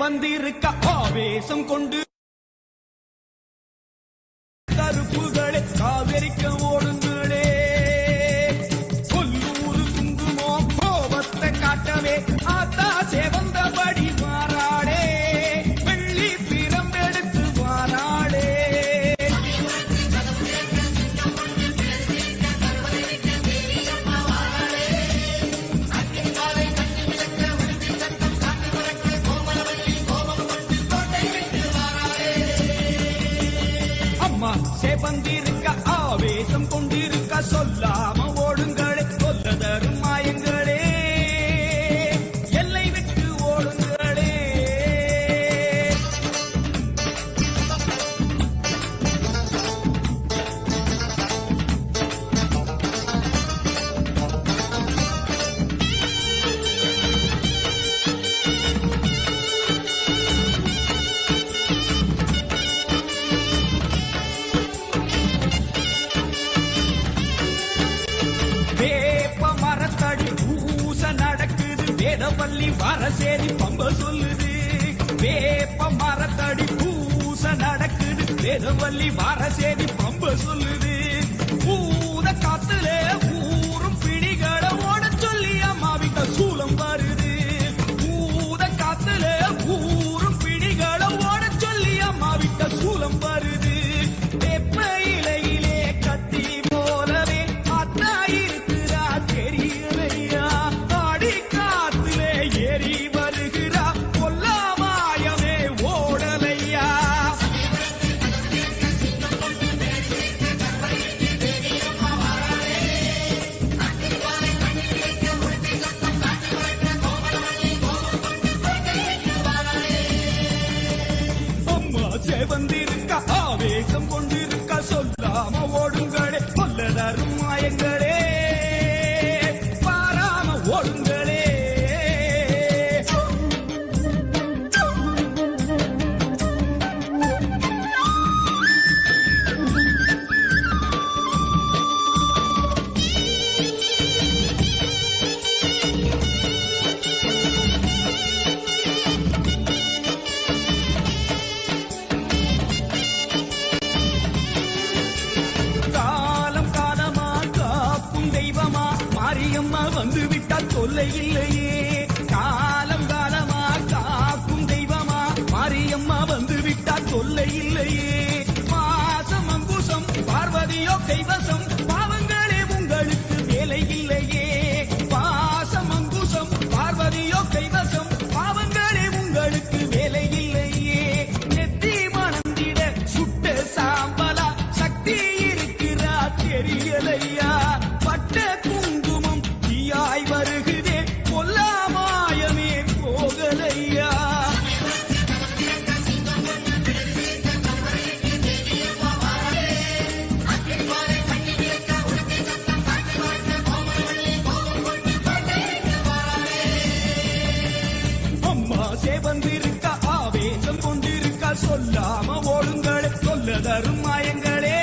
சேவந்திருக்க ஆவேசம் கொண்டு கருப்புகளே காவிரிக்க ஓடுங்களே, கொல்லூரு குங்குமம் கோபத்தை காட்டவே ஆத்தா சேவந்தபடி மாறாடே, வெள்ளி பிரம்பெடுத்து மாறாடே. அம்மா சேவந்திருக்க ஆவேசம் கொண்டிருக்க சொல்லாம ஓடுங்களே, சொல்ல தரும் மாயங்களே, எல்லை விட்டு ஓடுங்களே. வேப்ப மரத்தடி பூச நடக்குது, வேதவல்லி வரசேரி பம்ப சொல்லுது. வேப்ப மரத்தடி பூச நடக்குது, வேதவல்லி வரசேரி பம்ப சொல்லுது. பூத காத்துல ஊரும் பிடிகளை ஓட சொல்லி அம்மாவிட்ட சூலம் வருது. பூத காத்துல ஊரும் பிடிகளை ஓட சொல்லி அம்மாவிட்ட சூலம் வருது. வேப்ப இலையிலே கத்தி போலவே அத்தா இருக்கிறா தெரியலையா, ஆடி காத்திலே ஏறி வருகிறா கொல்லாமாயமே ஓடலையா. அம்மா சேவந்திருக்க ஆவேசம் கொண்டிருக்க சொல்லாம ஓடுங்களே, சொல்ல தரும் மாயங்களே, பாராம ஓடுங்களே. காலம் காலமா காப்பும் தெய்வமா மாரியம்மா வந்து விட்டால் தொல்லை இல்லையே. காலம் காலமா காப்பும் தெய்வமா மாரியம்மா வந்து விட்டால் தொல்லை இல்லையே. மாசம் அங்குசம் பார்வதியோ கைவசம் பாவங்களே உங்களுக்கு வேலை இல்லையே. பாசம் அங்குசம் பார்வதியோ கைவசம் பாவங்களே உங்களுக்கு வேலை இல்லையே. நெத்தி மணந்திட சுட்ட சாம்பலா சக்தி இருக்கிறா தெரியலையா, பட்ட குங்குமம் தீயாய் வருகுதே கொல்லாமாயமே போகலையா. அம்மா சேவந்திருக்க ஆவேசம் கொண்டிருக்க சொல்லாம ஓடுங்களே, சொல்ல தரும் மாயங்களே,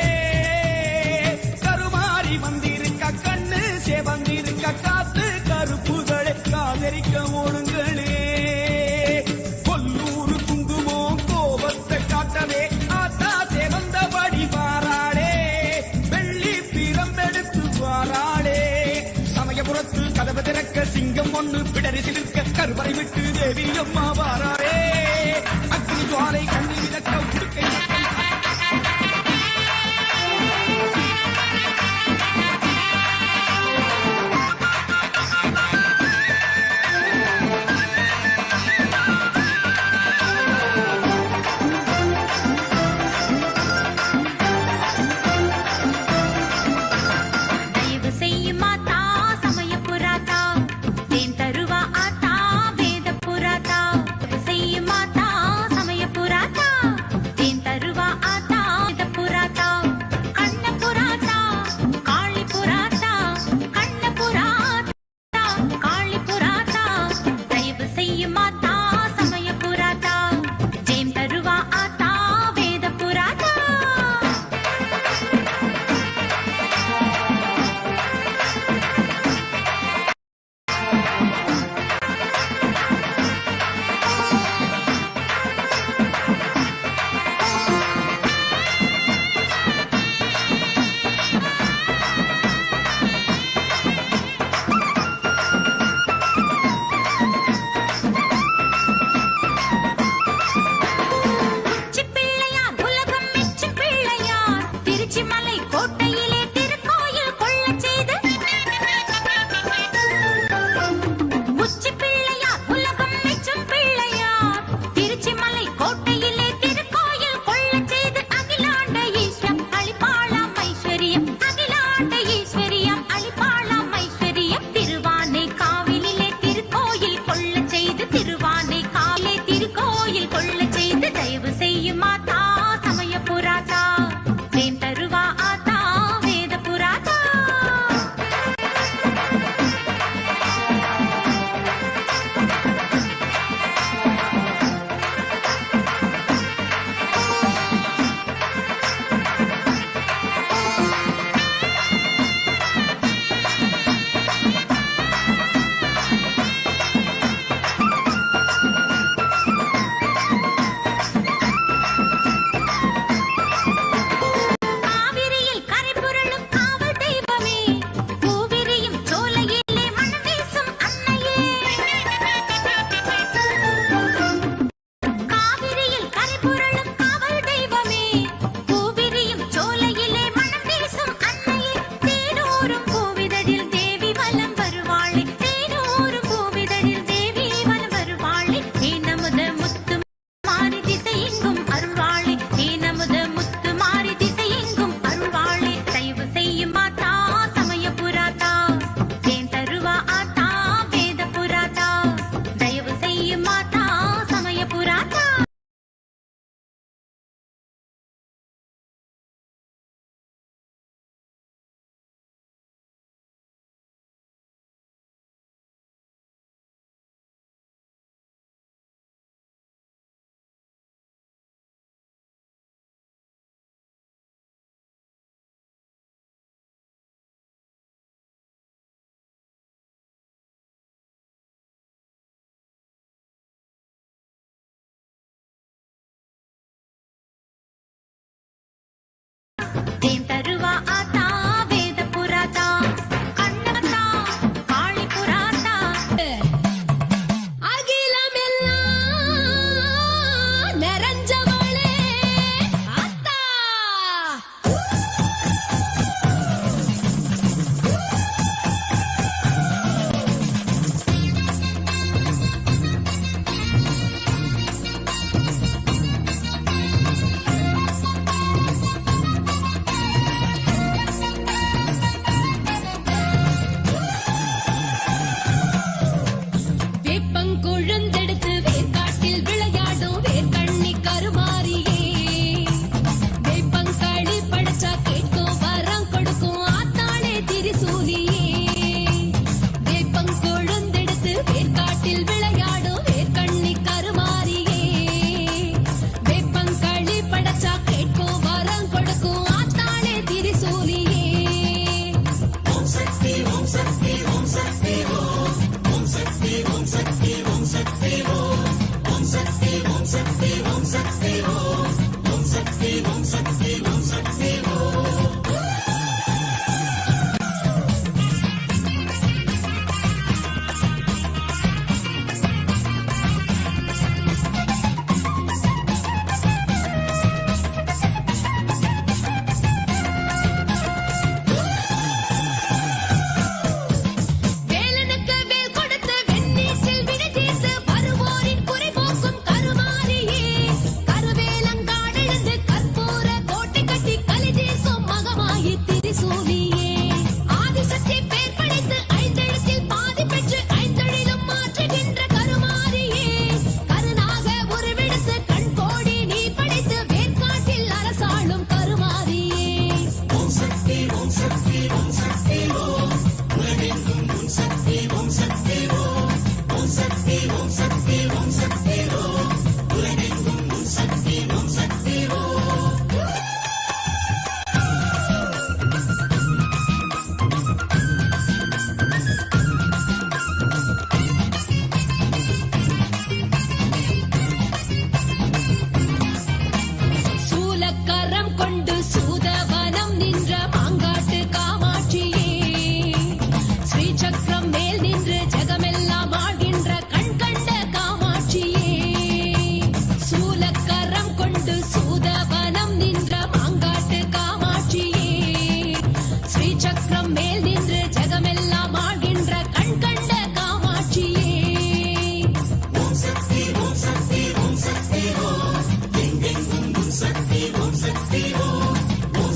கருமாறி வந்திருக்க கண்ணு சேவந்திருக்க காத்து கருப்புகளே காதரிக்க ஓடுங்களே. கொல்லூரு குங்குமம் கோபத்தை காட்டவே ஆத்தா சேவந்தபடி வாராளே, வெள்ளி பிரம்பெடுத்து வாராளே. சமயபுரத்து கதவு திறக்க சிங்கம் ஒன்று பிடரி சிலிர்க்க கருவறை விட்டு தேவி அம்மா வாராளே. அக்னி ஜுவாலை கண்ணி விளக்க உடுக்கை தயவு செய்யும் மாதா சமயபுராதா, தேன் தருவா ஆத்தா வேதபுராதா. தயவு செய்யும் மாதா சமயபுராதா, தேன் தருவா ஆத்தா வேத புராதா கண்ணவத்தா காளி புராதா அகிலமெல்லாம் நிறைஞ்சவளே ஆத்தா. வேப்பங்குழுந்தெடுத்து வேர்க்காட்டில் விளையாடும் வேர்க்கண்ணி கருமாரியே. வேப்பங்களி படைச்சா கேட்கும் வரம் கொடுக்கும் ஆத்தாளே திரிசூலியே. வேப்பங்குழுந்தெடுத்து வேர்க்காட்டில் விளையாடும் வேர்க்கண்ணி கருமாரியே. வேப்பங்களி படைச்சா கேட்கும் வரம் கொடுக்கும் ஆத்தாளே திரிசூலியே. ஓம் சக்தி ஓம் சக்தி ஓம் சக்தி ஓம் ஓம் சக்தி ஓம் சக்தி ஓம் சக்தி ஓம் ஓம் சக்தி ஓம் சக்தி ஓம் சக்தி ஓம் ஓம் சக்தி ஓம் சக்தி ஓம் சக்தி ஓம். வேலனுக்கு வேல் கொடுத்து வெண்ணீற்றில் வினை தீர்த்து வருவோரின் குறை போக்கும் கருமாரியே. கருவேலங்காடெழுந்து கற்பூர கோட்டை கட்டி கலி தீர்க்கும் மகமாயி திரிசூலியே. ஆதிசக்தி பேர் படைத்து ஐந்தெழுத்தில் பாதி பெற்று ஐந்தொழிலும் மாற்றுகின்ற கருமாரியே. கருணாக உருவெடுத்து கண் கோடி நீ படைத்து வேர்க்காட்டில் அரசாளும் கருமாரியே. ஓம் சக்தி ஓம் சக்தி ஓம் சக்தி ஓம் உலகெங்கும் உன் சக்தி ஓம் சக்தி ஓம் ஓம் சக்தி ஓம் சக்தி ஓம் சக்தி ஓம் உலகெங்கும் உன் சக்தி ஓம் சக்தி ஓம். சூலக்கரம் கொண்டு சூதவனம் நின்ற மாங்காட்டு காமாட்சியே. ஸ்ரீசக்கரம் மேல் நின்று ஜெகமெல்லாம் ஆழ்கின்ற கண் கண்ட காமாட்சியே. சூலக்கரம் கொண்டு சூதவனம் நின்ற மாங்காட்டு காமாட்சியே. ஸ்ரீசக்கரம் மேல் நின்று ஜெகமெல்லாம் ஆழ்கின்ற கண் கண்ட காமாட்சியே. ஓம் சக்தி ஓம் சக்தி ஓம் சக்தி ஓம் எங்கெங்கும் உன் சக்தி ஓம் சக்தி ஓம் ஓம்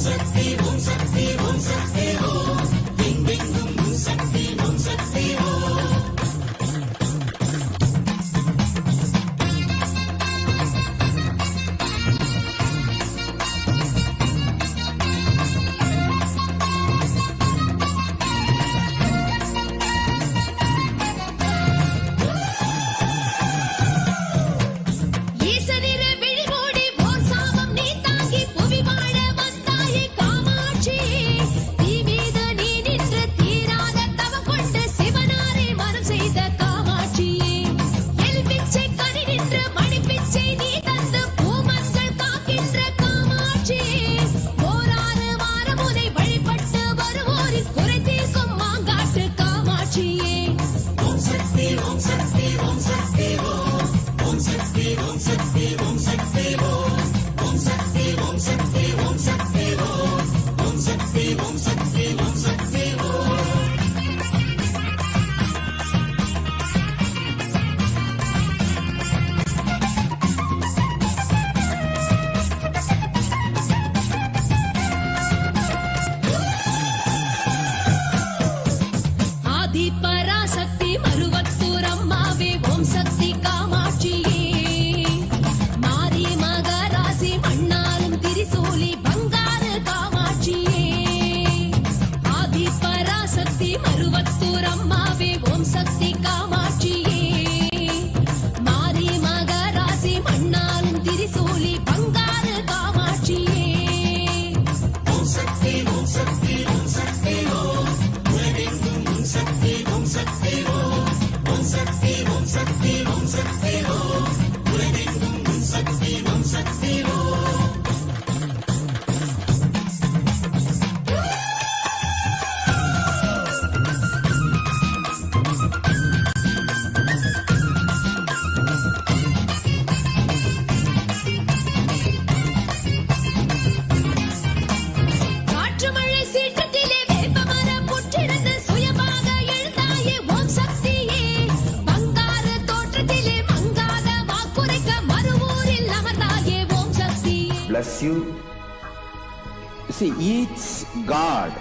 See, each god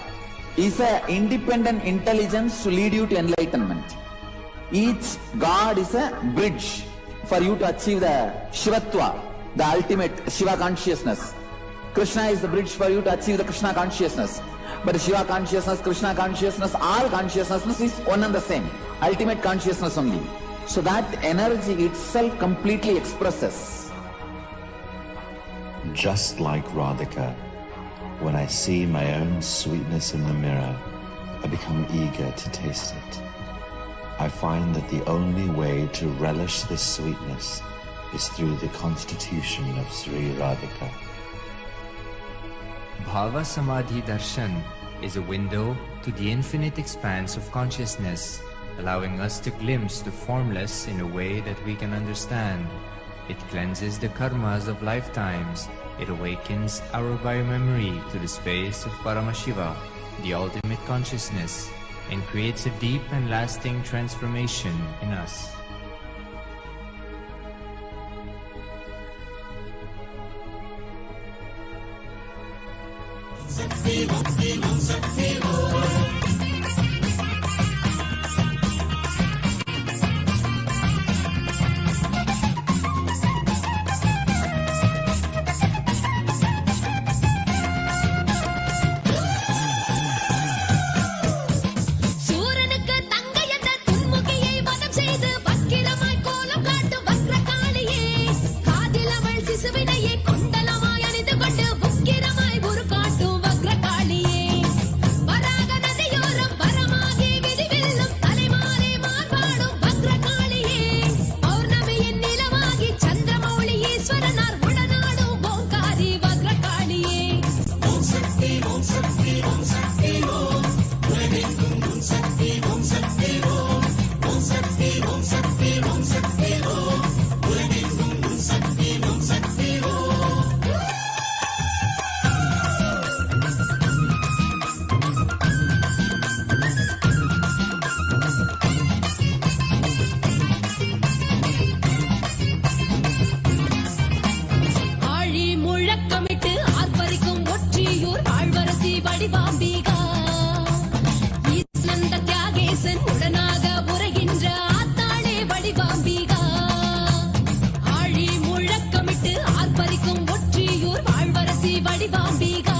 is an independent intelligence to lead you to enlightenment. Each god is a bridge for you to achieve the Shivatva, the ultimate Shiva consciousness. Krishna is the bridge for you to achieve the Krishna consciousness. But Shiva consciousness, Krishna consciousness, all consciousness is one and the same. Ultimate consciousness only. So that energy itself completely expresses. Just like Radhika, when I see my own sweetness in the mirror, I become eager to taste it. I find that the only way to relish this sweetness is through the constitution of Sri Radhika. Bhava Samadhi Darshan is a window to the infinite expanse of consciousness, allowing us to glimpse the formless in a way that we can understand. It cleanses the karmas of lifetimes. It awakens our biomemory to the space of Paramashiva, the ultimate consciousness, and creates a deep and lasting transformation in us. சூரனுக்கு தங்கை என்ற துன்முகியை வதம் செய்து வக்கிரமாய் கோலம் காட்டும் வக்ரகாளியே, காதில் அவள் சிசுவினையே கொண்டலமாய் அணிந்து கொண்டு உக்கிரமாய் உரு காட்டும் வக்ரகாளியே, வராக நதியோரம் வரமாகி விதிவெல்லும் தலைமாறே மார்பாடும் வக்ரகாளியே, பௌர்ணமியின் நிலவாகி சந்திரமௌழி ஈஸ்வரனார் உடனாடும் ஓங்காரி வக்ரகாளியே. ஓம் சக்தி ஓம் சக்தி ஓம் சக்தி ஓம் உலகெங்கும் உன் சக்தி ஓம் சக்தி ஓம் ஓம் சக்தி ஓம் சக்தி ஓம் சக்தி ஓம் உலகெங்கும் உன் சக்தி ஓம் சக்தி ஓம். ஆழி முழக்கமிட்டு ஆர்ப்பரிக்கும் ஒற்றியூர் ஆழ்வரசி வடிவாம்பிகா, ஈஸ்வந்த தியாகேசன் உடனாக உரைகின்ற ஆத்தாளே வடிவாம்பிகா. ஆழி முழக்கமிட்டு ஆர்ப்பரிக்கும் ஒற்றியூர் ஆழ்வரசி வடிவாம்பிகா,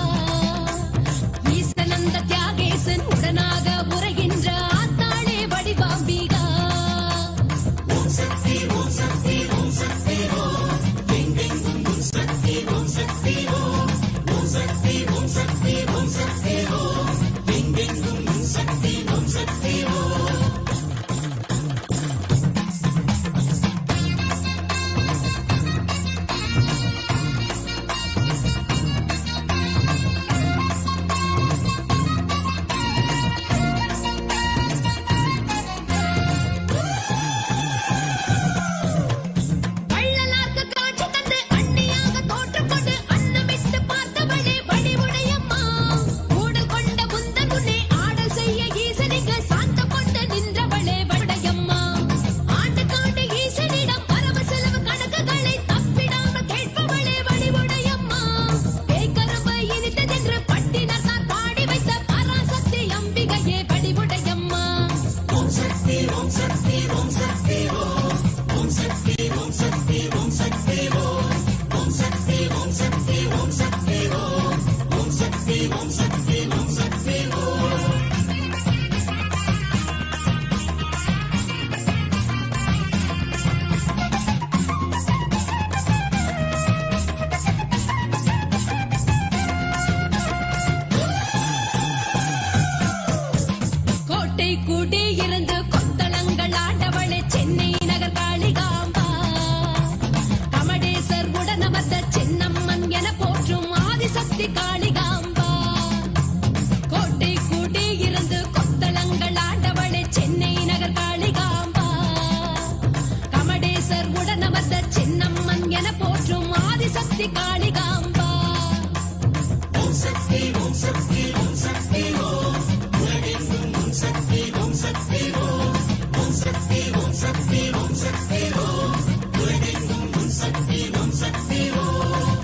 ஈஸ்வரந்த தியாகேசன் உடனாக உரைகின்ற ஆத்தாளே வடிவாம்பிகா. ஓம் சக்தி ஓம் சக்தி ஓம் சக்தி ஓம் எங்கெங்கும் உன் சக்தி ஓம் சக்தி ஓம் ஓம் சக்தி ஓம் சக்தி ஓம் சக்தி ஓம் எங்கெங்கும் உன் சக்தி ஓம் சக்தி ஓம். வள்ளலார்க்கு காட்சி தந்து அன்னியாக தோற்றம் கொண்டு அன்னமிட்டு பார்த்தவளே வடிவுடையம்மா, ஊடல் கொண்ட புந்தன் முன்னே ஆடல் செய்ய ஈசனிக்கு சாந்தம் கொண்டு நின்றவளே வடையம்மா. ஆண்டுக்காண்டு ஈசனிடம் வரவு செலவு கணக்குகளை தப்பிடாமல் கேட்பவளே வடிவுடையம்மா. பேய்கரும்பு இனித்ததென்று பட்டினர் தான் பாடி வைத்த பராசக்தி அம்பிகையே வடிவுடையம்மா. ஓம் சக்தி ஓம் சக்தி ஓம் சக்தி ஓம் ஓம் சக்தி ஓம் சக்தி ஓம் சக்தி ஓம் ஓம் சக்தி ஓம் சக்தி ஓம் சக்தி ஓம் ஓம் சக்தி ஓம் சக்தி ஓம் சக்தி ஓம். கோட்டை கூடி இருந்து கொத்தளங்கள் ஆண்டவளே சென்னை நகர் காளிகாம்பா, கமடேசர் உடனமர்ந்த சின்னம்மன் என போற்றும் ஆதிசக்தி காளிகாம்பா. கோட்டை கூடி இருந்து கொத்தளங்கள் ஆண்டவளே சென்னை நகர் காளிகாம்பா, கமடேசர் உடனமர்ந்த சின்னம்மன் என போற்றும் ஆதிசக்தி காளிகாம்பா. ஓம் சக்தி ஓம் சக்தி ஓம் சக்தி ஓம் உலகெங்கும் உன் சக்தி ஓம் சக்தி ஓம் ஓம் சக்தி ஓம் சக்தி ஓம் சக்தி ஓம் உலகெங்கும் உன் சக்தி ஓம் சக்தி ஓம்.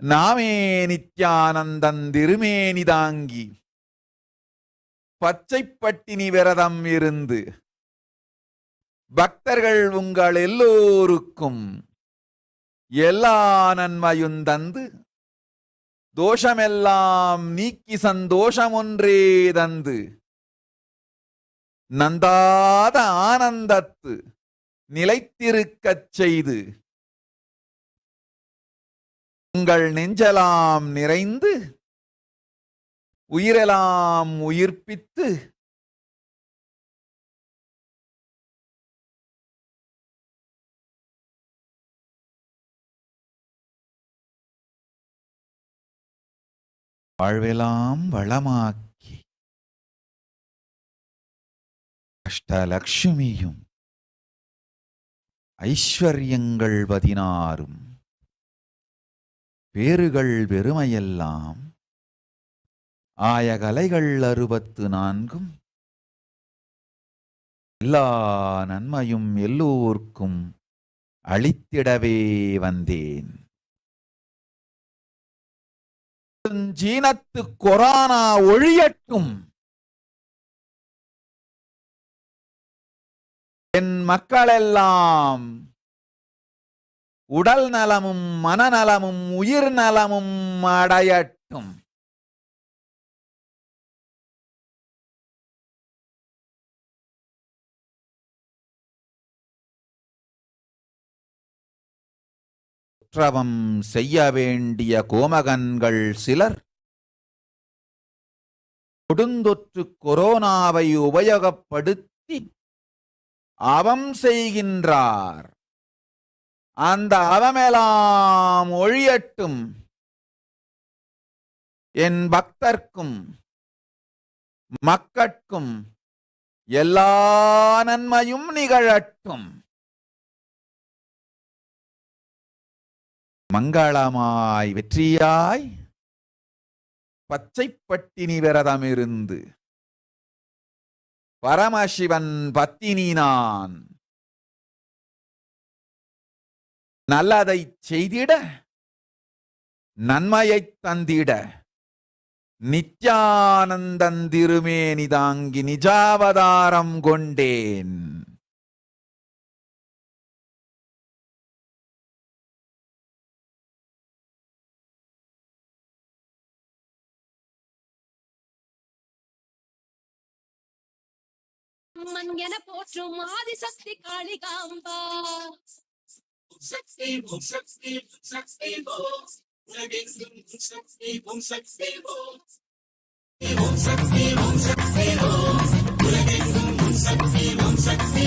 நாமே நித்யானந்தன் திருமேனி தாங்கி பச்சை பட்டினி விரதம் இருந்து பக்தர்கள் உங்கள் எல்லோருக்கும் எல்லா நன்மையும் தந்து தோஷமெல்லாம் நீக்கி சந்தோஷம் ஒன்றே தந்து நந்தாத ஆனந்தத்து நிலைத்திருக்கச் செய்து உங்கள் நெஞ்செல்லாம் நிறைந்து உயிரெல்லாம் உயிர்ப்பித்து வாழ்வெல்லாம் வளமாக்கி அஷ்டலக்ஷ்மியும் ஐஸ்வர்யங்கள் 16 பேறுகள் பெருமையெல்லாம் ஆயகலைகள் 64 எல்லா நன்மையும் எல்லோர்க்கும் அளித்திடவே வந்தேன். சீனத்து கொரோனா ஒழியட்டும். என் மக்களெல்லாம் உடல் நலமும் மனநலமும் உயிர் நலமும் அடையட்டும். குற்றவம் செய்ய வேண்டிய கோமகன்கள் சிலர் கொடுந்தொற்று கொரோனாவை உபயோகப்படுத்தி அவம் செய்கின்றார். அந்த அவமெல்லாம் ஒழியட்டும். என் பக்தர்க்கும் மக்கட்கும் எல்லா நன்மையும் நிகழட்டும். மங்களமாய் வெற்றியாய் பச்சை பட்டினி விரதமிருந்து பரமசிவன் பத்தினி நான் நல்லதை செய்திட நன்மையைத் தந்திட நித்யானந்தன் திருமேனி தாங்கி நிஜாவதாரம் கொண்டேன். மஞ்சன போற்றும் ஆதிசக்தி காளிகாம்பா சக்தி ஓம் சக்தி சக்தி ஓம் உலகெங்கும் சக்தி ஓம் சக்தி ஓம் ஓம் சக்தி ஓம் உலகெங்கும் சக்தி ஓம் சக்தி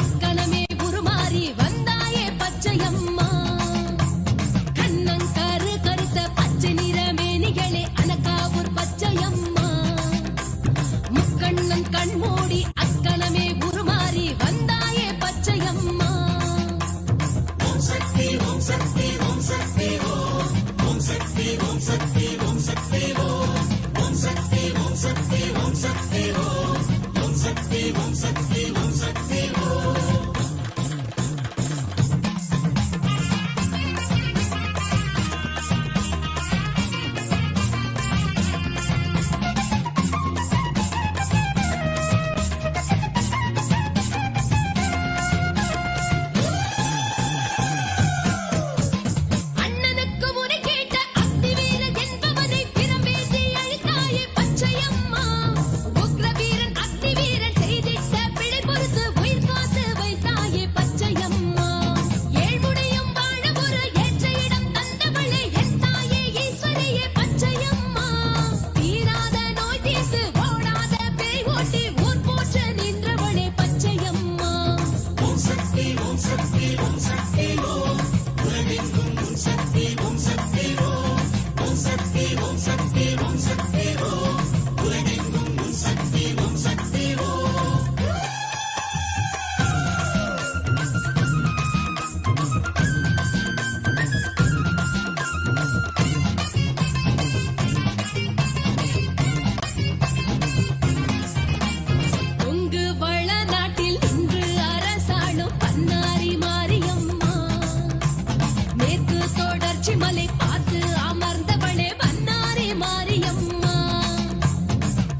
அக்கணமே உருமாறி வந்தாயே பச்சையம்மா. கண்ணங்கரு கருத்த பச்சை நிறமேனிகளே அனக்காவூர் பச்சையம்மா. முக்கண்ணன் கண்மூடி அக்கணமே உருமாறி வந்தாயே பச்சையம்மா. ஓம் சக்தி ஓம் சக்தி ஓம் சக்தி ஓம். ஓம் சக்தி ஓம் சக்தி ஓம் சக்தி ஓம். ஓம் சக்தி ஓம் சக்தி ஓம் சக்தி ஓம். ஓம் சக்தி ஓம் சக்தி ஓம் சக்தி ஓம். அண்ணனுக்கு முறை கேட்ட அக்னிவீரன் என்பவனை திறமேந்தி அழித்தாயே பச்சையம்மா. உக்ரவீரன் அக்னிவீரன் செய்திட்ட பிழை பொறுத்து உயிர் காத்து வைத்தாயே பச்சையம்மா. ஏழ்முடியும் வாழ ஒரு ஏற்ற இடம் தந்தவளே என் தாயே ஈஸ்வரியே பச்சையம்மா. தீராத நோய் தீர்த்து ஓடாத பேய் ஓட்டி ஊர் போற்ற நின்றவளே பச்சையம்மா. ஓம் சக்தி ஓம் சக்தி ஓம் சக்தி ஓம். உலகெங்கும் உன் சக்தி ஓம் சக்தி ஓம். ஓம் சக்தி ஓம் சக்தி ஓம் சக்தி ஓம். உலகெங்கும் உன் சக்தி ஓம் சக்தி ஓம். கொங்கு வள நாட்டில் நின்று அரசாளும் பன்னாரி மாரியம்மா. மேற்கு தொடர்ச்சி மலை பார்த்து அமர்ந்தவளே பன்னாரி மாரியம்மா.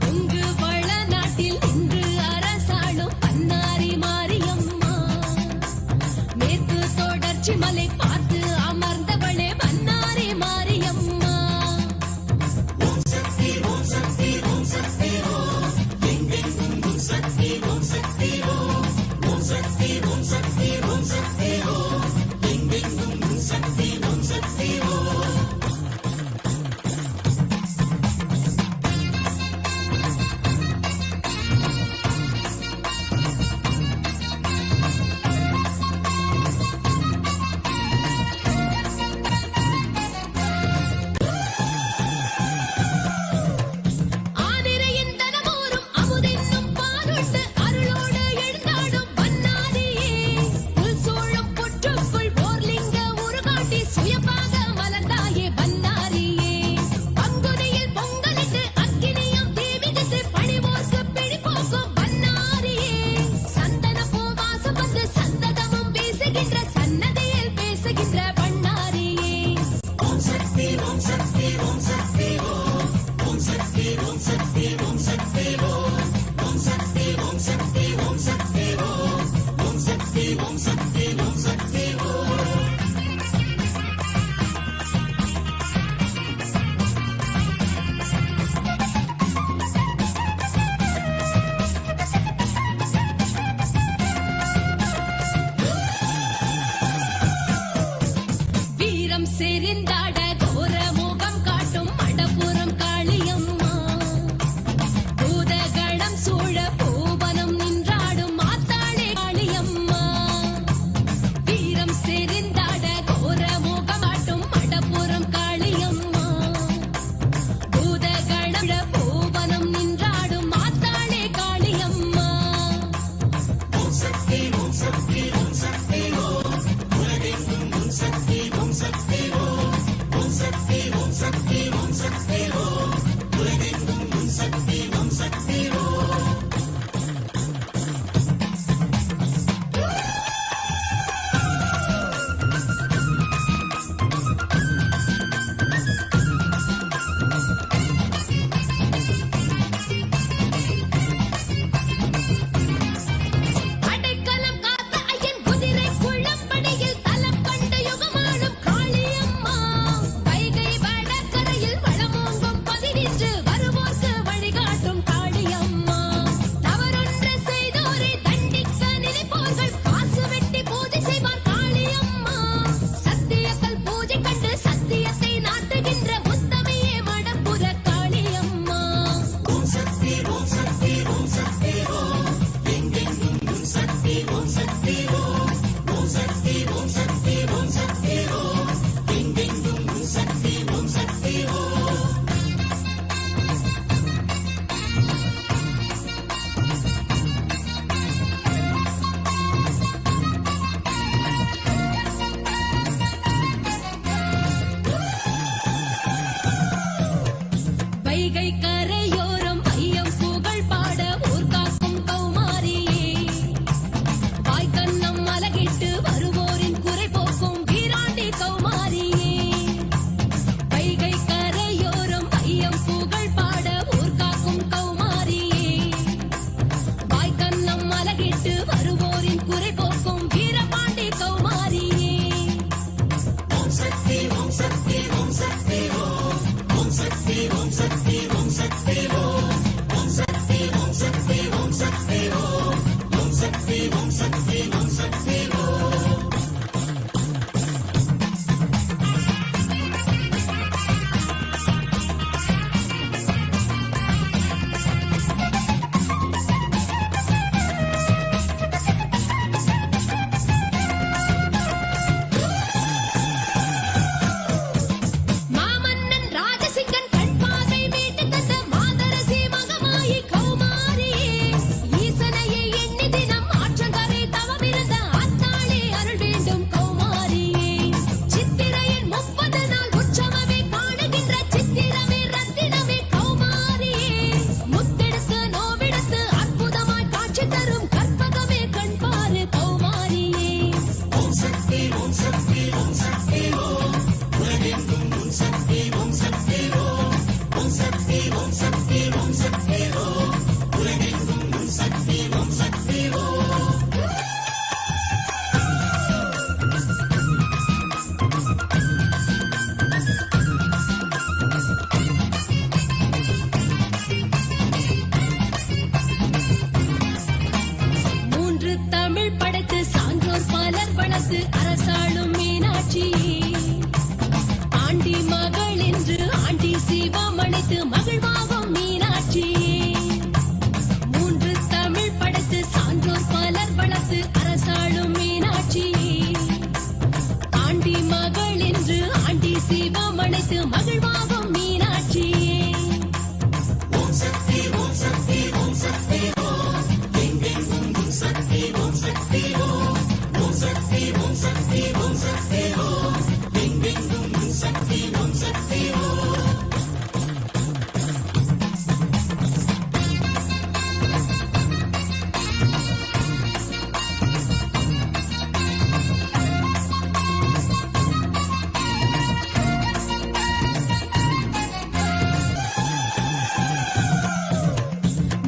கொங்கு வள நாட்டில் நின்று அரசாளும் பன்னாரி மாரியம்மா. மேற்கு தொடர்ச்சி மலை பார்த்து அமர்ந்தவளே பன்னாரி மாரியம்மா. ஓம் சக்தி ஓம் சக்தி ஓம் சக்தி ஓம். எங்கெங்கும் உன் சக்தி ஓம் சக்தி ஓம். ஓம் சக்தி ஓம் சக்தி ஓம் சக்தி ஓம். எங்கெங்கும் உன் சக்தி ஓம் சக்தி ஓம். ஆனிரையின் தனமோறும் அமுதென்னும் பாலுண்டு அருளோடு எழுந்தாடும் பன்னாரியே. புல் சூழும் புற்றுக்குள் போர்லிங்க உருகாட்டி சுயமாக மலர்ந்தாயே பன்னாரியே. பங்குனியில் பொங்கலிட்டு அக்கினியம் தீமிதித்து பணிவோர்க்கு பிடிப்போக்கும் பன்னாரியே. சந்தன பூவாசம் வந்து சந்ததமும் பேசுகின்ற சன்னதியில் பேசுகின்ற பன்னாரியே. ஓம் சக்தி ஓம் சக்தி ஓம் சக்தி ஓம். ஓம் சக்தி ஓம் சக்தி ஓம் சக்தி ஓம். ஓம் சக்தி ஓம் சக்தி ஓம் சக்தி ஓம். ஓம் சக்தி ஓம் சக்தி ஓம் சக்தி ஓம். வீரம் செறிந்தாட கோர முகம் காட்டும் மடப்புறம் காளியம்மா. பூதகணம் சூழ பூவனம் நின்றாடும் மாத்தாளே காளியம்மா. வீரம் செறிந்தாட கோர முகம் காட்டும் மடப்புறம் காளியம்மா. பூதகணம் சூழ பூவனம் நின்றாடும் மாத்தாளே காளியம்மா. ஓம் சக்தி ஓம் சக்தி ஓம் சக்தி ஓம். உலகெங்கும் உன் சக்தி ஓம் சக்தி ஓம். படைத்து சான்றோர் பலர் வளர்த்து அரசாளும் மீனாட்சியே ஆண்டி மகள் என்று ஆண்டி சிவம் அழைத்து மகிழ்வாகும் மீனாட்சியே 3 தமிழ் படைத்து சான்றோர் பலர் வளர்த்து அரசாளும் மீனாட்சியே ஆண்டி மகள் என்று ஆண்டி சிவம் அழைத்து மகிழ்வாகும் மீனாட்சியே ஓம் சக்தி ஓம் சக்தி ஓம் சக்தி ஓம் எங்கெங்கும் உன் சக்தி ஓம் சக்தி ஓம் ஓம் சக்தி ஓம் சக்தி ஓம் சக்தி ஓம் எங்கெங்கும் உன் சக்தி ஓம் சக்தி ஓம்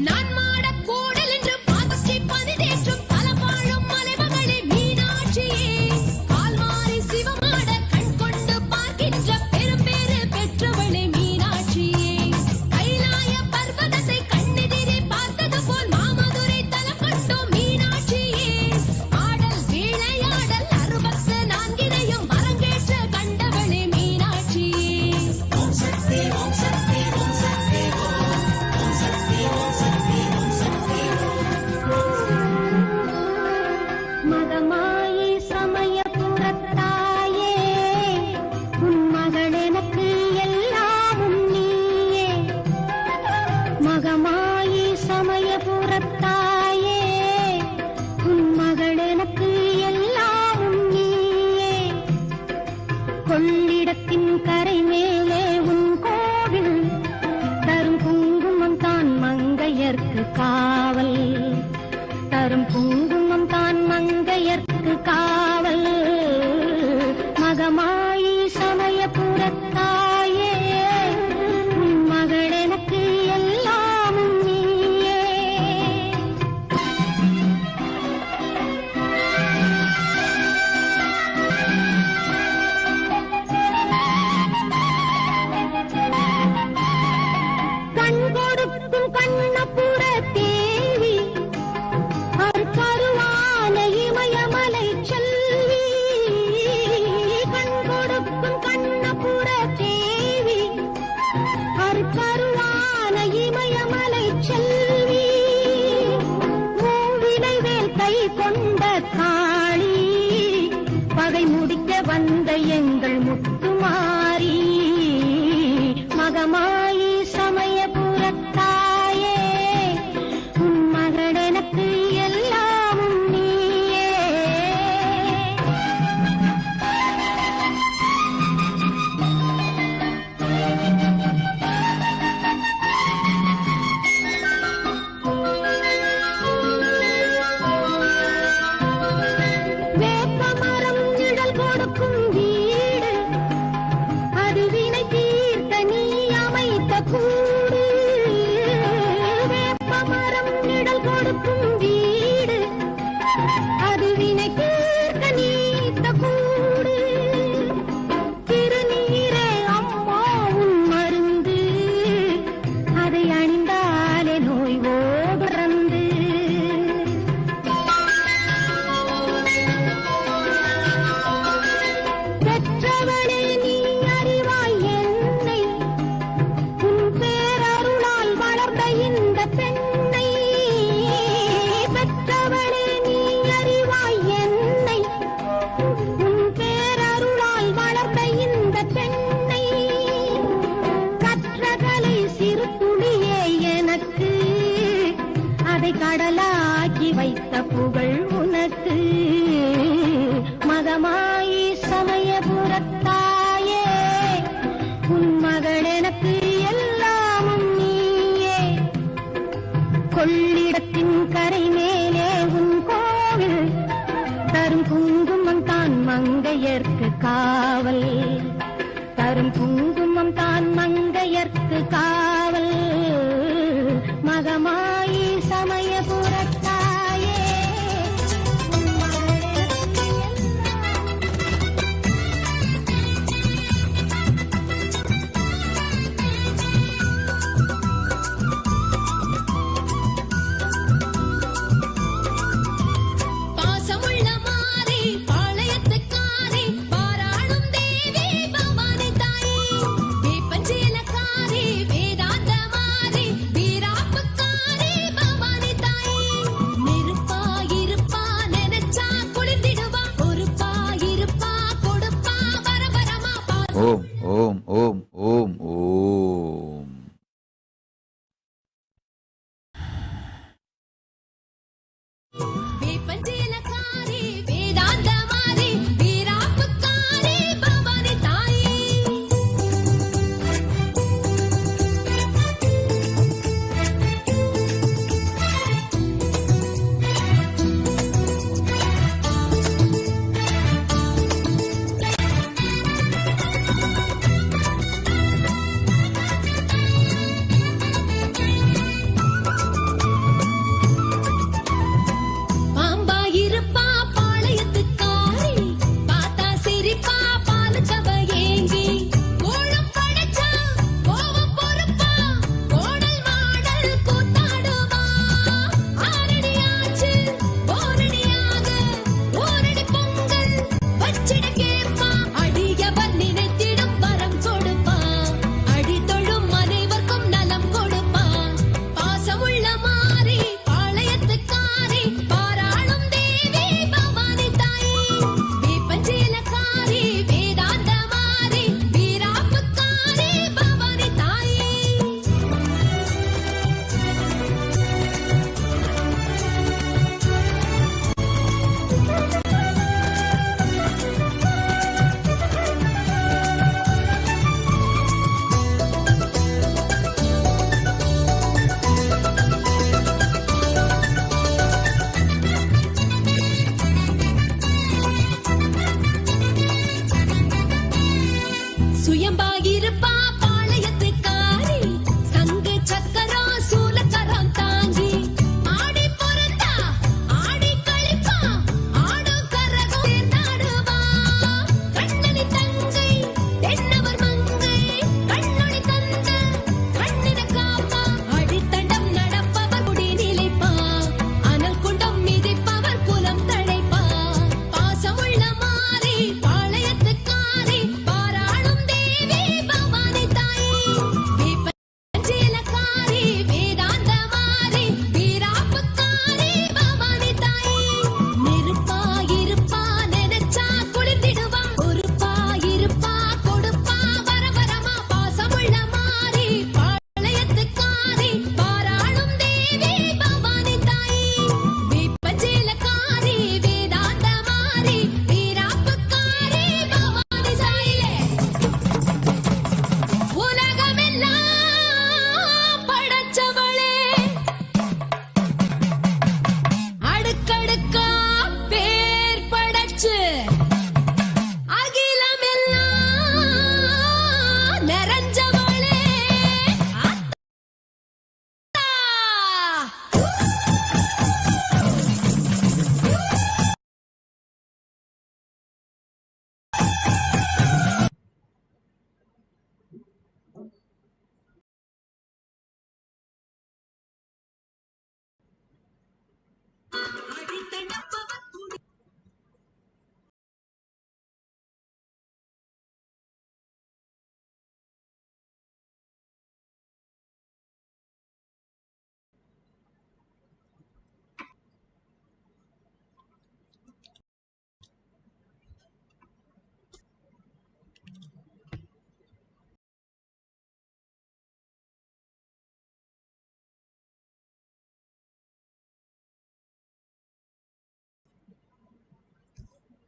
நான் மாடக் கூடல் என்று பாதஸ்ரீ பதினேற்றும் தலவாழும் மலைமகளே மீனாட்சியே கால்மாறி சிவமாட கண் கொண்டு பார்க்கின்ற பெரும்பேறு பெற்றவளே மீனாட்சியே கைலாய பர்வதத்தை கண்ணெதிரே பார்த்தது போல் மாமதுரை தலம் கண்டோம் மீனாட்சியே ஆடல் விளையாடல் 64 வரங்கேற்ற கண்டவளே மீனாட்சியே ஓம் சக்தி ஓம் சக்தி ஓம் சக்தி ஓம் சக்தி ஓம் சக்தி ஓம் சக்தி மகமாயி சமயபுரத்தாயே உன் மகள் எனக்கு எல்லாமும் நீயே மகமாயி சமயபுரத்தாயே உன் மகள் எனக்கு எல்லாமும் நீயே கொள்ளிடத்தின் கரை மேலே உன் கோவில் தரும் குங்குமம் தான் மங்கையர்க்கு காவல் தரும் குங்குமம் தான் மங்கையர்க்கு காவல் மகமாயி சமயபுரத்தாயே உன் மகள் எனக்கு எல்லாமும் நீயே கண் கொடுக்கும் கண்ணபுர தேவி அருக்கருவான இமயமலை செல்வி கண் கொடுக்கும் கண்ணபுர தேவி அருக்கருவான இமயமலை செல்வி மூவிலை வேல் கை கொண்ட காளி பகை முடிக்க வந்த எங்கள் முத்துமாரி மகமாயி சமயபுரத்தாயே உன் மகள் எனக்கு எல்லாமும் நீயே வேப்பமரம் நிழல் கொடுக்கும் வீடு அது வினை தீர்க்க நீ அமைத்த கூடு வேப்பமரம் நிழல் கொடுக்கும் வீடு அது வினை தீர்க்க நீத்த கூடு திருநீரே அம்மா உன் மருந்து அதை அணிந்தாலே நோய் ஓடுறந்து பெற்றவளே நீ அறிவாய் என்னை உன் பேரருளால் வளர்ந்த இந்த பெண்ணை பெற்றவளே நீ அறிவாய் என்னை உன் பேரருளால் வளர்ந்த இந்த பெண்ணை கற்றகலை சிறு துளியே எனக்கு அதை கடலாக்கி வைத்த புகழ் உனக்கு மகமாயி சமயபுரத்தாயே உன் மகள் எனக்கு எல்லாமும் நீயே கொள்ளிடத்தின் கரை மேலே உன் கோவில் தரும் குங்குமம் தான் மங்கையர்க்கு காவல் தரும் குங்குமம் தான் மங்கையர்க்கு காவல் மகமாயி சமயபுரத்தாயே உன் மகள் எனக்கு பாசமுள்ள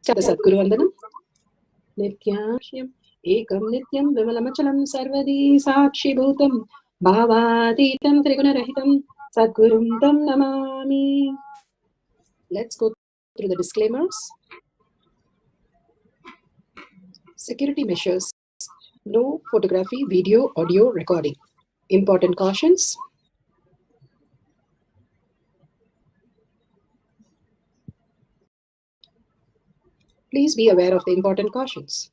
Sadguruvandanam. Nityashyam ekam nityam vimalamachalam sarvadi sakshi bhutam bhavaditam trigunarahitam sadgurum tam namami. Let's go through the disclaimers. Security measures. No photography, video, audio recording. Important cautions. Please be aware of the important cautions.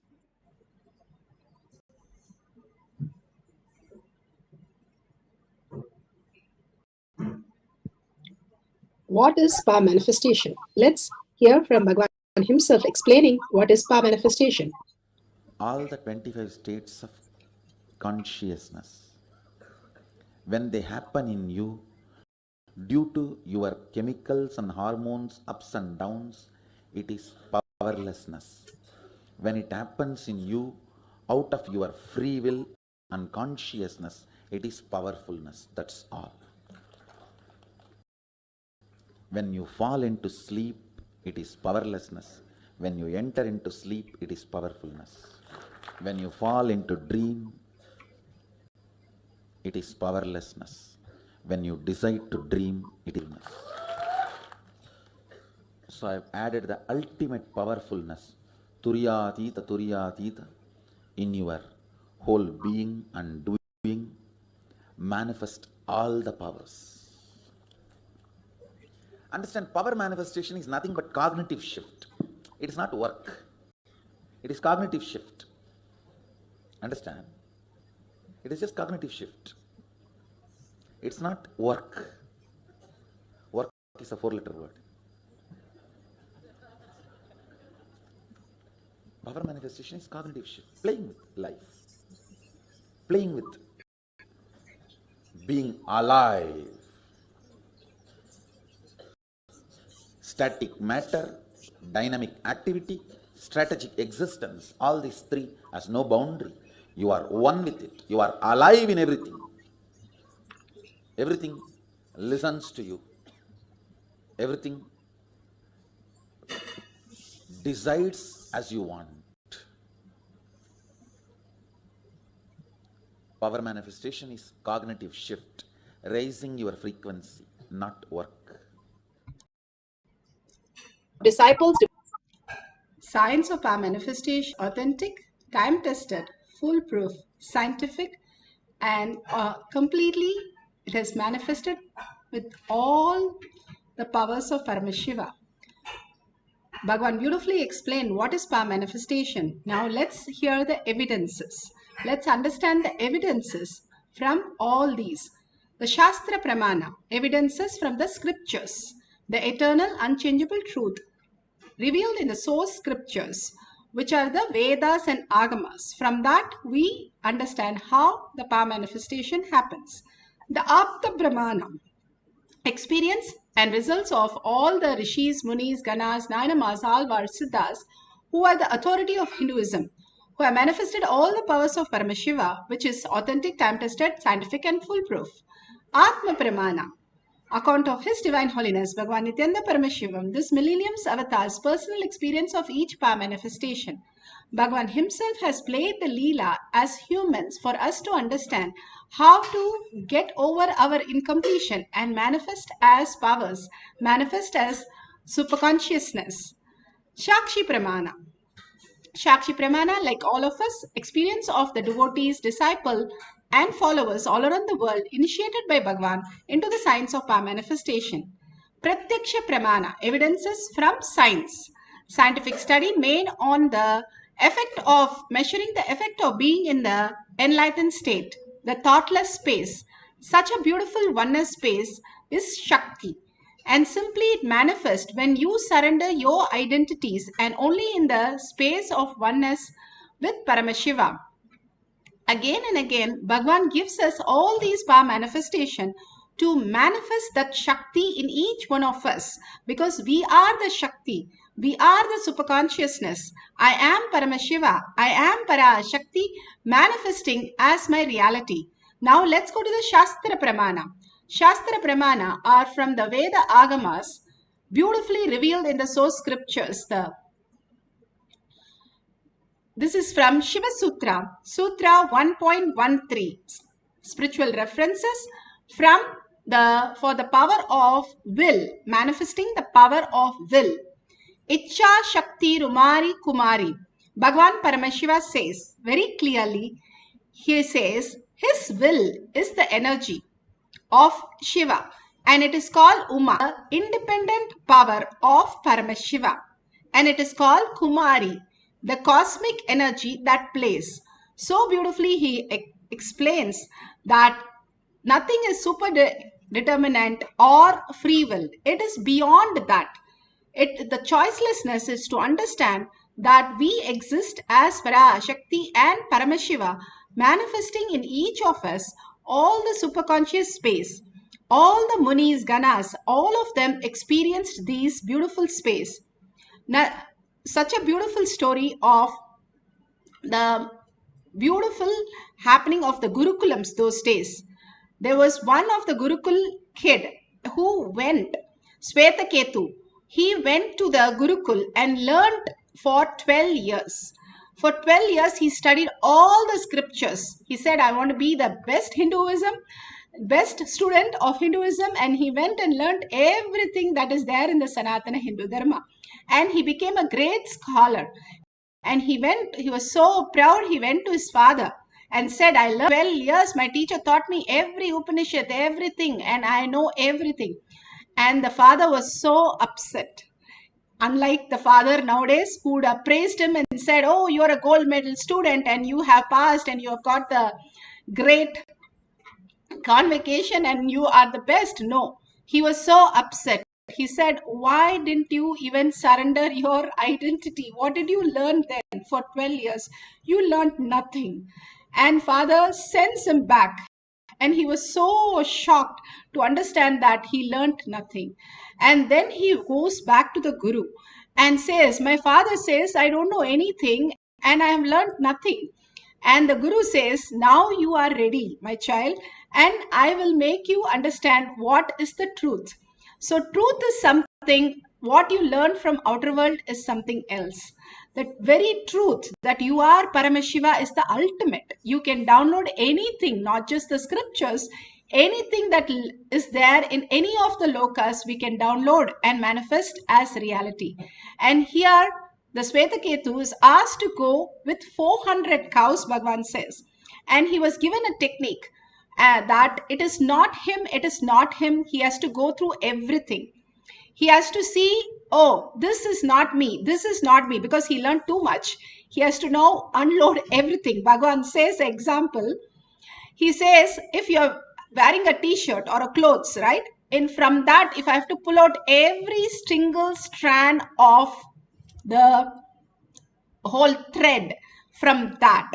What is power manifestation? Let's hear from Bhagwan himself explaining what is power manifestation. All the 25 states of consciousness, when they happen in you, due to your chemicals and hormones ups and downs, it is powerlessness. When it happens in you, out of your free will and consciousness, it is powerfulness. That's all. When you fall into sleep, it is powerlessness. When you enter into sleep, it is powerfulness. When you fall into dream, it is powerlessness. When you decide to dream, it is powerlessness. So I have added the ultimate powerfulness, Turyatita, in your whole being and doing, manifest all the powers. Understand, power manifestation is nothing but cognitive shift. It is not work. It is cognitive shift. Understand? It is just cognitive shift. It's not work. Work is a 4-letter word. Power manifestation is cognitive shift. Playing with life. Playing with being alive. Static matter, dynamic activity, strategic existence, all these three has no boundary. You are one with it. You are alive in everything. Everything listens to you. Everything decides as you want. Power manifestation is cognitive shift, raising your frequency, not work. Disciples. Science of power manifestation, authentic, time-tested, foolproof, scientific, and completely it has manifested with all the powers of Paramashiva. Bhagavan beautifully explained what is power manifestation. Now let's hear the evidences. Let's understand the evidences from all these. The Shastra Pramana, evidences from the scriptures, the eternal unchangeable truth revealed in the source scriptures, which are the Vedas and Agamas. From that, we understand how the power manifestation happens. The Apta Brahmana, experience and results of all the Rishis, Munis, Ganas, Nainamas, Alvars, Siddhas, who are the authority of Hinduism, who have manifested all the powers of Paramashiva, which is authentic, time-tested, scientific and foolproof. Atma Pramana, account of His Divine Holiness, Bhagavan Nithyananda Paramashivam, this millennium's avatar's personal experience of each power manifestation. Bhagavan himself has played the Leela as humans for us to understand how to get over our incompletion and manifest as powers, manifest as superconsciousness. Shakshi Pramana. Shakshi Pramana, like all of us, experience of the devotees, disciple and followers all around the world initiated by Bhagavan into the science of power manifestation. Pratyaksha Pramana, evidences from science, scientific study made on the effect of measuring the effect of being in the enlightened state, the thoughtless space. Such a beautiful oneness space is Shakti. And simply it manifests when you surrender your identities and only in the space of oneness with Paramashiva. Again and again, Bhagavan gives us all these power manifestation to manifest that Shakti in each one of us, because we are the Shakti. We are the superconsciousness. I am Paramashiva. I am Parashakti manifesting as my reality. Now let's go to the Shastra Pramana. Shastra Pramana are from the Veda Agamas, beautifully revealed in the source scriptures, the This is from Shiva Sutra, Sutra 1.13. Spiritual references from for the power of will, manifesting the power of will. Icha Shakti Rumari Kumari. Bhagavan Paramashiva says very clearly, he says his will is the energy of Shiva and it is called Uma, the independent power of Paramashiva, and it is called Kumari, the cosmic energy that plays. So beautifully he explains that nothing is super determinant or free will. It is beyond that. The choicelessness is to understand that we exist as Parashakti and Paramashiva, manifesting in each of us all the superconscious space. All the Munis, Ganas, all of them experienced these beautiful space. Now, such a beautiful story of the beautiful happening of the Gurukulams those days. There was one of the Gurukul kid who went, Swetaketu. He went to the Gurukul and learned for 12 years. For 12 years, he studied all the scriptures. He said, I want to be the best best student of Hinduism, and he went and learned everything that is there in the Sanatana Hindu Dharma. And he became a great scholar. And he was so proud, he went to his father and said, I learned 12 years, my teacher taught me every Upanishad, everything, and I know everything. And the father was so upset. Unlike the father nowadays who would have praised him and said, oh, you're a gold medal student and you have passed and you have got the great convocation and you are the best. No, he was so upset. He said, why didn't you even surrender your identity? What did you learn then for 12 years? You learned nothing. And father sends him back. And he was so shocked to understand that he learned nothing. And then he goes back to the Guru and says, my father says, I don't know anything and I have learned nothing. And the Guru says, now you are ready, my child, and I will make you understand what is the truth. So truth is something, what you learn from outer world is something else. The very truth that you are Paramashiva is the ultimate. You can download anything, not just the scriptures, anything that is there in any of the lokas, we can download and manifest as reality. And here, the Swetaketu is asked to go with 400 cows, Bhagavan says. And he was given a technique that it is not him, he has to go through everything. He has to see, oh, this is not me, because he learned too much. He has to now unload everything. Bhagavan says, example, he says, if you're wearing a t-shirt or a clothes, right? From that, if I have to pull out every single strand of the whole thread from that,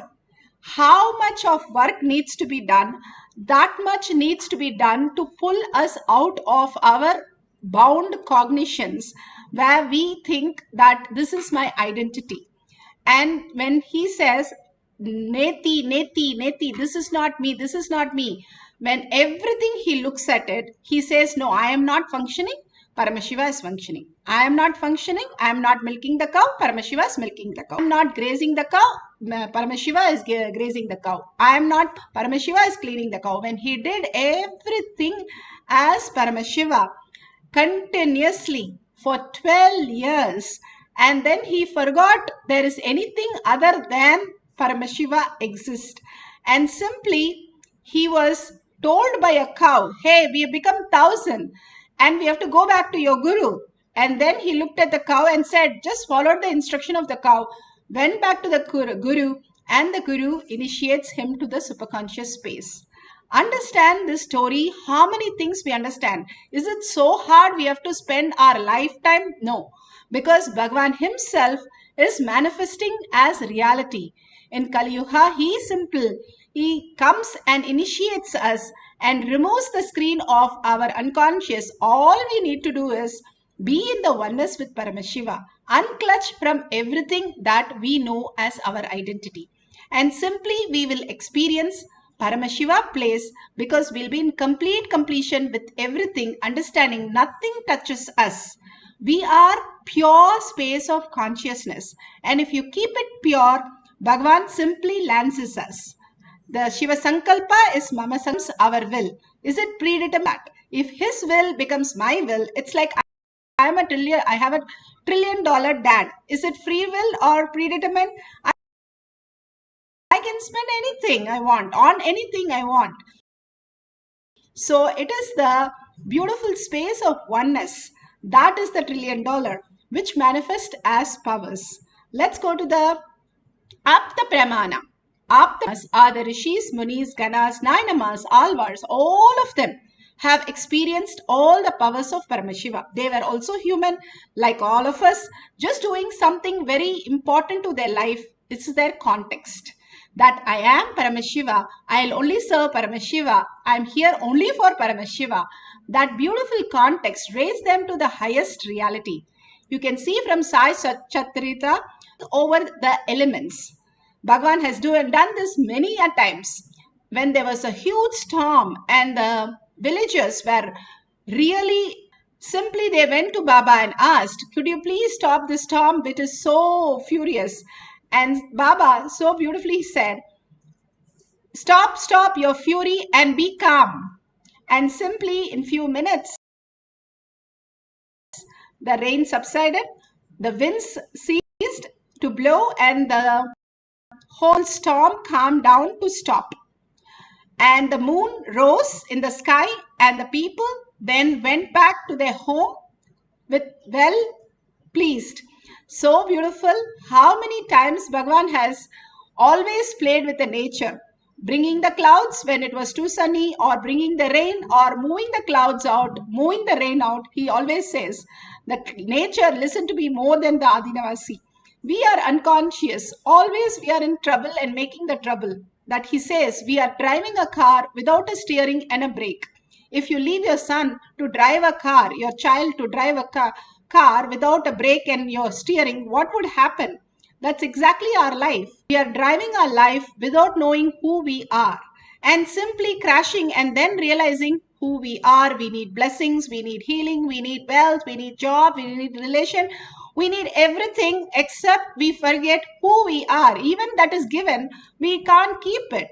how much of work needs to be done? That much needs to be done to pull us out of our bound cognitions where we think that this is my identity. And when he says, Neti, Neti, Neti, this is not me, when everything he looks at it, he says, no, I am not functioning, Paramashiva is functioning. I am not functioning, I am not milking the cow, Paramashiva is milking the cow. I am not grazing the cow, Paramashiva is grazing the cow. I am not, Paramashiva is cleaning the cow. When he did everything as Paramashiva continuously for 12 years, and then he forgot there is anything other than Paramashiva exists. And simply he was told by a cow, hey, we have become 1,000 and we have to go back to your Guru. And then he looked at the cow and said, just followed the instruction of the cow, went back to the Guru, and the Guru initiates him to the superconscious space. Understand this story, how many things we understand. Is it so hard we have to spend our lifetime? No, because Bhagavan himself is manifesting as reality. In Kali Yuga, he is simple. He comes and initiates us and removes the screen of our unconscious. All we need to do is be in the oneness with Paramashiva, unclutch from everything that we know as our identity. And simply we will experience Paramashiva place because we'll be in complete completion with everything, understanding nothing touches us. We are pure space of consciousness. And if you keep it pure, Bhagavan simply lances us. The Shiva Sankalpa is Mama Sankalpa, our will. Is it predetermined? If his will becomes my will, it's like I have a $1 trillion dad. Is it free will or predetermined? I can spend anything I want on anything I want. So it is the beautiful space of oneness. That is the $1 trillion, which manifests as powers. Let's go to the Apta Pramana. Aptas are the rishis, munis, ganas, nainamas, alvars, all of them have experienced all the powers of Paramashiva. They were also human like all of us, just doing something very important to their life. It's their context. That I am Paramashiva, I'll only serve Paramashiva, I'm here only for Paramashiva. That beautiful context raised them to the highest reality. You can see from Sai Chatrita over the elements. Bhagavan has done this many a times. When there was a huge storm and the villagers were really simply, they went to Baba and asked, could you please stop the storm? It is so furious. And Baba so beautifully said, stop your fury and be calm. And simply in few minutes, the rain subsided, the winds ceased to blow, and the whole storm calmed down to stop. And the moon rose in the sky, and the people then went back to their home with well pleased. So beautiful. How many times Bhagavan has always played with the nature, bringing the clouds when it was too sunny, or bringing the rain, or moving the clouds out, moving the rain out. He always says that nature listen to me more than the Adinavasi. We are unconscious. Always we are in trouble and making the trouble. That he says we are driving a car without a steering and a brake. If you leave your son to drive a car, your child to drive a car without a brake and your steering, what would happen? That's exactly our life. We are driving our life without knowing who we are and simply crashing and then realizing who we are. We need blessings, we need healing, we need wealth, we need job, we need relation. We need everything except we forget who we are. Even that is given, we can't keep it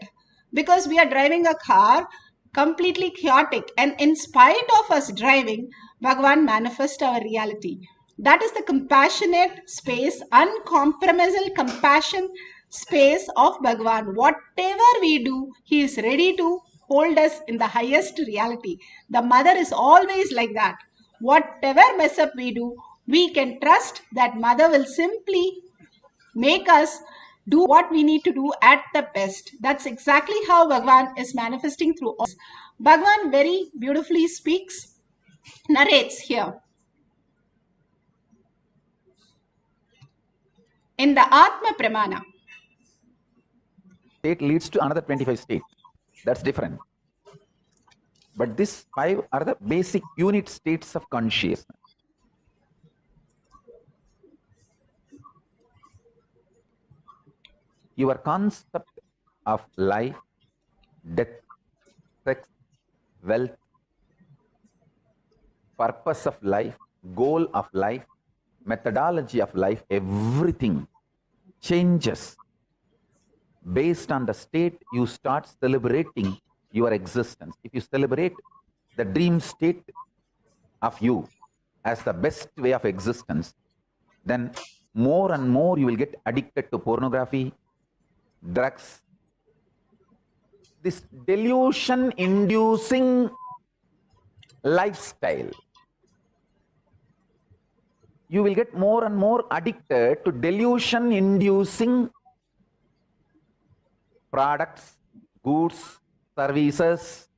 because we are driving a car completely chaotic. And in spite of us driving, Bhagavan manifests our reality. That is the compassionate space, uncompromisable compassion space of Bhagavan. Whatever we do, he is ready to hold us in the highest reality. The mother is always like that. Whatever mess up we do, we can trust that mother will simply make us do what we need to do at the best. That's exactly how Bhagavan is manifesting through all. Bhagavan very beautifully speaks, narrates here. In the Atma Pramana, state leads to another 25 states. That's different. But these 5 are the basic unit states of consciousness. Your concept of life, death, sex, wealth, purpose of life, goal of life, methodology of life, everything changes based on the state you start celebrating your existence. If you celebrate the dream state of you as the best way of existence, then more and more you will get addicted to pornography, drugs, this delusion-inducing lifestyle. You will get more and more addicted to delusion-inducing products, goods, services,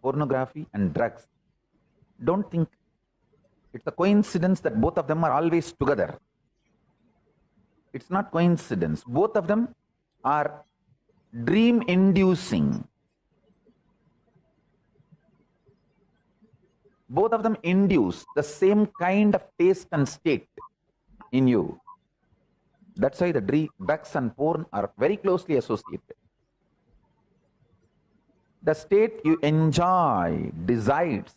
pornography and drugs. Don't think it's a coincidence that both of them are always together. It's not coincidence. Both of them are dream-inducing. Both of them induce the same kind of taste and state in you. That's why the drugs and porn are very closely associated. The state you enjoy decides.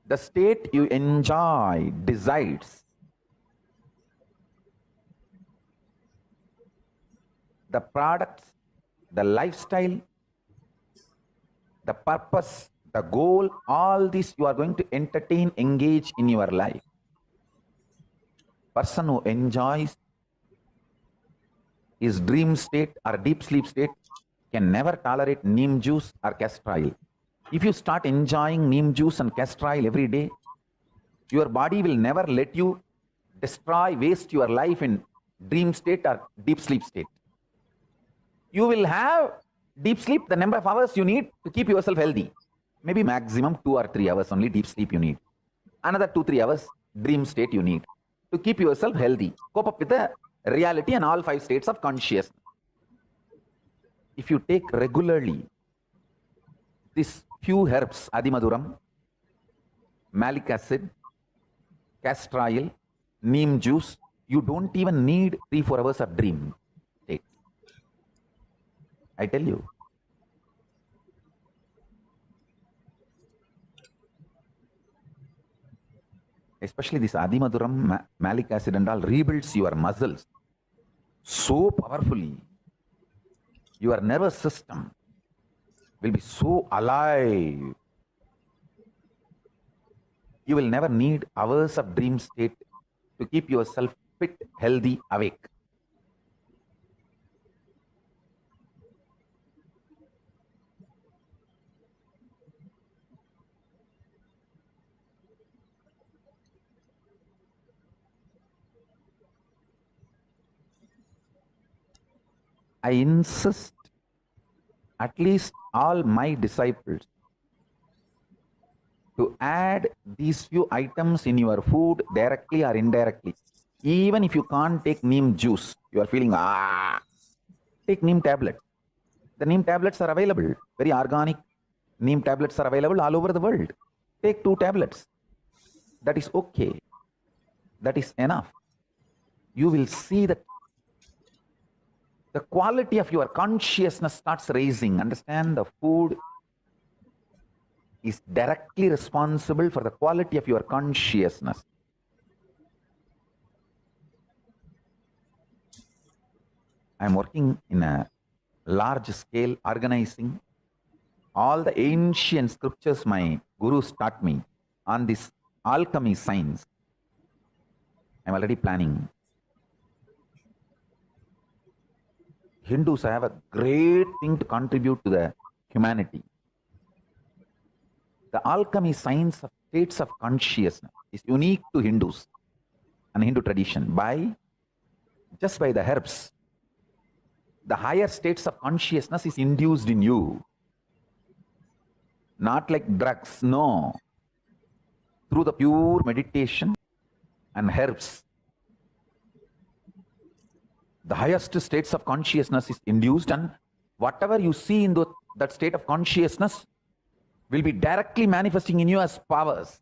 The state you enjoy decides the products, the lifestyle, the purpose, the goal, all this you are going to entertain, engage in your life. Person who enjoys his dream state or deep sleep state can never tolerate neem juice or castor oil. If you start enjoying neem juice and castor oil every day, your body will never let you waste your life in dream state or deep sleep state. You will have deep sleep, the number of hours you need to keep yourself healthy. Maybe maximum 2 or 3 hours only deep sleep you need. Another 2-3 hours dream state you need to keep yourself healthy. Cope up with the reality and all 5 states of consciousness. If you take regularly these few herbs, adimaduram, malic acid, castor oil, neem juice, you don't even need 3-4 hours of dream state. I tell you. Especially this adimaduram, malic acid and all rebuilds your muscles so powerfully. Your nervous system will be so alive. You will never need hours of dream state to keep yourself fit, healthy, awake. I insist at least all my disciples to add these few items in your food directly or indirectly. Even if you can't take neem juice, you are feeling, take neem tablet. The neem tablets are available, very organic. Neem tablets are available all over the world. Take 2 tablets. That is okay. That is enough. You will see that the quality of your consciousness starts raising. Understand, the food is directly responsible for the quality of your consciousness. I am working in a large scale, organizing all the ancient scriptures my gurus taught me on this alchemy science. I am already planning. Hindus have a great thing to contribute to the humanity. The alchemy science of states of consciousness is unique to Hindus and Hindu tradition. Just by the herbs, the higher states of consciousness is induced in you. Not like drugs, no. Through the pure meditation and herbs, the highest states of consciousness is induced, and whatever you see in that state of consciousness will be directly manifesting in you as powers.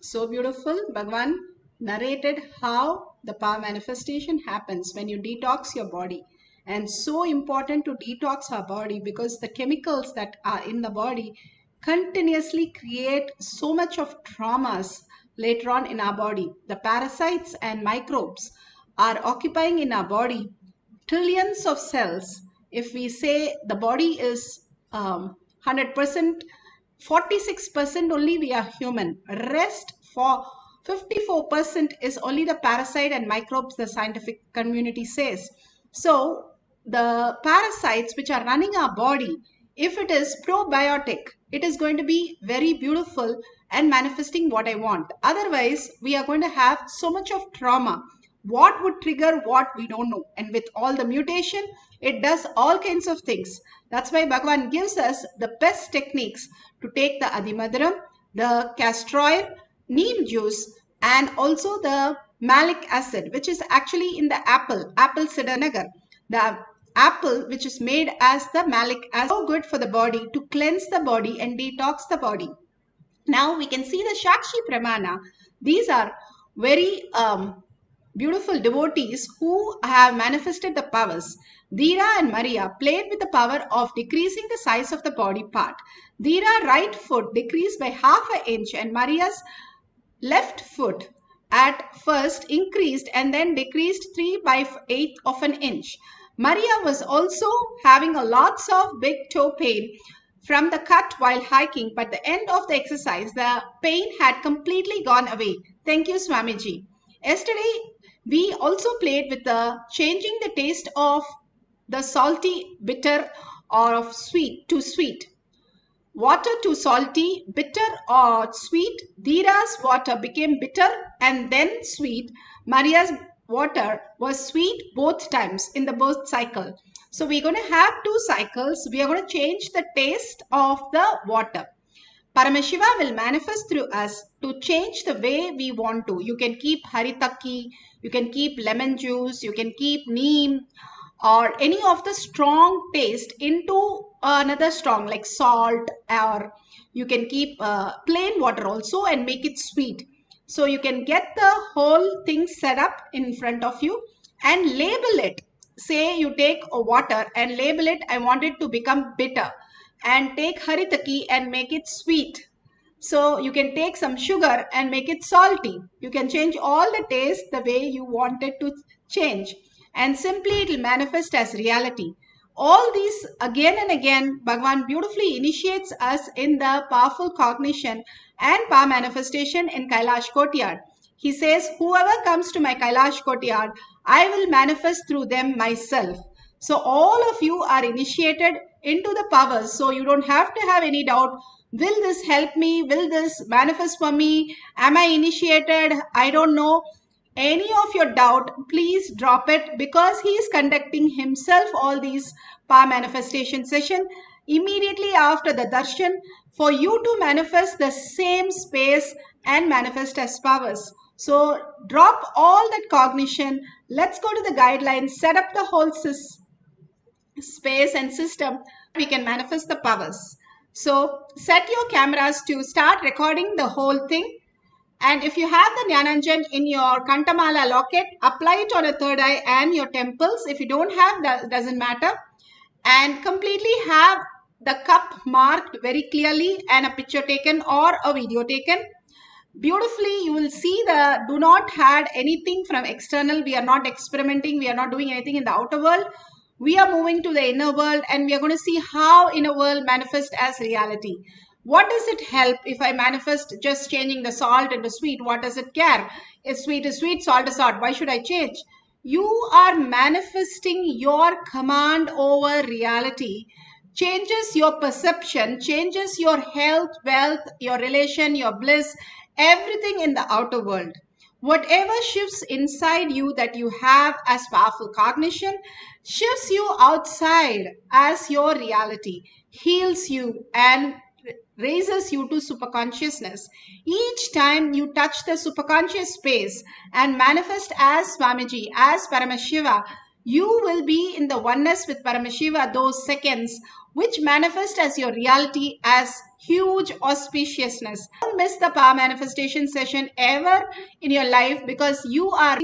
So beautiful. Bhagavan narrated how the power manifestation happens when you detox your body. And so important to detox our body, because the chemicals that are in the body continuously create so much of traumas later on in our body. The parasites and microbes are occupying in our body trillions of cells. If we say the body is 100%, 46% only we are human. Rest for 54% is only the parasite and microbes, the scientific community says. So the parasites which are running our body, if it is probiotic, it is going to be very beautiful and manifesting what I want. Otherwise, we are going to have so much of trauma. What would trigger what, we don't know. And with all the mutation, it does all kinds of things. That's why Bhagavan gives us the best techniques to take the adimaduram, the castor oil, neem juice, and also the malic acid, which is actually in the apple cider vinegar. The apple which is made as the malic acid, so good for the body to cleanse the body and detox the body. Now we can see the Shakshi Pramana. These are very beautiful devotees who have manifested the powers. Dheera and Maria played with the power of decreasing the size of the body part. Dheera's right foot decreased by half an inch and Maria's left foot at first increased and then decreased 3/8 of an inch. Maria was also having a lots of big toe pain from the cut while hiking, but at the end of the exercise, the pain had completely gone away. Thank you, Swamiji. Yesterday, we also played with the changing the taste of the salty, bitter, or of sweet to sweet. Water to salty, bitter or sweet. Dira's water became bitter and then sweet. Maria's water was sweet both times in the birth cycle. So we're going to have 2 cycles. We are going to change the taste of the water. Paramashiva will manifest through us to change the way we want to. You can keep haritaki, you can keep lemon juice, you can keep neem, or any of the strong taste into another strong like salt, or you can keep plain water also and make it sweet. So you can get the whole thing set up in front of you and label it. Say you take a water and label it, I want it to become bitter, and take haritaki and make it sweet. So you can take some sugar and make it salty. You can change all the taste the way you want it to change, and simply it will manifest as reality. All these again and again, Bhagavan beautifully initiates us in the powerful cognition and power manifestation in Kailash Courtyard. He says, whoever comes to my Kailash Courtyard, I will manifest through them myself. So all of you are initiated into the powers. So you don't have to have any doubt. Will this help me? Will this manifest for me? Am I initiated? I don't know. Any of your doubt, please drop it, because he is conducting himself all these power manifestation session immediately after the darshan for you to manifest the same space and manifest as powers. So drop all that cognition. Let's go to the guidelines, set up the whole space and system. We can manifest the powers. So set your cameras to start recording the whole thing. And if you have the Jnananjan in your Kantamala locket, apply it on a third eye and your temples. If you don't have, that doesn't matter. And completely have the cup marked very clearly and a picture taken or a video taken. Beautifully, you will see the do not add anything from external. We are not experimenting. We are not doing anything in the outer world. We are moving to the inner world, and we are going to see how inner world manifests as reality. What does it help if I manifest just changing the salt into sweet? What does it care? If sweet is sweet, salt is salt. Why should I change? You are manifesting your command over reality. Changes your perception, changes your health, wealth, your relation, your bliss, everything in the outer world. Whatever shifts inside you that you have as powerful cognition shifts you outside as your reality, heals you and raises you to superconsciousness. Each time you touch the superconscious space and manifest as Swamiji, as Paramashiva, you will be in the oneness with Paramashiva those seconds, which manifest as your reality as huge auspiciousness. Don't miss the power manifestation session ever in your life, because you are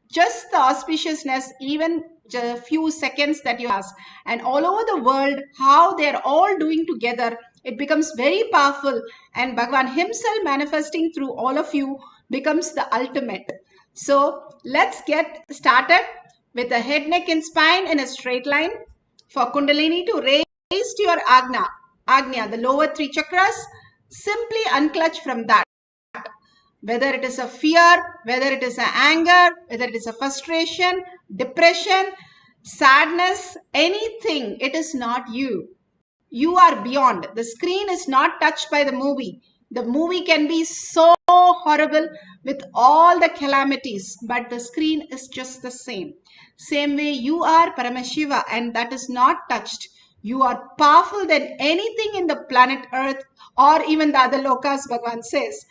just the auspiciousness, even a few seconds that you ask, and all over the world, how they're all doing together. It becomes very powerful, and Bhagavan himself manifesting through all of you becomes the ultimate. So let's get started with the head, neck and spine in a straight line. For Kundalini to raise to your Agnya, the lower 3 chakras, simply unclutch from that. Whether it is a fear, whether it is an anger, whether it is a frustration, depression, sadness, anything, it is not you. You are beyond. The screen is not touched by the movie. The movie can be so horrible with all the calamities, but the screen is just the same. Same way you are Paramashiva, and that is not touched. You are powerful than anything in the planet Earth or even the other lokas, Bhagavan says.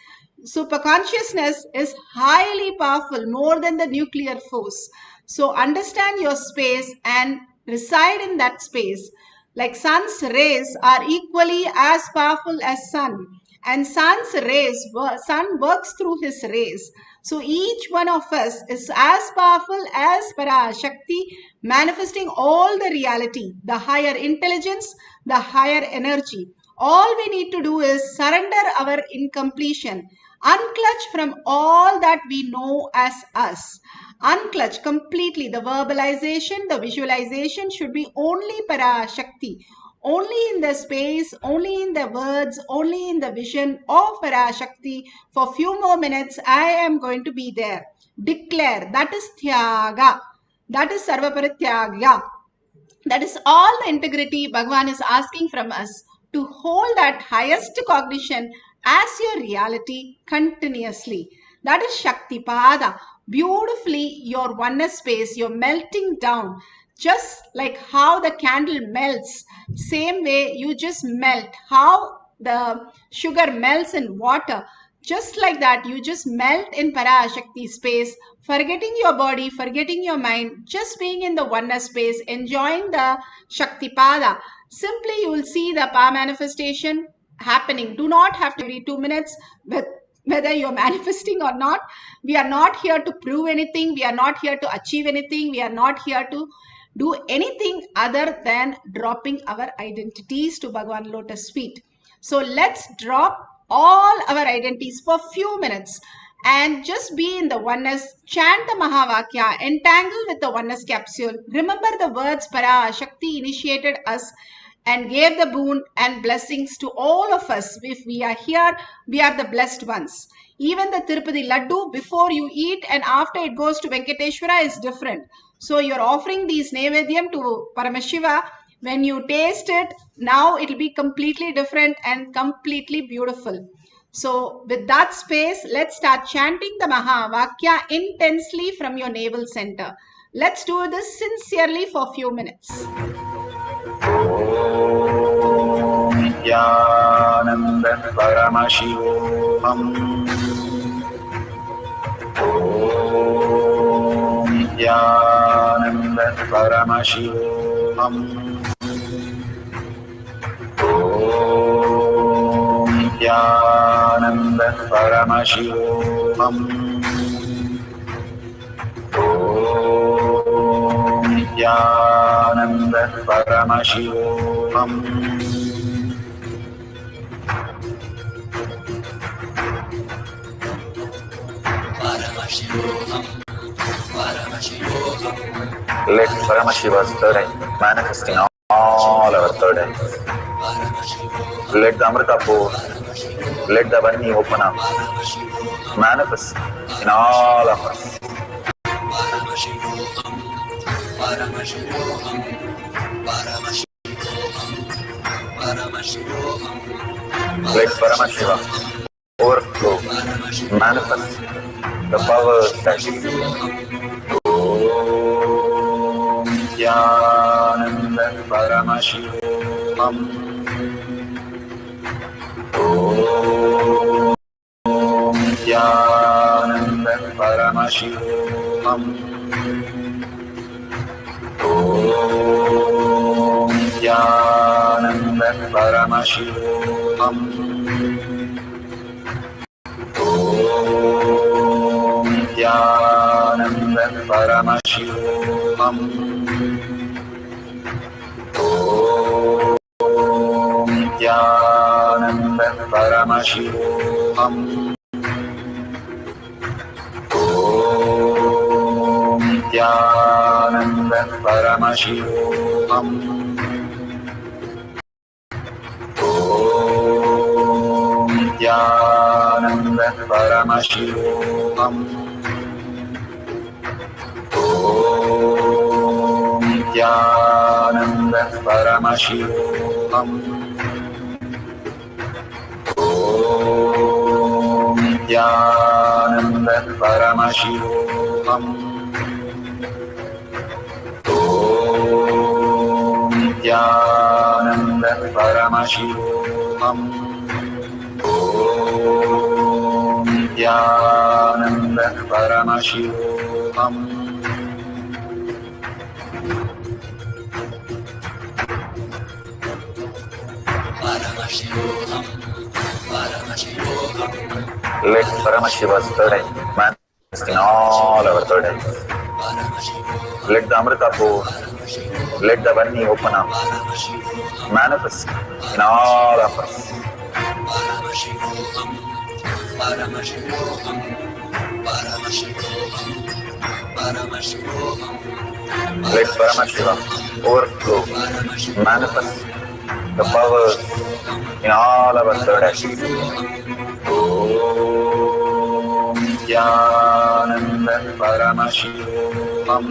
Superconsciousness is highly powerful, more than the nuclear force. So understand your space and reside in that space. Like sun's rays are equally as powerful as sun, and sun's rays, sun works through his rays. So each one of us is as powerful as Parashakti, manifesting all the reality, the higher intelligence, the higher energy. All we need to do is surrender our incompletion, Unclutch from all that we know as us. Unclutch completely. The verbalization, the visualization should be only Parashakti. Only in the space, only in the words, only in the vision of Parashakti. For few more minutes, I am going to be there. Declare. That is Tyaga. That is Sarvaparityagya. That is all the integrity Bhagavan is asking from us, to hold that highest cognition as your reality continuously. That is Shakti Pada. Beautifully, your oneness space, you're melting down. Just like how the candle melts, same way you just melt. How the sugar melts in water, just like that, you just melt in Parashakti space, forgetting your body, forgetting your mind, just being in the oneness space, enjoying the Shakti Pada. Simply, you will see the power manifestation happening. Do not have to every 2 minutes, whether you're manifesting or not. We are not here to prove anything. We are not here to achieve anything. We are not here to do anything other than dropping our identities to Bhagavan Lotus feet. So let's drop all our identities for few minutes and just be in the oneness. Chant the Mahavakya, entangle with the oneness capsule. Remember the words Parashakti initiated us and gave the boon and blessings to all of us. If we are here, we are the blessed ones. Even the Tirupati Laddu, before you eat and after it goes to Venkateshwara, is different. So you're offering these Nevedyam to Paramashiva. When you taste it, now it will be completely different and completely beautiful. So with that space, let's start chanting the Mahavakya intensely from your navel center. Let's do this sincerely for a few minutes. Nithyananda Paramashivoham. Nithyananda Paramashivoham. Nithyananda Paramashivoham. Nithyananda Paramashivoham. Let Paramashiva's third eye manifest in all our third eyes. Let the Amrita pour, let the Vani open up, manifest in all of us. Let Paramashiva overflow, manifest the powers that we do. Om Nithyananda Paramashivoham. Om Nithyananda Paramashivoham. Om Nithyananda Paramashivoham. Om Nithyananda Paramashivoham. Om Nithyananda Paramashivoham. Om Nithyananda Paramashivoham. Om Nithyananda Paramashivoham. Om Nithyananda Paramashivoham. Om Nithyananda Paramashivoham. Om Nithyananda Paramashivoham. Om Nithyananda Paramashivoham. Let Paramashiva's third eye manifest in all our third eyes. Let the Amrita pour, let the Vani open up, manifest in all of us. Paramashivoham, Paramashivoham, Paramashivoham. Let Paramashivam overflow, manifest the powers in all our third eye. Om Nithyananda Paramashivam.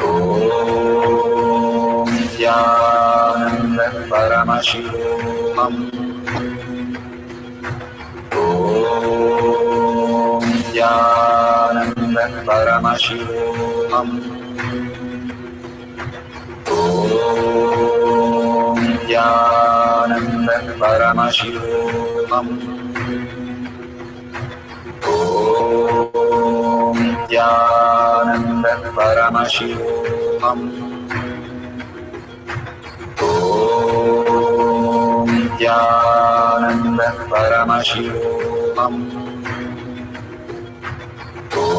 Om Nithyananda Paramashivam. Om Nithyananda Paramashivoham. Om Nithyananda Paramashivoham. Om Nithyananda Paramashivoham. Om Nithyananda Paramashivoham. Om Nithyananda Paramashivoham. Om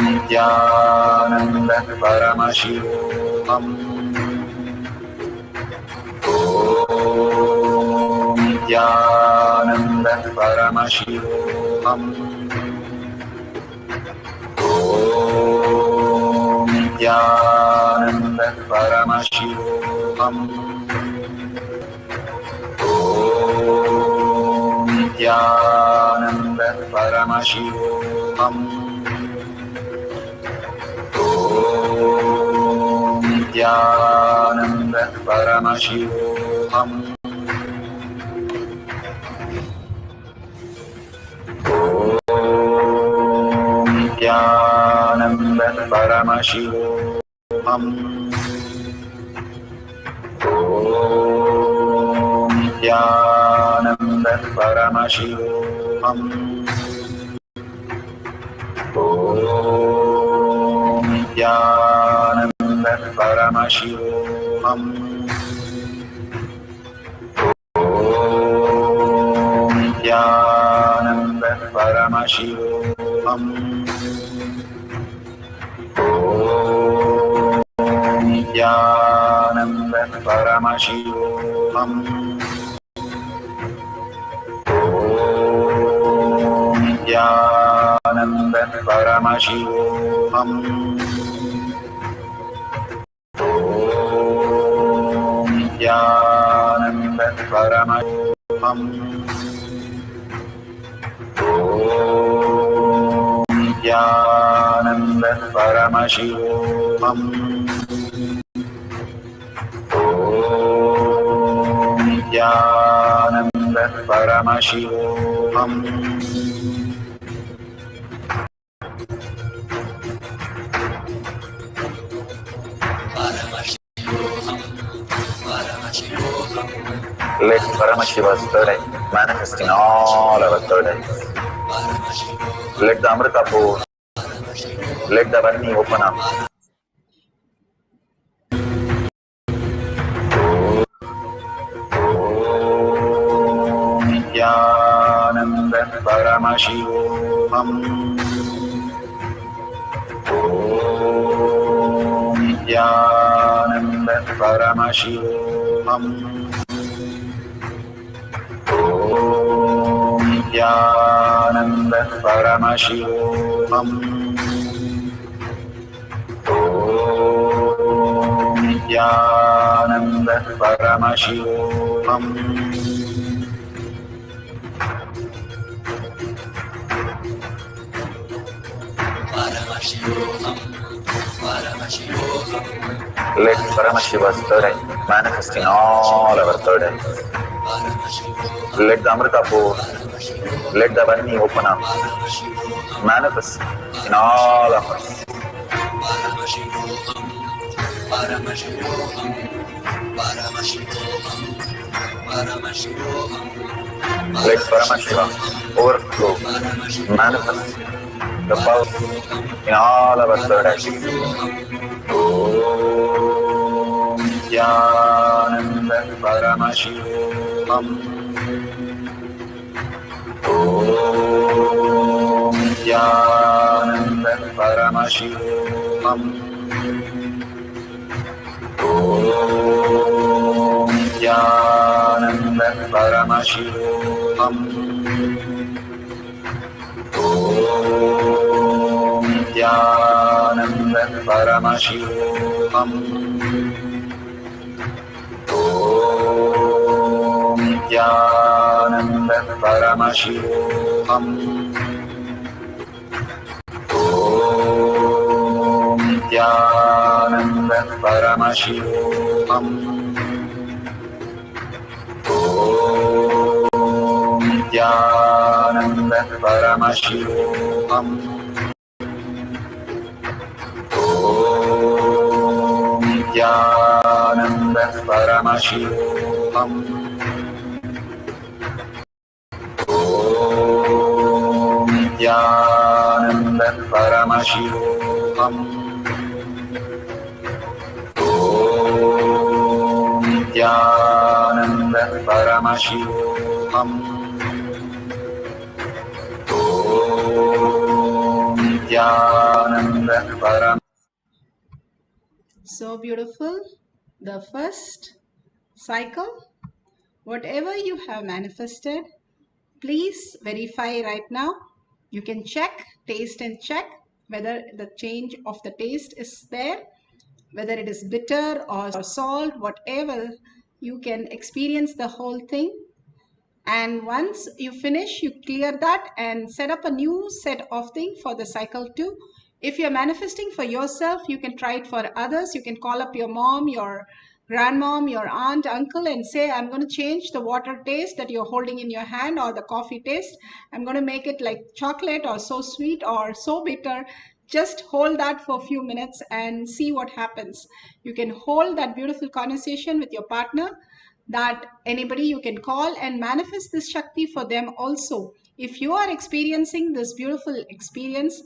Nithyananda Paramashivoham. Om Nithyananda Paramashivoham. Om Nithyananda Paramashivoham. Om Nithyananda Paramashivoham. Om Nithyananda Paramashivoham. Om Nithyananda Paramashivoham. Om Nithyananda Paramashivoham. Om Nithyananda Paramashivoham. Om Nithyananda Paramashivoham. Om Nithyananda Paramashivoham. Om Nithyananda Paramashivoham. Om Nithyananda Paramashivoham. Om Nithyananda Paramashivoham. Let Paramashiva's third eye manifest in all our third eyes. Let the Amrita pour. Let the Varni open up. Om Nithyananda Paramashivoham. Om Nithyananda Paramashivoham. Om Nithyananda Paramashivoham. Om Nithyananda Paramashivoham. Paramashivoham, Paramashivoham. Let Paramashiva's third eye manifest in all our third eyes. Let the Amrita pour. Let the Varni open up. Manifest in all of us. Paramashivoham, Paramashivoham, Paramashivoham, Paramashivoham. Let Paramashiva overflow, manifest the power in all our third eyes. Om Nithyananda Paramashivoham. Om Nithyananda Paramashivoham. Om Nithyananda Paramashivoham. Om Nithyananda Paramashivam. Om Nithyananda Paramashivam. Om Nithyananda Paramashivam. Om Nithyananda Paramashivoham. Om Nithyananda Paramashivoham. Om Nithyananda Paramashivoham. Om Nithyananda Paramashivoham. Om Nithyananda Paramashivoham. So beautiful. The first cycle, whatever you have manifested, please verify right now. You can check, taste and check whether the change of the taste is there, whether it is bitter or salt, whatever, you can experience the whole thing. And once you finish, you clear that and set up a new set of things for the cycle 2. If you're manifesting for yourself, you can try it for others. You can call up your mom, your grandmom, your aunt, uncle, and say, I'm going to change the water taste that you're holding in your hand or the coffee taste. I'm going to make it like chocolate or so sweet or so bitter. Just hold that for a few minutes and see what happens. You can hold that beautiful conversation with your partner, that anybody you can call and manifest this Shakti for them also. If you are experiencing this beautiful experience,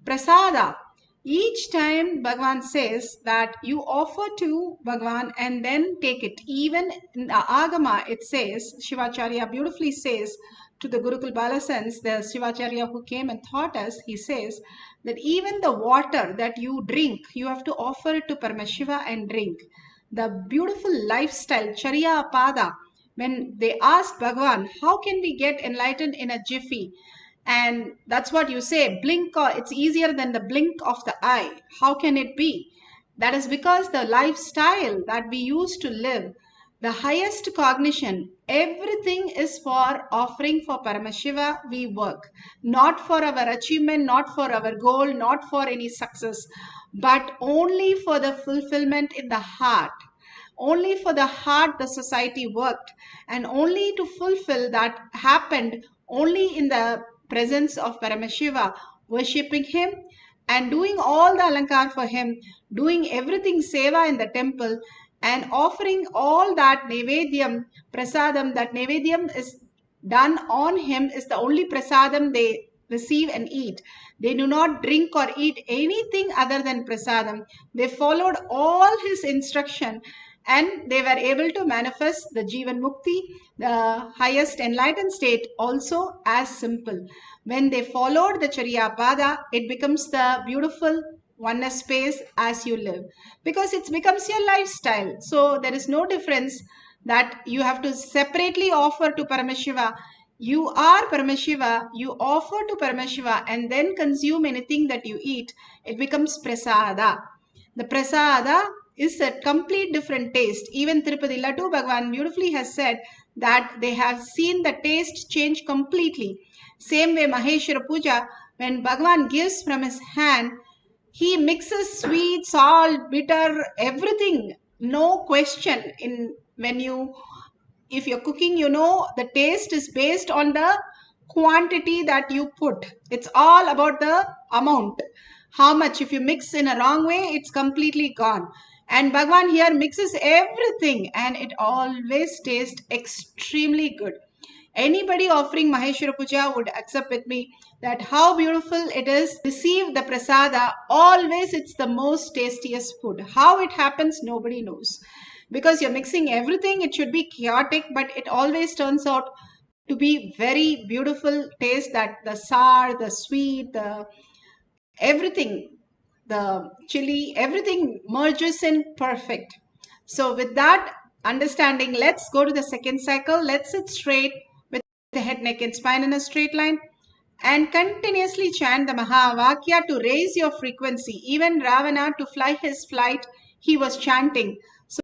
prasada, each time Bhagavan says that you offer to Bhagavan and then take it. Even in the Agama, it says, Shivacharya beautifully says to the Gurukul Balasans, the Shivacharya who came and taught us, he says that even the water that you drink, you have to offer it to Paramashiva and drink. The beautiful lifestyle, Charya Pada, when they asked Bhagavan, how can we get enlightened in a jiffy? And that's what you say, blink, it's easier than the blink of the eye. How can it be? That is because the lifestyle that we used to live, the highest cognition, everything is for offering for Paramashiva we work. Not for our achievement, not for our goal, not for any success, but only for the fulfillment in the heart. Only for the heart the society worked, and only to fulfill that happened only in the presence of Paramashiva, worshipping him and doing all the alankar for him, doing everything seva in the temple and offering all that nevedyam, prasadam, that nevedyam is done on him is the only prasadam they receive and eat. They do not drink or eat anything other than prasadam. They followed all his instruction and they were able to manifest the Jivan Mukti, the highest enlightened state, also as simple. When they followed the Charya Pada, it becomes the beautiful oneness space as you live, because it becomes your lifestyle. So there is no difference that you have to separately offer to Paramashiva. You are Paramashiva, you offer to Paramashiva and then consume anything that you eat. It becomes prasada. The prasada is a complete different taste. Even Tirupati Laddu Bhagavan beautifully has said that they have seen the taste change completely. Same way Maheshwara Puja, when Bhagavan gives from his hand, he mixes sweet, salt, bitter, everything. No question. If you're cooking, the taste is based on the quantity that you put. It's all about the amount. How much? If you mix in a wrong way, it's completely gone. And Bhagavan here mixes everything and it always tastes extremely good. Anybody offering Maheshwara Puja would accept with me that how beautiful it is. Receive the prasada. Always it's the most tastiest food. How it happens, nobody knows. Because you're mixing everything, it should be chaotic, but it always turns out to be very beautiful taste, that the sour, the sweet, the everything, the chili, everything merges in perfect. So with that, understanding. Let's go to the second cycle. Let's sit straight with the head, neck and spine in a straight line and continuously chant the Mahavakya to raise your frequency. Even Ravana, to fly his flight, he was chanting. So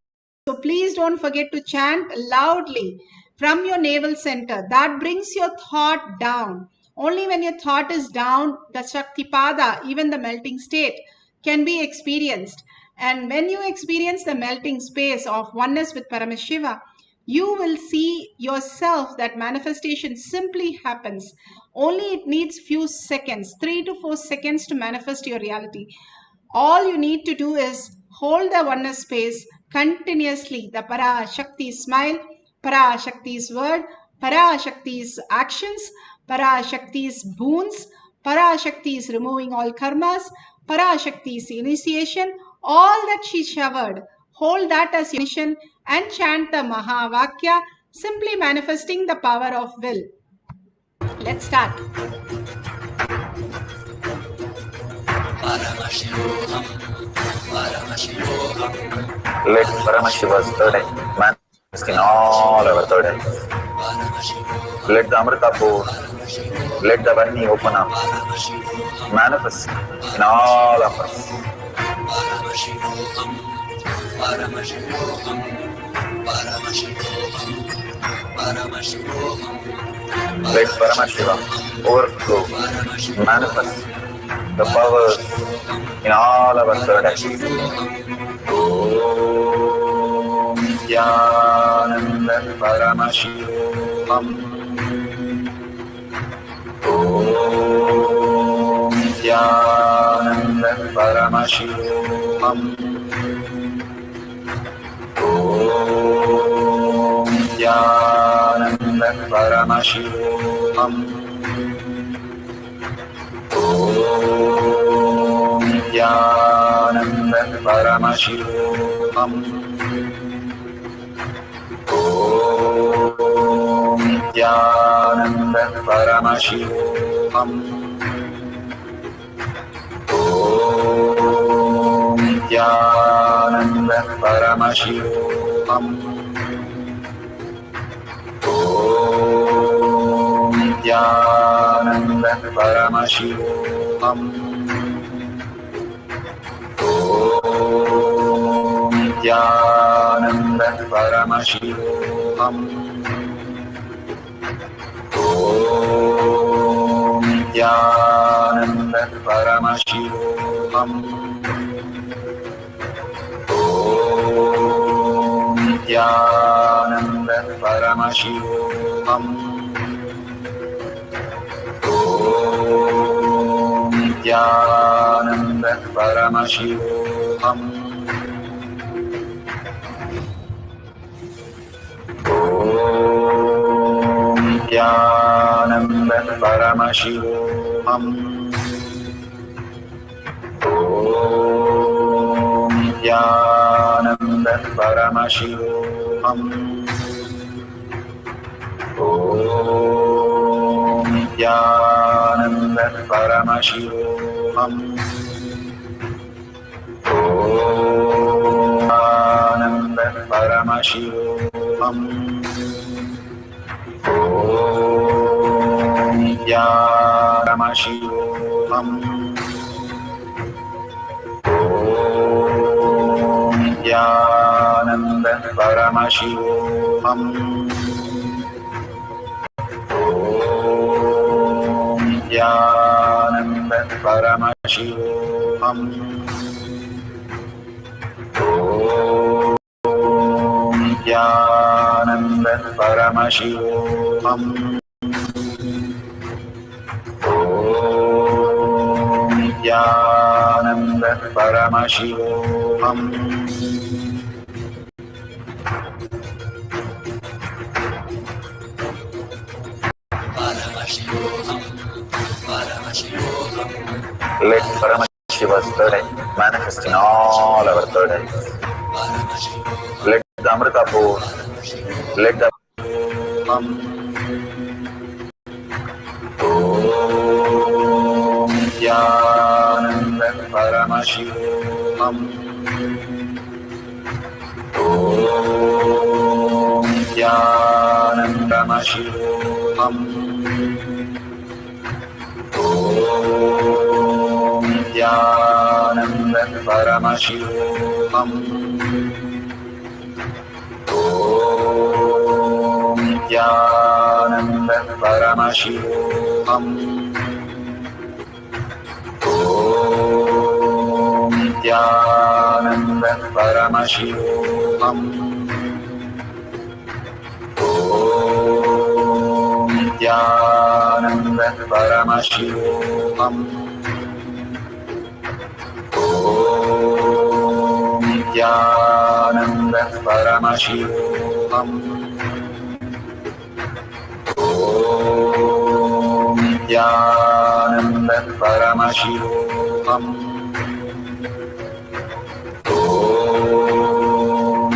please don't forget to chant loudly from your navel center. That brings your thought down. Only when your thought is down, the Shaktipada, even the melting state, can be experienced. And when you experience the melting space of oneness with Paramashiva, you will see yourself that manifestation simply happens. Only it needs few seconds, 3 to 4 seconds to manifest your reality. All you need to do is hold the oneness space continuously. The Parashakti's smile, Parashakti's word, Parashakti's actions, Parashakti's boons, Parashakti's removing all karmas, Parashakti's initiation, all that she showered. Hold that as initiation and chant the Mahavakya, simply manifesting the power of will. Let's start. Paramashivoham, Paramashivoham. Let Paramashiva's third eye manifest in all our third eyes. Let the Amrita pour, let the Varni open up, manifest in all of us. Paramashivoham, Paramashivoham, Paramashivoham, Paramashivoham. Let Paramashiva overflow, manifest the powers in all our third eyes. Om Nithyananda Paramashivam. Om Nithyananda Paramashivam. Om Nithyananda Paramashivam. Om Nithyananda Paramashivoham. Om Nithyananda Paramashivoham. Om Nithyananda Paramashivoham. Om Nithyananda Paramashivoham. Om Nithyananda Paramashivoham. Om Nithyananda Paramashivoham. Om Nithyananda Paramashivoham. Om Nithyananda Paramashivoham. Om Nithyananda Paramashivoham. Om Nithyananda Paramashivoham. Om Nithyananda Paramashivoham. Om Nithyananda Paramashivoham. Om Nithyananda Paramashivoham. Om Nithyananda Paramashivoham. Om Nithyananda Paramashivoham. Om Nithyananda Paramashivoham. Om Nithyananda Paramashivoham. Paramashivoham, Paramashivoham. Let Paramashiva's third eye manifest in all our third eyes. Let the Amrita pour, let the Om Nithyananda Paramashivoham. Om Paramashivoham. Om Nithyananda Paramashivam. Om Nithyananda Paramashivam. Om Nithyananda Paramashivam. Om Nithyananda Paramashivoham. Om Nithyananda Paramashivoham. Om Nithyananda Paramashivoham. Om Nithyananda Paramashivoham. Om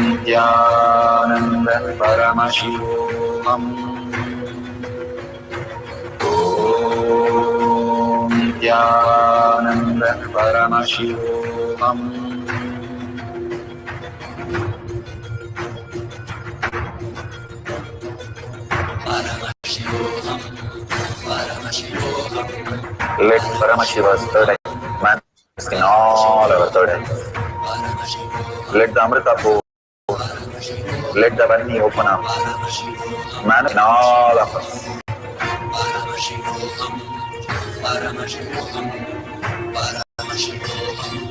Nithyananda Paramashivoham. Paramashivoham. Paramashivoham. Let Paramashiva's third eye manifest in all our third eyes. Let the Amrita pour. Let the Vani open up. Manifest in all of us. Paramashivoham. Paramashivoham. Paramashivoham.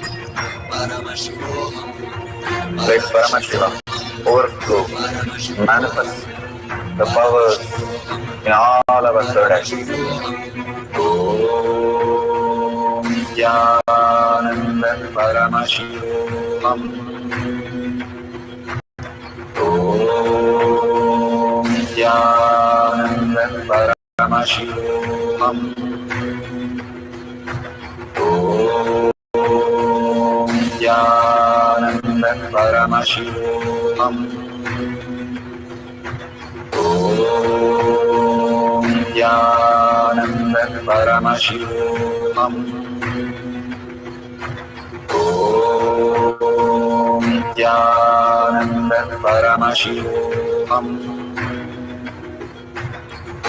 Paramashivoham. Let Paramashiva overflow, manifest the powers in all our third eyes. Om Nithyananda Paramashivoham. Om Nithyananda Paramashivoham. Om Nithyananda Paramashivoham. Om Nithyananda Paramashivoham. Om Nithyananda Paramashivoham.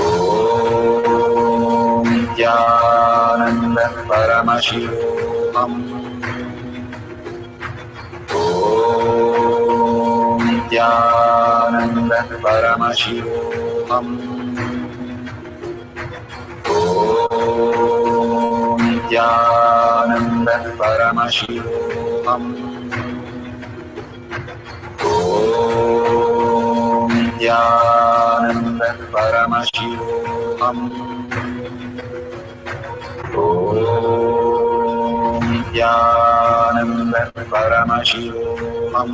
Om Nithyananda Paramashivoham. Om Nithyananda Paramashivoham. Om Nithyananda Paramashivoham. Om Nithyananda Paramashivoham. Om Nithyananda Paramashivoham.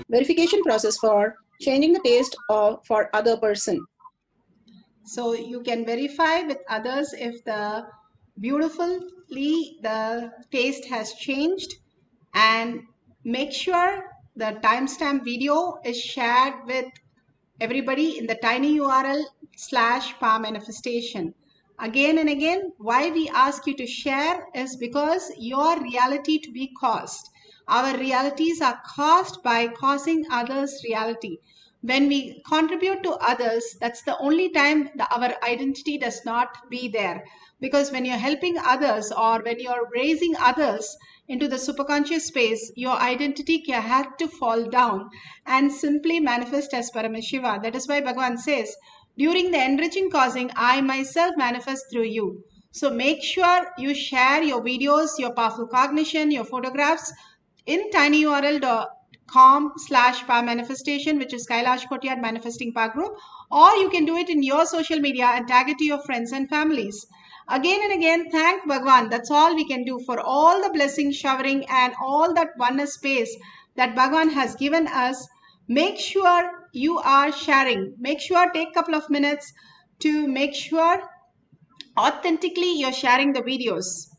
Verification process for changing the taste for other person. So you can verify with others if the taste has changed, and make sure the timestamp video is shared with everybody in the tiny URL /power manifestation. Again and again, why we ask you to share is because your reality to be caused. Our realities are caused by causing others' reality. When we contribute to others, that's the only time our identity does not be there. Because when you're helping others or when you're raising others into the superconscious space, your identity had to fall down and simply manifest as Paramashiva. That is why Bhagavan says, during the enriching causing, I myself manifest through you. So make sure you share your videos, your powerful cognition, your photographs in tinyurl.com/power manifestation, which is Kailash Kotyad Manifesting Power Group, or you can do it in your social media and tag it to your friends and families. Again and again, thank Bhagwan. That's all we can do for all the blessing showering and all that oneness space that Bhagwan has given us. Make sure you are sharing. Make sure take a couple of minutes to make sure authentically you're sharing the videos.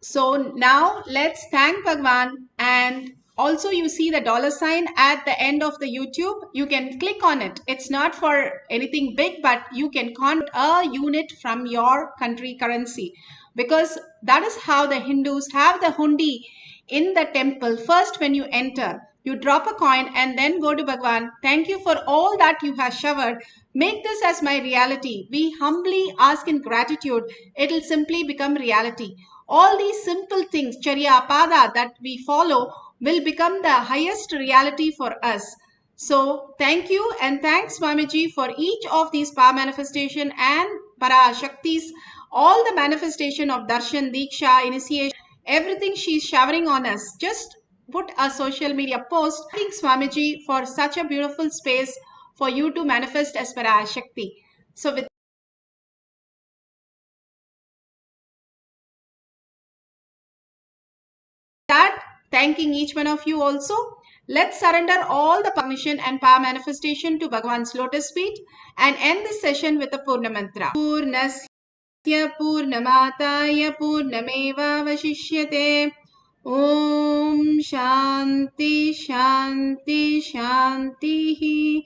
So now let's thank Bhagwan, and also you see the $ at the end of the YouTube. You can click on it. It's not for anything big, but you can convert a unit from your country currency, because that is how the Hindus have the hundi in the temple. First, when you enter, You drop a coin and then go to Bhagwan. Thank you for all that you have showered. Make this as my reality. We humbly ask in gratitude. It'll simply become reality. All these simple things, Charya Pada, that we follow will become the highest reality for us. So thank you and thanks Swamiji for each of these power manifestation and Parashaktis, all the manifestation of Darshan, Diksha, initiation, everything she's showering on us. Just put a social media post. Thank Swamiji for such a beautiful space for you to manifest as Parashakti. So with that, thanking each one of you also. Let's surrender all the permission and power manifestation to Bhagwan's lotus feet and end this session with a Purna mantra. Purnasya Purnamataya Purnameva Vashishyate. Om Shanti Shanti Shanti.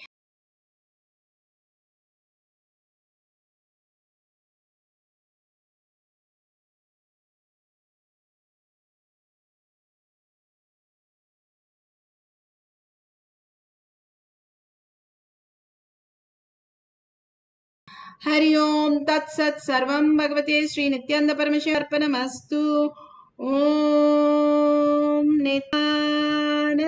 Hari Om Tat Sat Sarvam Bhagavate Sri Nithyananda Paramashivam Arpanamastu. Om Nityanandam.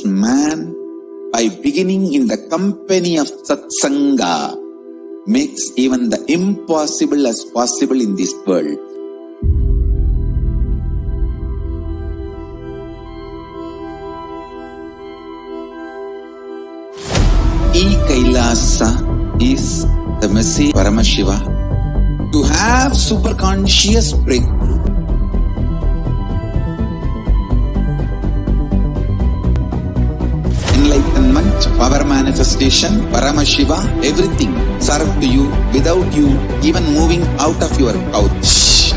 Man, by beginning in the company of Satsanga, makes even the impossible as possible in this world. Kailasa is the message of Paramashiva to have superconscious breakthrough. Enlightenment, power manifestation, Paramashiva, everything serve to you without you even moving out of your couch.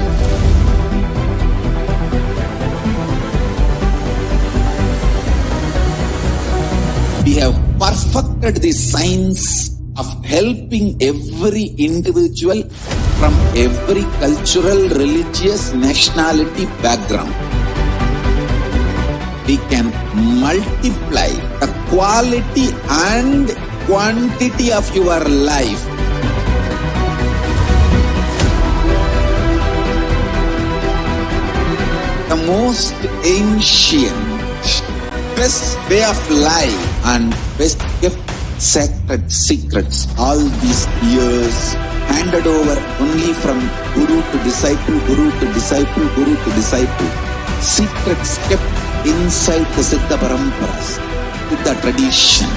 We have perfected the science of helping every individual from every cultural, religious, nationality background. We can multiply the quality and quantity of your life. The most ancient, best way of life and best kept sacred secrets all these years handed over only from guru to disciple, guru to disciple, guru to disciple. Secrets kept inside the Siddha Paramparas with the tradition.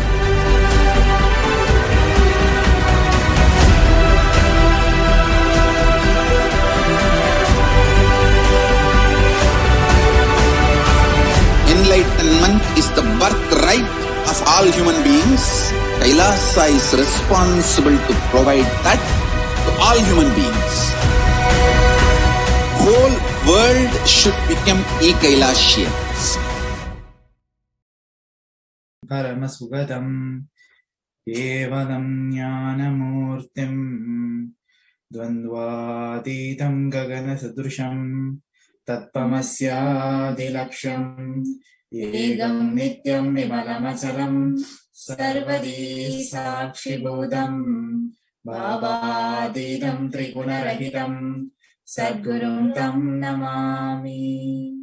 Kailasa is responsible to provide that to all human beings. Whole world should become e-Kailasians. Paramashivoham Kevalam Jnanamurtim Dvandvaditam Gagana Sadrusham Tatpamasyadilaksham Egam Nityam Vimalamachalam Sarvadi Sakshibodham Bhavadidam Trigunarahitam Sadgurum Tam Namami.